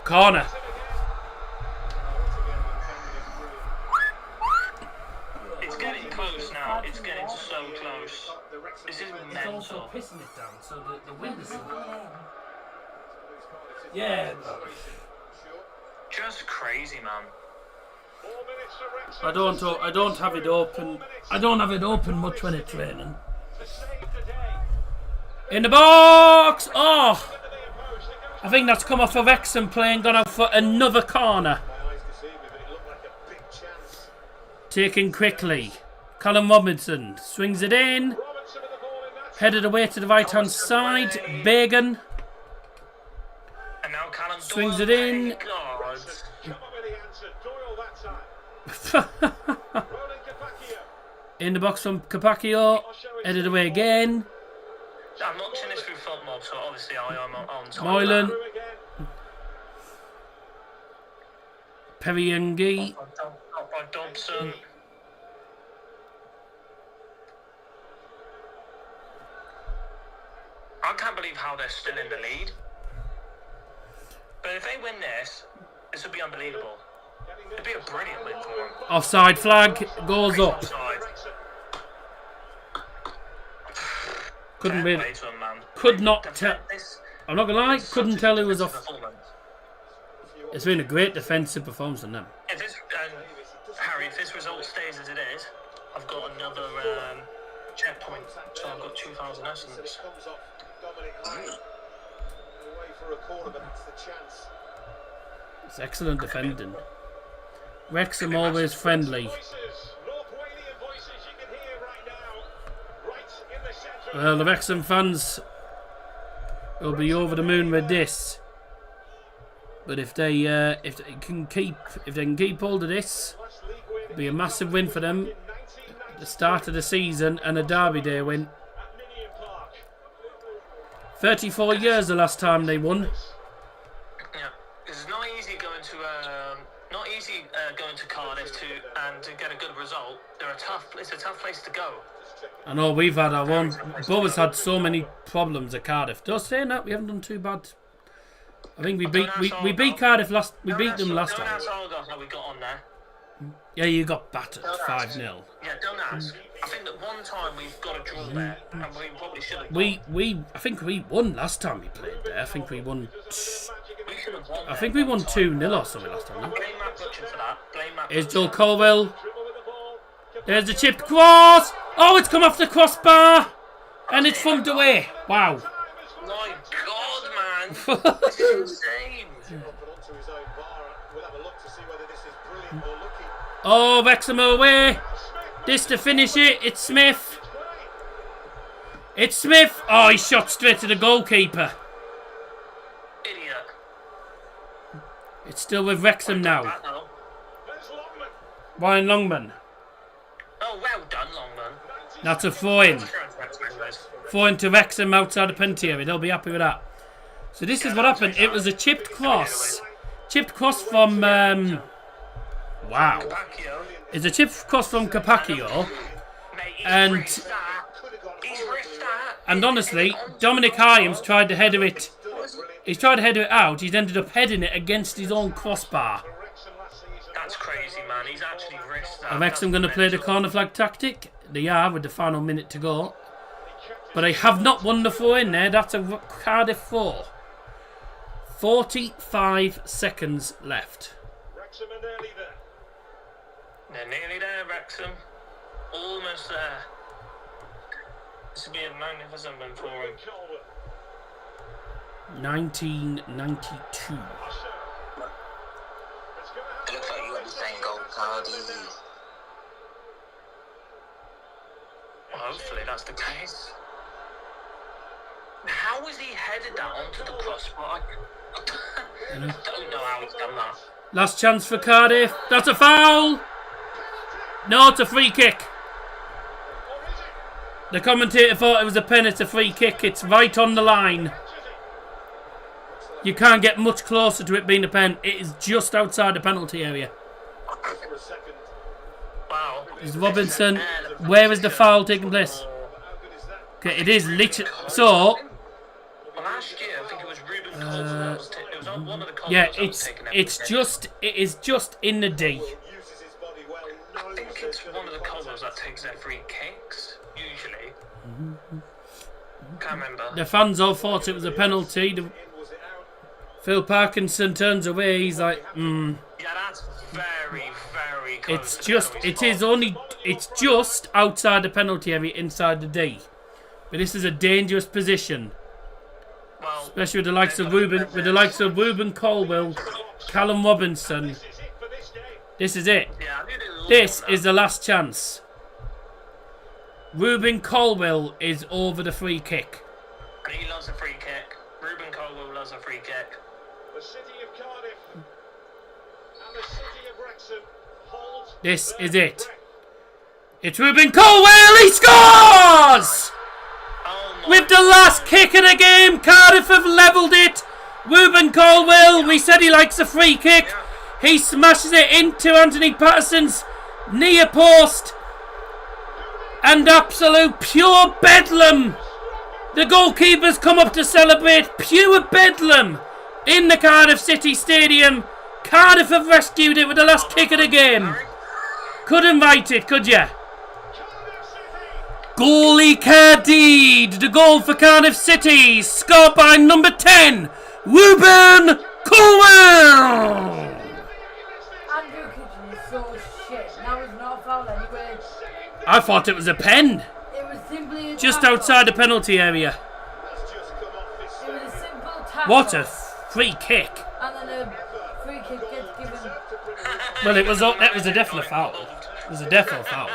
corner. It's getting close now. It's getting so close. This is mental. It's also pissing it down, so the wind is. Yeah. Just crazy, man. I don't have it open. I don't have it open much when it's raining. In the box. Oh, I think that's come off of Wrexham playing. Gone out for another corner. Taken quickly. Callum Robinson swings it in. Headed away to the right hand side. Bagan And now Callum swings Doyle it in. In the box from Capacchio. Headed away again. I'm not watching this through FootMob, so obviously I am on top. Moylan. Periengi. By Dobson. I can't believe how how they're still in the lead. But if they win this would be unbelievable. It'd be a brilliant win for them. Offside flag goes up. Offside. Couldn't Fair be. play to them, man. Could not Defend tell. this. I'm not gonna lie. Couldn't tell who was off. Performance. It's been a great defensive performance from them. If this, Harry, if this result stays as it is, I've got another checkpoint. So I've got 2,000 essence. Comes off Dominic Hine. Away for a corner, but that's the chance. It's excellent defending. Wrexham always friendly. Voices, North Walian voices you can hear right now. Right in the centre. Well, the Wrexham fans will be over the moon with this. But if they can keep hold of this, it'll be a massive win for them. The start of the season and a Derby Day win. 34 years the last time they won. Yeah, it's not easy going to Cardiff to get a good result. It's a tough place to go. I know we've had our one. Bubba's had so many problems at Cardiff. Just saying that we haven't done too bad. I think we beat Cardiff last. We beat them last Don't time. ask Argos how we got on there. Yeah, you got battered Don't 5-0. ask. Yeah, don't ask. I think that one time we've got a draw there, and we probably should have. I think we won last time we played there. I think we won. We should have won. I think we won 2-0 or something last time. No? Blame Matt Butcher for that. Blame Matt. Here's Butcher. Joel Colwell. There's the chipped cross. Oh, it's come off the crossbar, and it's thumped away. Wow. My God, man! This is insane. Oh, Wrexham away. This to finish it. It's Smith. It's Smith. Oh, he shot straight to the goalkeeper. Idiot. It's still with Wrexham now. That now. Ryan Longman. Oh, well done, Longman. That's a throw-in. Throw-in to Wrexham outside the penalty area. They'll be happy with that. So this is what happened. It was a chipped cross. Chipped cross from... wow. It's a chipped cross from Capaccio. And honestly, Dominic Hyams tried to header it. He's tried to header it out. He's ended up heading it against his own crossbar. That's crazy, man. He's actually risked that. Are Wrexham going to play the corner flag tactic? They are with the final minute to go. But they have not won the throw-in there. That's a Cardiff 4. 45 seconds left. Wrexham are nearly there. They're nearly there, Wrexham. Almost there. This would be a magnificent win for him. 1992. It looks like you got the same goal, Cardi. Well, hopefully that's the case. How has he headed that onto the crossbar? I don't know how he's done that. Last chance for Cardiff. That's a foul. No, it's a free kick. The commentator thought it was a pen. It's a free kick. It's right on the line. You can't get much closer to it being a pen. It is just outside the penalty area. Wow. Is Robinson. Where is the foul taking place? Okay, it is literally. So. Last year, I think it was Ruben Colville that was it was on one of the Colvilles Yeah, that was taking it is just in the D. I think it's one of the Colvilles that takes their free kicks, usually. Can't remember. The fans all thought it was a penalty. Phil Parkinson turns away. He's like, Yeah, that's very, very close. It's just outside the penalty area, inside the D. But this is a dangerous position, Well, especially with the likes of Ruben Colwell, Callum Robinson. This is it. yeah, I knew they were This looking is the last chance. Ruben Colwell is over the free kick. at that. He loves a free kick. Ruben Colville loves a free kick. The city of Cardiff and the city of Wrexham hold. This is it. It's Ruben Colwell. He scores! Oh my With the last kick of the game, Cardiff have levelled it. Ruben Colwell, we said he likes a free kick. He smashes it into Anthony Patterson's near post. And absolute pure bedlam The goalkeepers come up to celebrate. Pure bedlam in the Cardiff City Stadium. Cardiff have rescued it with the last kick of the game. Couldn't write it, could you? Goalie Cardid. The goal for Cardiff City. Scored by number 10, Ruben Colwell. Andrew Kitchen is so shit. That was not a foul anyway. I thought it was a pen. It was simply a Just tackle. outside the penalty area. It was a simple tackle. What a free kick. And then a free kick gets given. Well, that was a definite foul. It was a definite foul.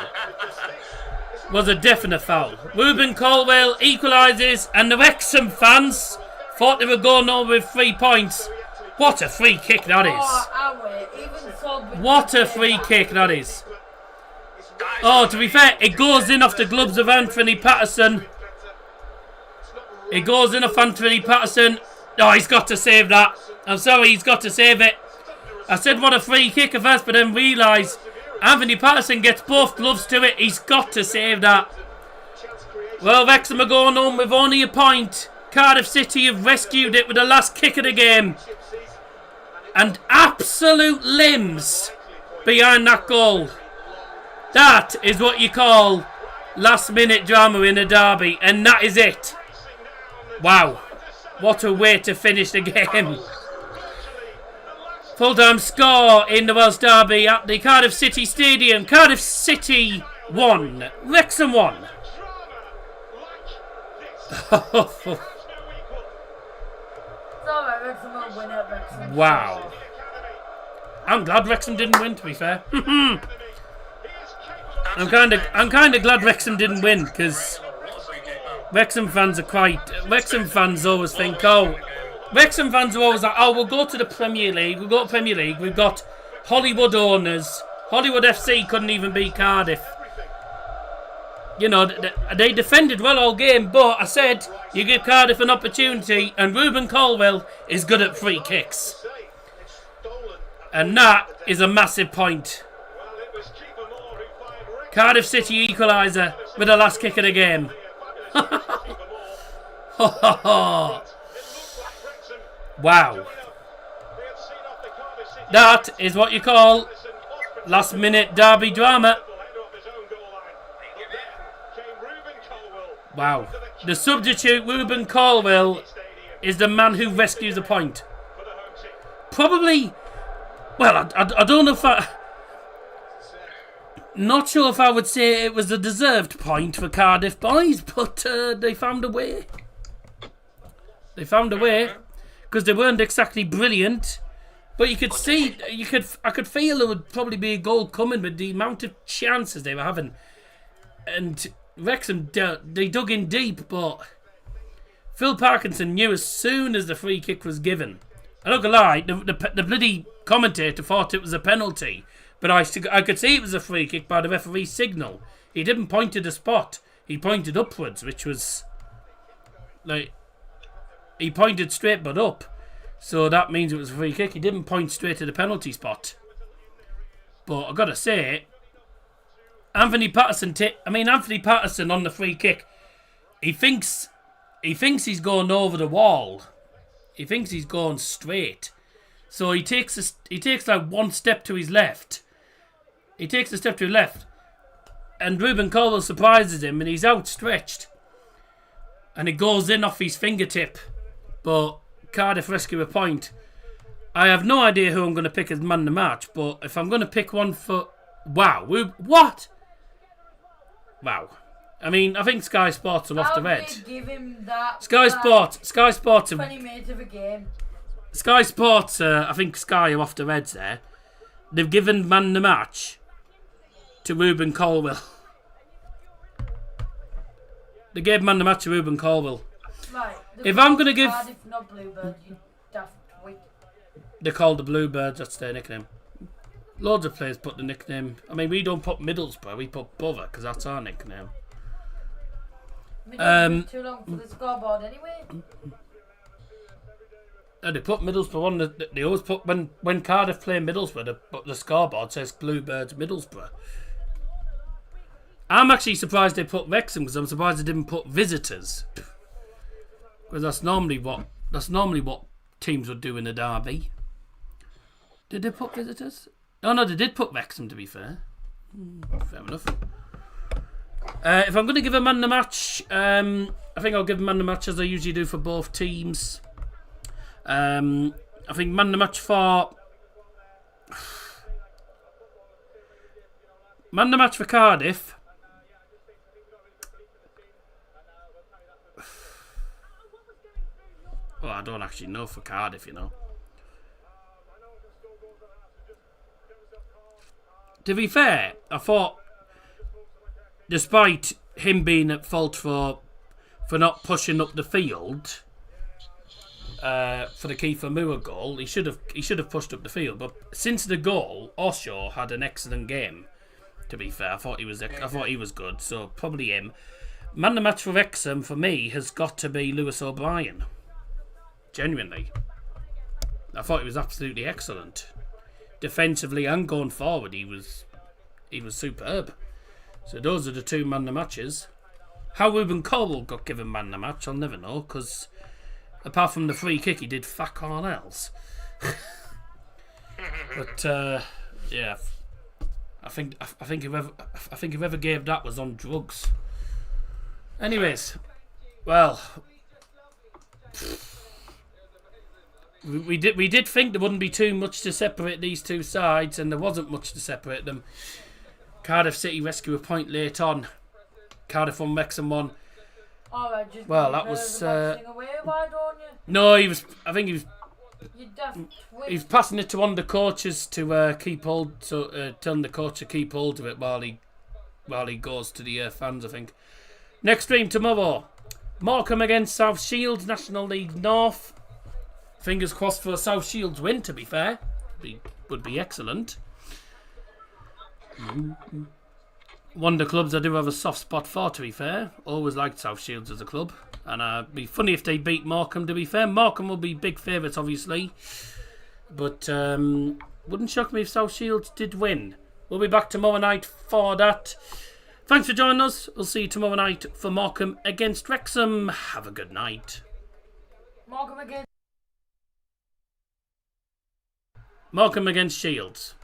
Was a definite foul. Ruben Colwell equalises, and the Wrexham fans thought they were going on with 3 points. What a free kick that is. Oh, even so What a free kick that is. Oh, to be fair, it goes in off the gloves of Anthony Patterson. It goes in off Anthony Patterson. Oh, he's got to save that. I'm sorry, he's got to save it. I said what a free kick at first, but then realised Anthony Patterson gets both gloves to it. He's got to save that. Well, Wrexham are going home with only a point. Cardiff City have rescued it with the last kick of the game. And absolute limbs behind that goal. That is what you call last minute drama in a derby, and that is it. Wow, what a way to finish the game. Full-time score in the Welsh derby at the Cardiff City Stadium. Cardiff City 1, Wrexham 1. Wow. I'm glad Wrexham didn't win, to be fair. I'm kind of glad Wrexham didn't win, because Wrexham fans always think, Wrexham fans are always like, oh, we'll go to the Premier League. We'll go to Premier League. We've got Hollywood owners. Hollywood FC couldn't even beat Cardiff. You know, they defended well all game, but I said you give Cardiff an opportunity, and Ruben Colwell is good at free kicks. And that is a massive point. Cardiff City equaliser with the last kick of the game. Wow. That is what you call last minute derby drama. Wow. The substitute, Ruben Colwell, is the man who rescues a point. Probably, well, I don't know if not sure if I would say it was a deserved point for Cardiff boys, but they found a way. They found a way, because they weren't exactly brilliant, but you could see, I could feel there would probably be a goal coming with the amount of chances they were having. And Wrexham, they dug in deep, but Phil Parkinson knew as soon as the free kick was given. I'm not gonna lie, the bloody commentator thought it was a penalty, but I could see it was a free kick by the referee's signal. He didn't point to the spot, he pointed upwards, which was like, he pointed straight but up, so that means it was a free kick. He didn't point straight to the penalty spot. But I gotta say, Anthony Patterson on the free kick, he thinks he's going over the wall. He thinks he's going straight. So he takes like one step to his left. He takes a step to his left, and Ruben Colwell surprises him, and he's outstretched, and it goes in off his fingertip. But Cardiff rescue a point. I have no idea who I'm going to pick as man of the match, but if I'm going to pick one for... Wow. What? Wow. I mean, I think Sky Sports are off the red. Give him that Sky Sports 20 minutes of a game. Sky Sports, I think Sky are off the reds there. They've given man of the match to Ruben Colwell. They gave man of the match to Ruben Colwell. Right. If I'm going to give... Cardiff, not Bluebirds, you daft twit. They're called the Bluebirds, that's their nickname. Loads of players put the nickname. I mean, we don't put Middlesbrough, we put Bother, because that's our nickname. Middlesbrough's too long for the scoreboard anyway. They put Middlesbrough on they always put, when Cardiff play Middlesbrough, the scoreboard says Bluebirds Middlesbrough. I'm actually surprised they put Wrexham, because I'm surprised they didn't put Visitors. Because that's normally what teams would do in a derby. Did they put visitors? Oh no, they did put Wrexham, to be fair. Fair enough. If I'm going to give a man the match, I think I'll give a man the match as I usually do for both teams. I think man the match for Cardiff. Well, I don't actually know for Cardiff, you know. To be fair, I thought, despite him being at fault for not pushing up the field for the Kiefer Moore goal, he should have pushed up the field. But since the goal, Oshaw had an excellent game. To be fair, I thought he was good. So probably him. Man the match for Wrexham for me has got to be Lewis O'Brien. Genuinely, I thought he was absolutely excellent. Defensively and going forward, he was superb. So those are the two man the matches. How Ruben Cole got given man the match, I'll never know, because apart from the free kick, he did fuck all else. But yeah, I think whoever gave that was on drugs. Anyways, well, we did think there wouldn't be too much to separate these two sides, and there wasn't much to separate them. Cardiff City rescue a point late on. Cardiff won, Wrexham won. Well, that was. Away, why don't you? No, he was. I think he was passing it to one of the coaches to keep hold. So telling the coach to keep hold of it while he goes to the fans. I think. Next stream tomorrow. Morecambe against South Shields, National League North. Fingers crossed for a South Shields win. To be fair, would be excellent. One of the clubs I do have a soft spot for, to be fair. Always liked South Shields as a club. And it'd be funny if they beat Morecambe, to be fair. Morecambe will be big favourites, obviously. But wouldn't shock me if South Shields did win. We'll be back tomorrow night for that. Thanks for joining us. We'll see you tomorrow night for Morecambe against Wrexham. Have a good night. Morecambe against Morecambe against Shields.